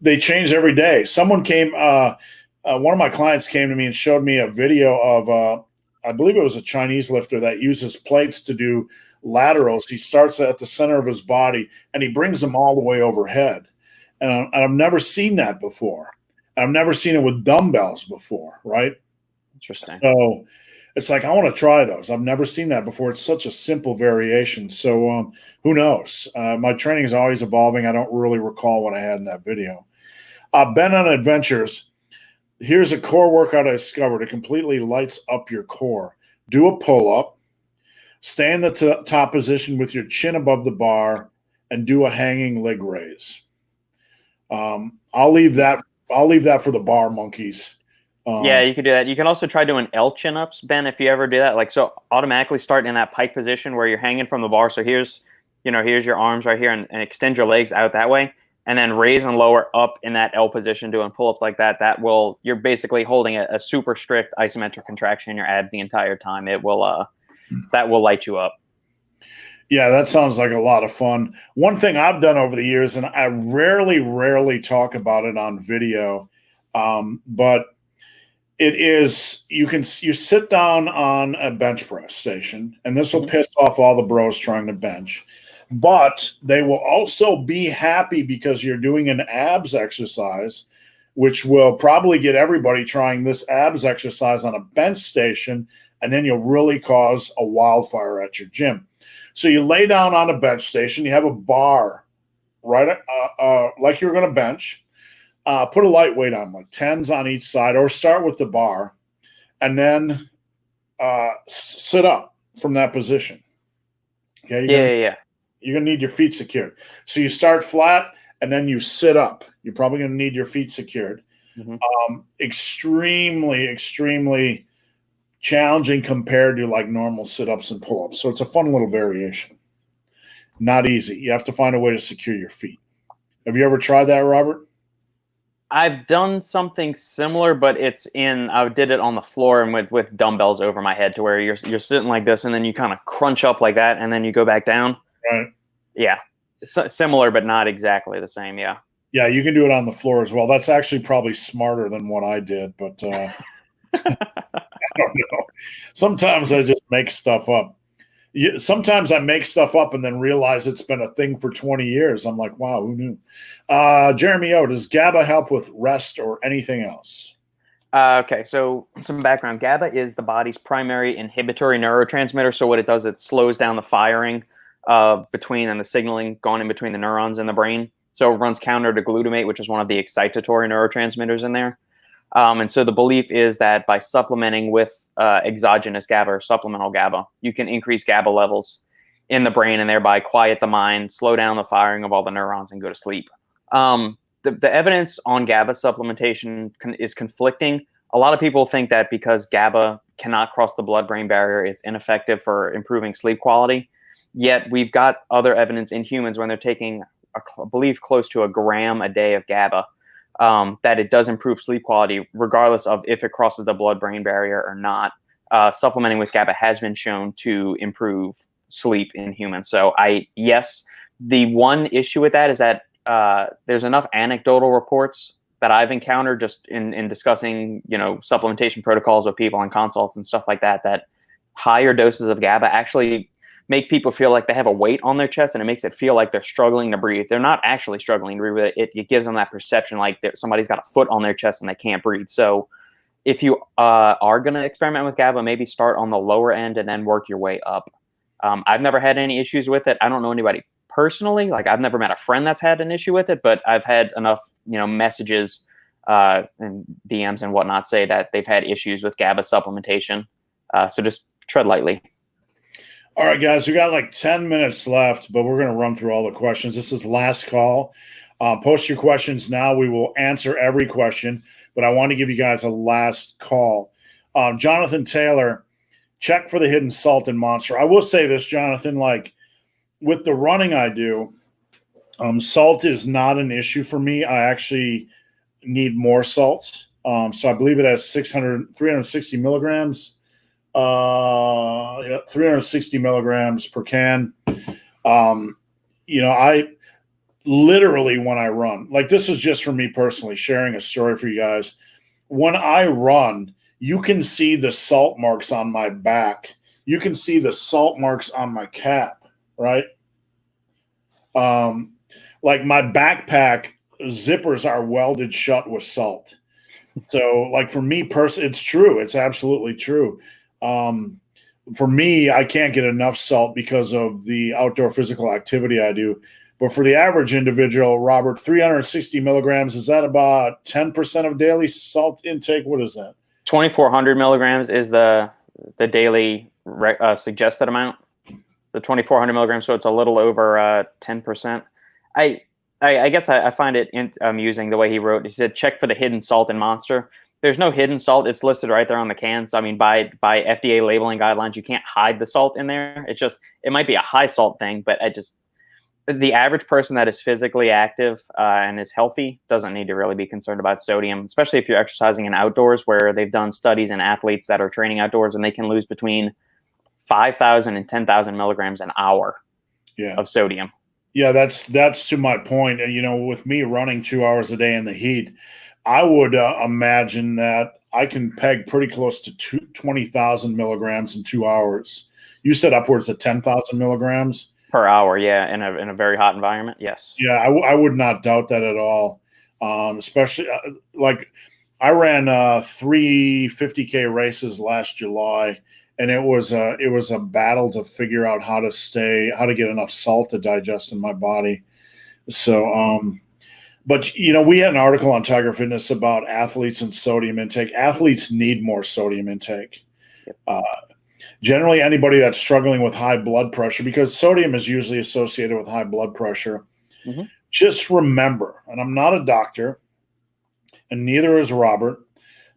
they change every day. Someone came, one of my clients came to me and showed me a video of I believe it was a Chinese lifter that uses plates to do laterals. He starts at the center of his body and he brings them all the way overhead, and I've never seen that before. I've never seen it with dumbbells before, right? Interesting. So it's like, I want to try those. I've never seen that before. It's such a simple variation. So who knows? My training is always evolving. I don't really recall what I had in that video. Ben on Adventures. Here's a core workout I discovered. It completely lights up your core. Do a pull-up. Stay in the top position with your chin above the bar and do a hanging leg raise. I'll leave that for the bar monkeys. Yeah, you could do that. You can also try doing L chin-ups, Ben, if you ever do that. So automatically start in that pike position where you're hanging from the bar. So here's your arms right here, and extend your legs out that way, and then raise and lower up in that L position doing pull-ups like that. You're basically holding a super strict isometric contraction in your abs the entire time. That will light you up. Yeah, that sounds like a lot of fun. One thing I've done over the years, and I rarely talk about it on video, but it is, you sit down on a bench press station, and this will piss off all the bros trying to bench, but they will also be happy because you're doing an abs exercise, which will probably get everybody trying this abs exercise on a bench station, and then you'll really cause a wildfire at your gym. So you lay down on a bench station, you have a bar, right, like you're going to bench. Put a light weight on, like 10s on each side, or start with the bar, and then sit up from that position. Okay. You're going to need your feet secured. So you start flat, and then you sit up. You're probably going to need your feet secured. Extremely challenging compared to like normal sit-ups and pull-ups. So it's a fun little variation. Not easy. You have to find a way to secure your feet. Have you ever tried that, Robert? I've done something similar, but I did it on the floor and with dumbbells over my head, to where you're sitting like this, and then you kind of crunch up like that, and then you go back down. Right. Yeah. It's similar, but not exactly the same. Yeah. Yeah, you can do it on the floor as well. That's actually probably smarter than what I did, but I don't know. Sometimes I just make stuff up. Sometimes I make stuff up and then realize it's been a thing for 20 years. I'm like, wow, who knew? Jeremy O, does GABA help with rest or anything else? Okay, so some background. GABA is the body's primary inhibitory neurotransmitter. So what it does, it slows down the firing between and the signaling going in between the neurons in the brain. So it runs counter to glutamate, which is one of the excitatory neurotransmitters in there. And so the belief is that by supplementing with exogenous GABA or supplemental GABA, you can increase GABA levels in the brain and thereby quiet the mind, slow down the firing of all the neurons, and go to sleep. The evidence on GABA supplementation is conflicting. A lot of people think that because GABA cannot cross the blood-brain barrier, it's ineffective for improving sleep quality. Yet we've got other evidence in humans when they're taking, I believe, close to a gram a day of GABA, that it does improve sleep quality regardless of if it crosses the blood-brain barrier or not. Supplementing with GABA has been shown to improve sleep in humans. So yes, the one issue with that is that there's enough anecdotal reports that I've encountered just in discussing, supplementation protocols with people and consults and stuff like that, that higher doses of GABA actually make people feel like they have a weight on their chest, and it makes it feel like they're struggling to breathe. They're not actually struggling to breathe. It gives them that perception like somebody's got a foot on their chest and they can't breathe. So if you are going to experiment with GABA, maybe start on the lower end and then work your way up. I've never had any issues with it. I don't know anybody personally. Like, I've never met a friend that's had an issue with it, but I've had enough, messages and DMs and whatnot say that they've had issues with GABA supplementation. So just tread lightly. All right, guys, we got like 10 minutes left, but we're going to run through all the questions. This is last call. Post your questions now. We will answer every question, but I want to give you guys a last call. Jonathan Taylor, check for the hidden salt in Monster. I will say this, Jonathan, like with the running I do, salt is not an issue for me. I actually need more salt. So I believe it has 360 milligrams. 360 milligrams per can. I literally, when I run, like, this is just for me personally, sharing a story for you guys. When I run, you can see the salt marks on my back. You can see the salt marks on my cap, right? Like my backpack zippers are welded shut with salt. So like for me personally, it's true. It's absolutely true. For me, I can't get enough salt because of the outdoor physical activity I do. But for the average individual, Robert, 360 milligrams, is that about 10% of daily salt intake? What is that? 2,400 milligrams is the daily suggested amount. The 2,400 milligrams, so it's a little over 10%. I guess I find it amusing the way he wrote. He said, check for the hidden salt in Monster. There's no hidden salt. It's listed right there on the can. So, I mean, by FDA labeling guidelines, you can't hide the salt in there. It's just, it might be a high salt thing, but the average person that is physically active and is healthy doesn't need to really be concerned about sodium, especially if you're exercising in outdoors, where they've done studies in athletes that are training outdoors and they can lose between 5,000 and 10,000 milligrams an hour of sodium. Yeah, that's to my point. With me running 2 hours a day in the heat, I would imagine that I can peg pretty close to 20,000 milligrams in 2 hours. You said upwards of 10,000 milligrams per hour. Yeah. In a very hot environment. Yes. Yeah. I would not doubt that at all. Especially like I ran 3 50K races last July, and it was a battle to figure out how to get enough salt to digest in my body. So, but we had an article on Tiger Fitness about athletes and sodium intake. Athletes need more sodium intake. Generally, anybody that's struggling with high blood pressure, because sodium is usually associated with high blood pressure. Mm-hmm. Just remember, and I'm not a doctor, and neither is Robert,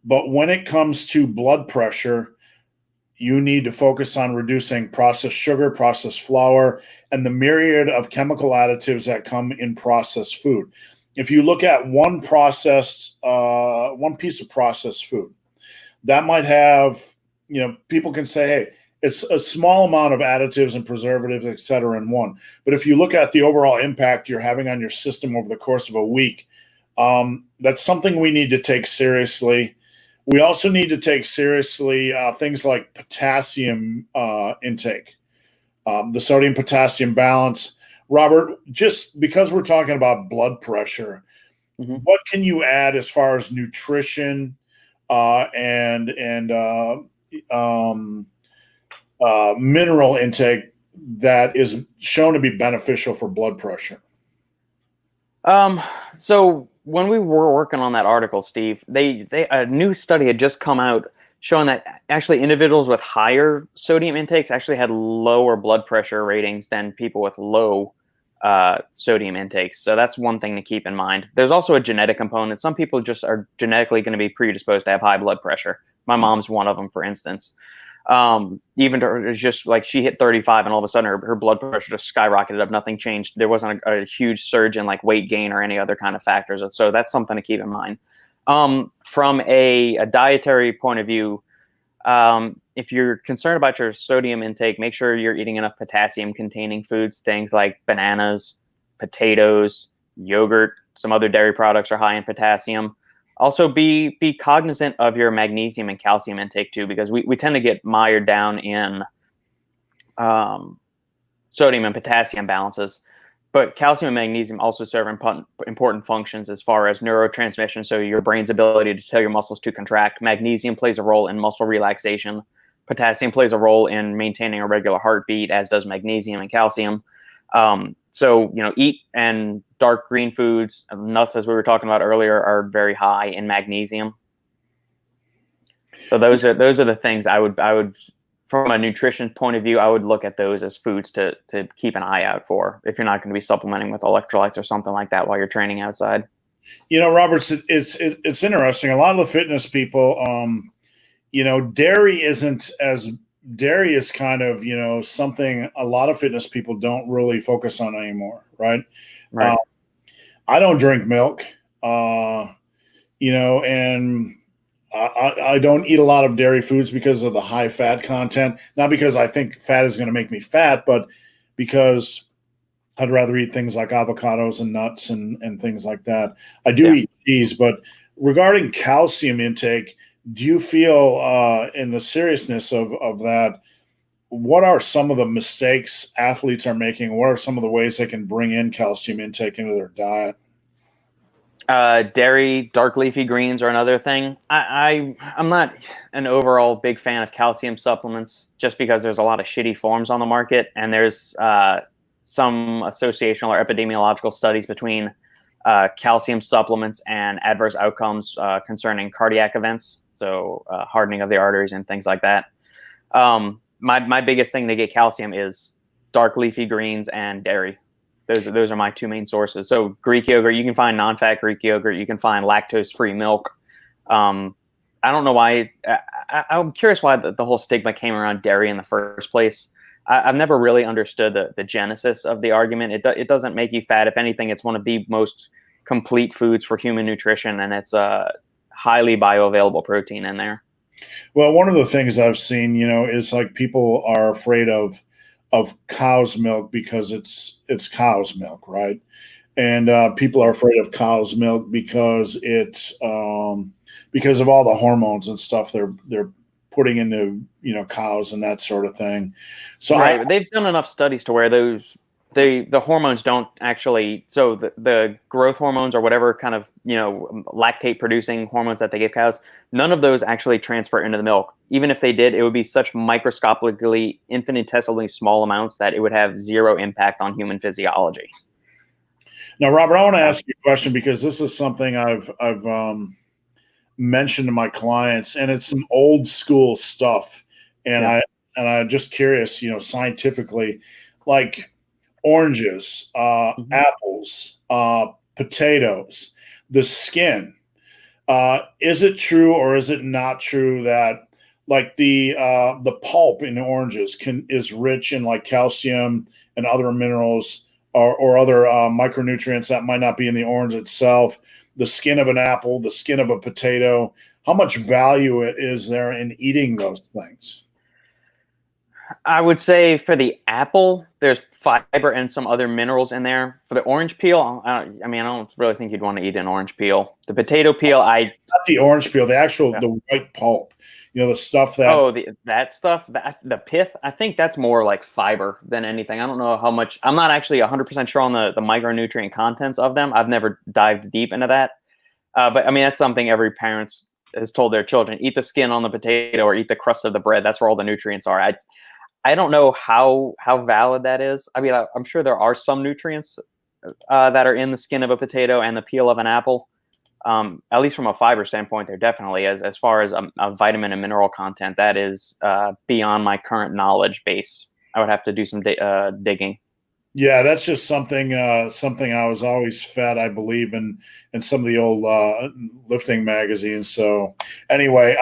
but when it comes to blood pressure, you need to focus on reducing processed sugar, processed flour, and the myriad of chemical additives that come in processed food. If you look at one piece of processed food, that might have, people can say, hey, it's a small amount of additives and preservatives, et cetera, in one. But if you look at the overall impact you're having on your system over the course of a week, that's something we need to take seriously. We also need to take seriously things like potassium intake, the sodium potassium balance. Robert, just because we're talking about blood pressure, mm-hmm. What can you add as far as nutrition and mineral intake that is shown to be beneficial for blood pressure? So when we were working on that article, Steve, a new study had just come out showing that actually individuals with higher sodium intakes actually had lower blood pressure ratings than people with low sodium intakes. So that's one thing to keep in mind. There's also a genetic component. Some people just are genetically going to be predisposed to have high blood pressure. My mom's one of them, for instance. Even it's just like she hit 35 and all of a sudden her blood pressure just skyrocketed up. Nothing changed. There wasn't a huge surge in like weight gain or any other kind of factors. So that's something to keep in mind. From a dietary point of view, if you're concerned about your sodium intake, make sure you're eating enough potassium containing foods, things like bananas, potatoes, yogurt, some other dairy products are high in potassium. Also, be cognizant of your magnesium and calcium intake too, because we tend to get mired down in sodium and potassium balances. But calcium and magnesium also serve important functions as far as neurotransmission, so your brain's ability to tell your muscles to contract. Magnesium plays a role in muscle relaxation. Potassium plays a role in maintaining a regular heartbeat, as does magnesium and calcium. So, eat and dark green foods, nuts, as we were talking about earlier, are very high in magnesium. So those are the things I would, from a nutrition point of view, I would look at those as foods to keep an eye out for if you're not going to be supplementing with electrolytes or something like that while you're training outside. Roberts, it's interesting. A lot of the fitness people, dairy is kind of, something a lot of fitness people don't really focus on anymore. Right. Right. I don't drink milk, and I don't eat a lot of dairy foods because of the high fat content. Not because I think fat is going to make me fat, but because I'd rather eat things like avocados and nuts and things like that. I do eat cheese, but regarding calcium intake, do you feel in the seriousness of that, what are some of the mistakes athletes are making? What are some of the ways they can bring in calcium intake into their diet? Dairy, dark leafy greens are another thing. I'm not an overall big fan of calcium supplements just because there's a lot of shitty forms on the market, and there's some associational or epidemiological studies between calcium supplements and adverse outcomes concerning cardiac events, so hardening of the arteries and things like that. My biggest thing to get calcium is dark leafy greens and dairy. Those are my two main sources. So Greek yogurt, you can find non-fat Greek yogurt. You can find lactose-free milk. I don't know why. I'm curious why the whole stigma came around dairy in the first place. I've never really understood the genesis of the argument. It doesn't make you fat. If anything, it's one of the most complete foods for human nutrition, and it's a highly bioavailable protein in there. Well, one of the things I've seen, is like people are afraid of cow's milk because it's cow's milk, right? And people are afraid of cow's milk because it's because of all the hormones and stuff they're putting into cows and that sort of thing. So right, they've done enough studies to where the hormones don't actually, so the growth hormones or whatever kind of lactate producing hormones that they give cows, none of those actually transfer into the milk. Even if they did, it would be such microscopically, infinitesimally small amounts that it would have zero impact on human physiology. Now, Robert, I want to ask you a question because this is something I've mentioned to my clients, and it's some old school stuff. And I'm just curious, scientifically, like oranges, apples, potatoes, the skin. Is it true or is it not true that like the pulp in oranges is rich in like calcium and other minerals or other micronutrients that might not be in the orange itself? The skin of an apple, the skin of a potato. How much value is there in eating those things? I would say for the apple, there's fiber and some other minerals in there. For the orange peel, I don't really think you'd want to eat an orange peel. The potato peel, not the orange peel, the white pulp. The stuff that that stuff, the pith. I think that's more like fiber than anything. I don't know how much. I'm not actually 100% sure on the micronutrient contents of them. I've never dived deep into that. But that's something every parent has told their children: eat the skin on the potato or eat the crust of the bread. That's where all the nutrients are. I don't know how valid that is. I'm sure there are some nutrients that are in the skin of a potato and the peel of an apple. At least from a fiber standpoint, there definitely is. As far as a vitamin and mineral content, that is beyond my current knowledge base. I would have to do some digging. Yeah, that's just something I was always fed, I believe, in some of the old lifting magazines. So anyway,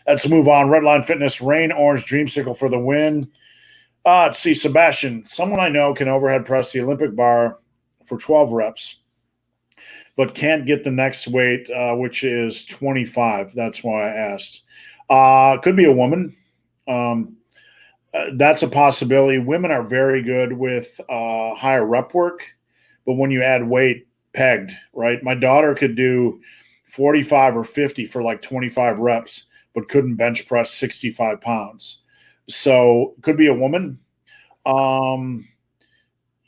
let's move on. Redline Fitness, Rain Orange Dreamsicle for the win. Let's see, Sebastian, someone I know can overhead press the Olympic bar for 12 reps, but can't get the next weight, which is 25. That's why I asked. Could be a woman. That's a possibility. Women are very good with higher rep work, but when you add weight, pegged, right? My daughter could do 45 or 50 for like 25 reps, but couldn't bench press 65 pounds. So it could be a woman.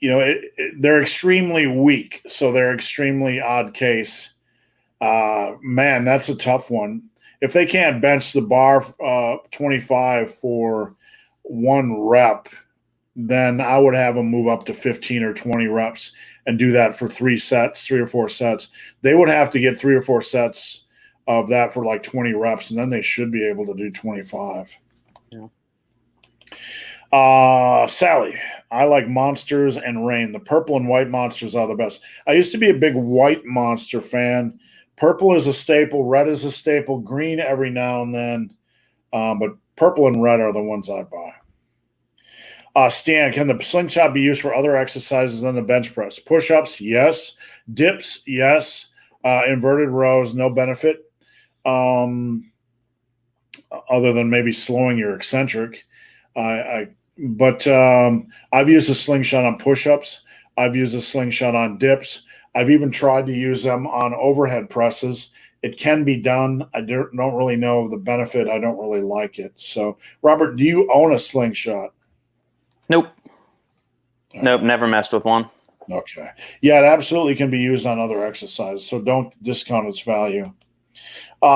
They're extremely weak, so they're extremely odd case. Man, that's a tough one. If they can't bench the bar 25 for one rep, then I would have them move up to 15 or 20 reps and do that for 3 or 4 sets. They would have to get 3 or 4 sets of that for like 20 reps, and then they should be able to do 25. Yeah. Sally, I like Monsters and Rain. The purple and white Monsters are the best. I used to be a big white Monster fan. Purple is a staple. Red is a staple. Green every now and then. But purple and red are the ones I buy. Stan, can the slingshot be used for other exercises than the bench press? Push-ups, yes. Dips, yes. Inverted rows, no benefit. Other than maybe slowing your eccentric. But I've used a slingshot on push-ups. I've used a slingshot on dips. I've even tried to use them on overhead presses. It can be done. I don't really know the benefit. I don't really like it. So, Robert, do you own a slingshot? Nope. Nope, never messed with one. Okay. Yeah, it absolutely can be used on other exercises, so don't discount its value.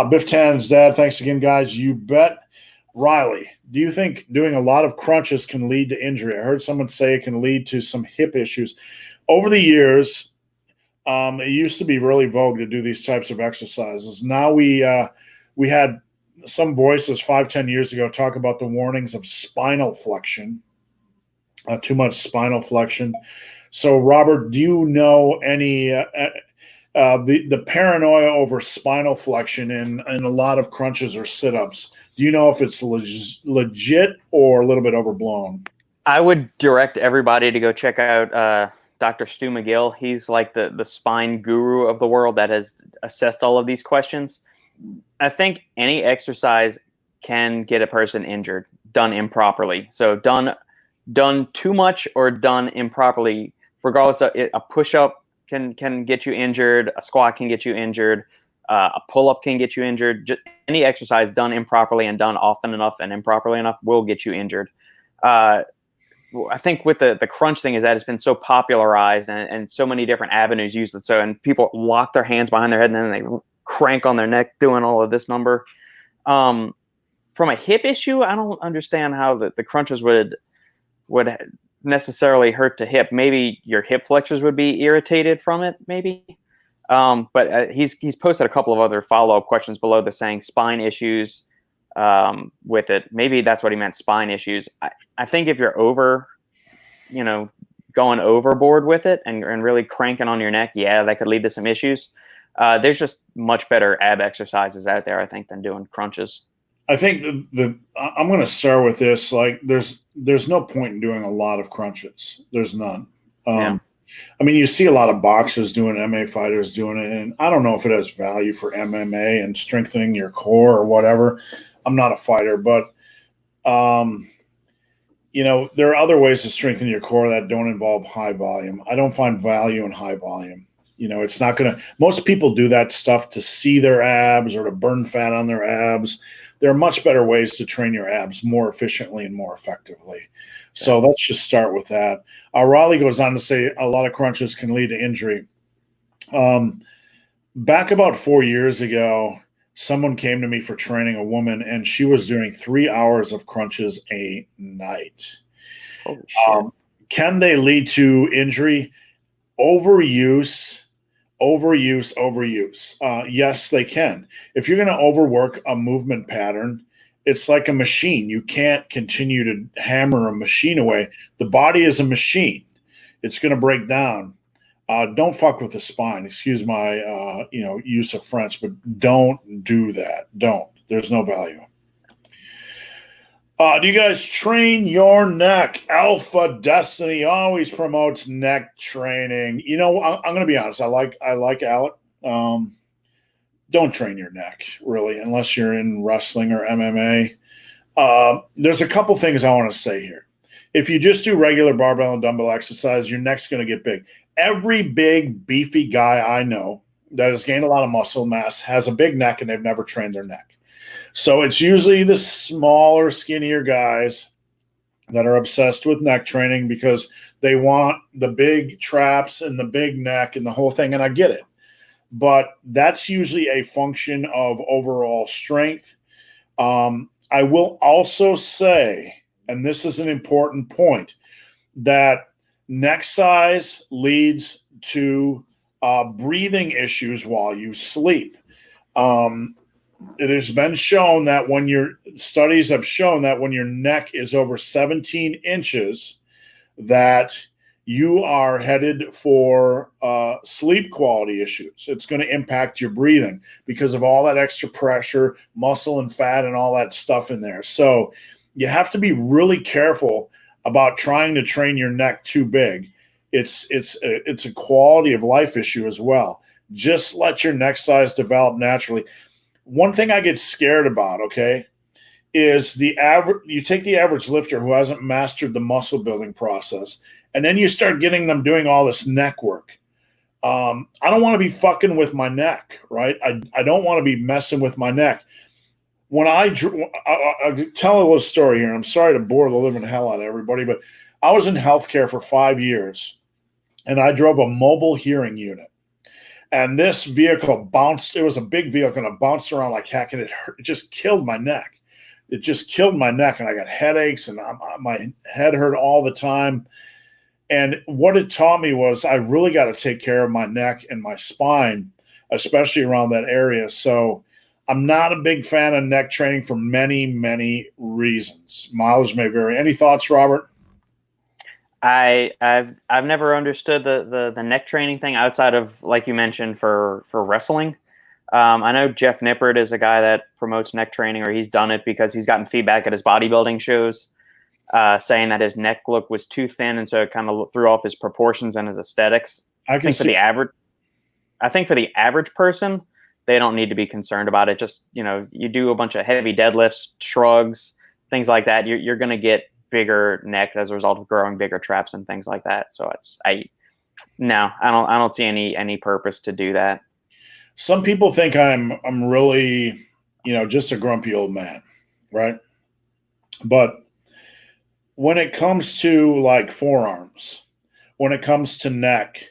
Biff Tann's dad, thanks again, guys. You bet. Riley, do you think doing a lot of crunches can lead to injury? I heard someone say it can lead to some hip issues. Over the years, it used to be really vogue to do these types of exercises. Now we had some voices 5-10 years ago talk about the warnings of spinal flexion, too much spinal flexion. So, Robert, do you know any the paranoia over spinal flexion in a lot of crunches or sit-ups? Do you know if it's legit or a little bit overblown? I would direct everybody to go check out Dr. Stu McGill. He's like the spine guru of the world that has assessed all of these questions. I think any exercise can get a person injured, done improperly. So done too much or done improperly, regardless of it, a push-up can get you injured, a squat can get you injured, a pull-up can get you injured. Just any exercise done improperly and done often enough and improperly enough will get you injured. I think with the crunch thing is that it's been so popularized and so many different avenues use it. So, and people lock their hands behind their head and then they crank on their neck doing all of this number. From a hip issue, I don't understand how the crunches would necessarily hurt the hip. Maybe your hip flexors would be irritated from it, maybe. But he's posted a couple of other follow-up questions below this saying spine issues with it. Maybe that's what he meant, spine issues. I think if you're going overboard with it and really cranking on your neck, yeah, that could lead to some issues. There's just much better ab exercises out there, I think, than doing crunches. I think I'm going to start with this. Like, there's no point in doing a lot of crunches. There's none. Yeah. I mean, you see a lot of boxers doing it, MMA fighters doing it, and I don't know if it has value for MMA and strengthening your core or whatever. I'm not a fighter, but there are other ways to strengthen your core that don't involve high volume. I don't find value in high volume. It's not going to – most people do that stuff to see their abs or to burn fat on their abs. There are much better ways to train your abs more efficiently and more effectively. So let's just start with that. Raleigh goes on to say a lot of crunches can lead to injury. Back about 4 years ago, someone came to me for training a woman, and she was doing 3 hours of crunches a night. Holy shit. Can they lead to injury? Overuse. Yes, they can. If you're going to overwork a movement pattern, it's like a machine. You can't continue to hammer a machine away. The body is a machine. It's going to break down. Don't fuck with the spine. Excuse my use of French, but don't do that. Don't. There's no value. Do you guys train your neck? Alpha Destiny always promotes neck training. I'm going to be honest. I like Alec. Don't train your neck, really, unless you're in wrestling or MMA. There's a couple things I want to say here. If you just do regular barbell and dumbbell exercise, your neck's going to get big. Every big, beefy guy I know that has gained a lot of muscle mass has a big neck and they've never trained their neck. So it's usually the smaller, skinnier guys that are obsessed with neck training because they want the big traps and the big neck and the whole thing. And I get it. But that's usually a function of overall strength. I will also say, and this is an important point, that neck size leads to breathing issues while you sleep. It has been shown that studies have shown that when your neck is over 17 inches, that you are headed for sleep quality issues. It's going to impact your breathing because of all that extra pressure, muscle and fat and all that stuff in there. So you have to be really careful about trying to train your neck too big. It's a quality of life issue as well. Just let your neck size develop naturally. One thing I get scared about, okay, is you take the average lifter who hasn't mastered the muscle building process, and then you start getting them doing all this neck work. I don't want to be fucking with my neck, right? I don't want to be messing with my neck. When I'll tell a little story here. I'm sorry to bore the living hell out of everybody, but I was in healthcare for 5 years, and I drove a mobile hearing unit. And this vehicle bounced. It was a big vehicle, and it bounced around like heck, and it just killed my neck. It just killed my neck, and I got headaches, and my head hurt all the time. And what it taught me was I really got to take care of my neck and my spine, especially around that area. So I'm not a big fan of neck training for many, many reasons. Mileage may vary. Any thoughts, Robert? I've never understood the neck training thing outside of, like you mentioned, for wrestling. I know Jeff Nippert is a guy that promotes neck training, or he's done it because he's gotten feedback at his bodybuilding shows saying that his neck look was too thin, and so it kind of threw off his proportions and his aesthetics. I think for the average person, they don't need to be concerned about it. Just, you do a bunch of heavy deadlifts, shrugs, things like that. You're going to get bigger neck as a result of growing bigger traps and things like that. So I don't see any purpose to do that. Some people think I'm really, just a grumpy old man, right? But when it comes to like forearms, when it comes to neck,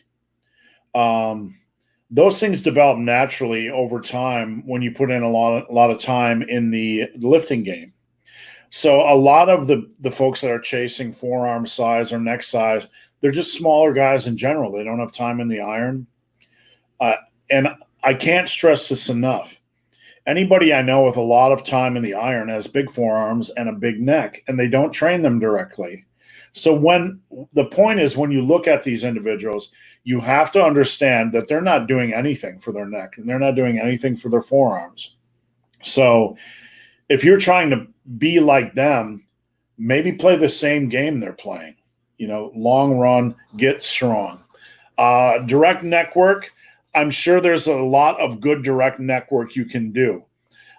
those things develop naturally over time when you put in a lot of time in the lifting game. So a lot of the folks that are chasing forearm size or neck size, they're just smaller guys in general. They don't have time in the iron. And I can't stress this enough. Anybody I know with a lot of time in the iron has big forearms and a big neck, and they don't train them directly. So when the point is, when you look at these individuals, you have to understand that they're not doing anything for their neck and they're not doing anything for their forearms. So if you're trying to be like them, maybe play the same game they're playing, long run, get strong. Direct neck work. I'm sure there's a lot of good direct neck work you can do.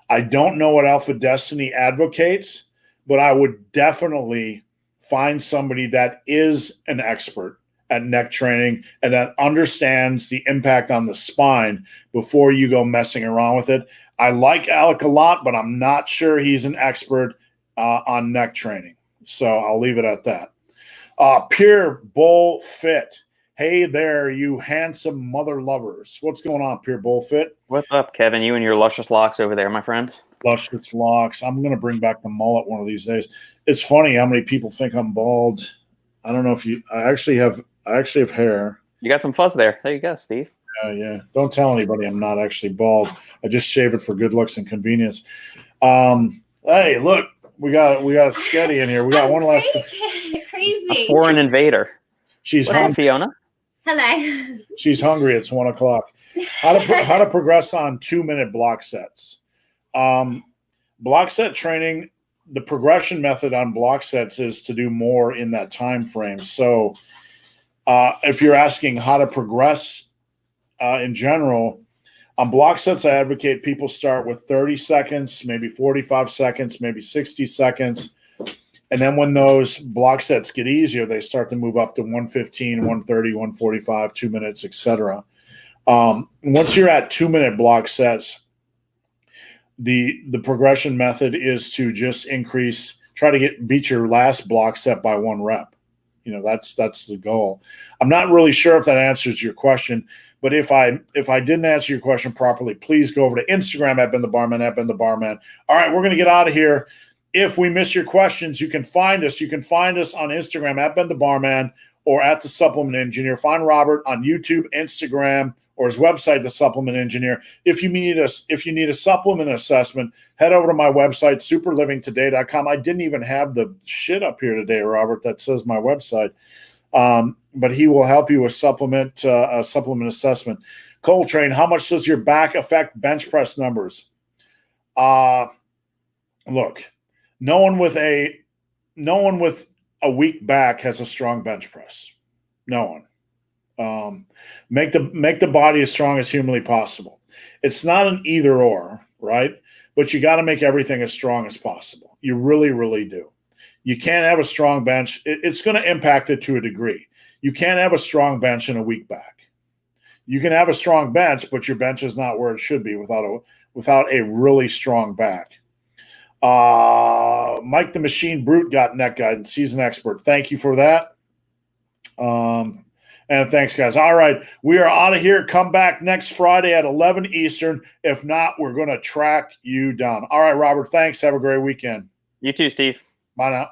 I don't know what Alpha Destiny advocates, but I would definitely find somebody that is an expert at neck training and that understands the impact on the spine before you go messing around with it. I like Alec a lot, but I'm not sure he's an expert on neck training. So I'll leave it at that. Pure Bull Fit. Hey there, you handsome mother lovers. What's going on, Pure Bull Fit? What's up, Kevin? You and your luscious locks over there, my friend. Luscious locks. I'm going to bring back the mullet one of these days. It's funny how many people think I'm bald. I don't know if I actually have hair. You got some fuzz there. There you go, Steve. Yeah. Don't tell anybody I'm not actually bald. I just shave it for good looks and convenience. Hey, look, we got a sketty in here. We got one left. Crazy. A foreign invader. She's hungry. Fiona. Hello. She's hungry. It's 1:00. How to progress on 2-minute block sets. Block set training. The progression method on block sets is to do more in that time frame. So if you're asking how to progress in general, on block sets, I advocate people start with 30 seconds, maybe 45 seconds, maybe 60 seconds. And then when those block sets get easier, they start to move up to 115, 130, 145, 2 minutes, etc. Once you're at 2 minute block sets, the progression method is to just try to beat your last block set by 1 rep. That's the goal. I'm not really sure if that answers your question, but if I didn't answer your question properly, please go over to Instagram at @BenTheBarman, @BenTheBarman. All right, we're going to get out of here. If we miss your questions, you can find us. You can find us on Instagram at @BenTheBarman or at The Supplement Engineer. Find Robert on YouTube, Instagram, or his website, The Supplement Engineer. If you need a supplement assessment, head over to my website, superlivingtoday.com. I didn't even have the shit up here today, Robert, that says my website. But he will help you with supplement assessment. Coltrane, how much does your back affect bench press numbers? Look, no one with a weak back has a strong bench press. No one. Make the body as strong as humanly possible. It's not an either or, right? But you got to make everything as strong as possible. You really, really do. You can't have a strong bench. It's going to impact it to a degree. You can't have a strong bench and a weak back. You can have a strong bench, but your bench is not where it should be without a really strong back. Mike the Machine Brute got neck guidance. He's an expert. Thank you for that. And thanks, guys. All right, we are out of here. Come back next Friday at 11 Eastern. If not, we're going to track you down. All right, Robert, thanks. Have a great weekend. You too, Steve. Bye now.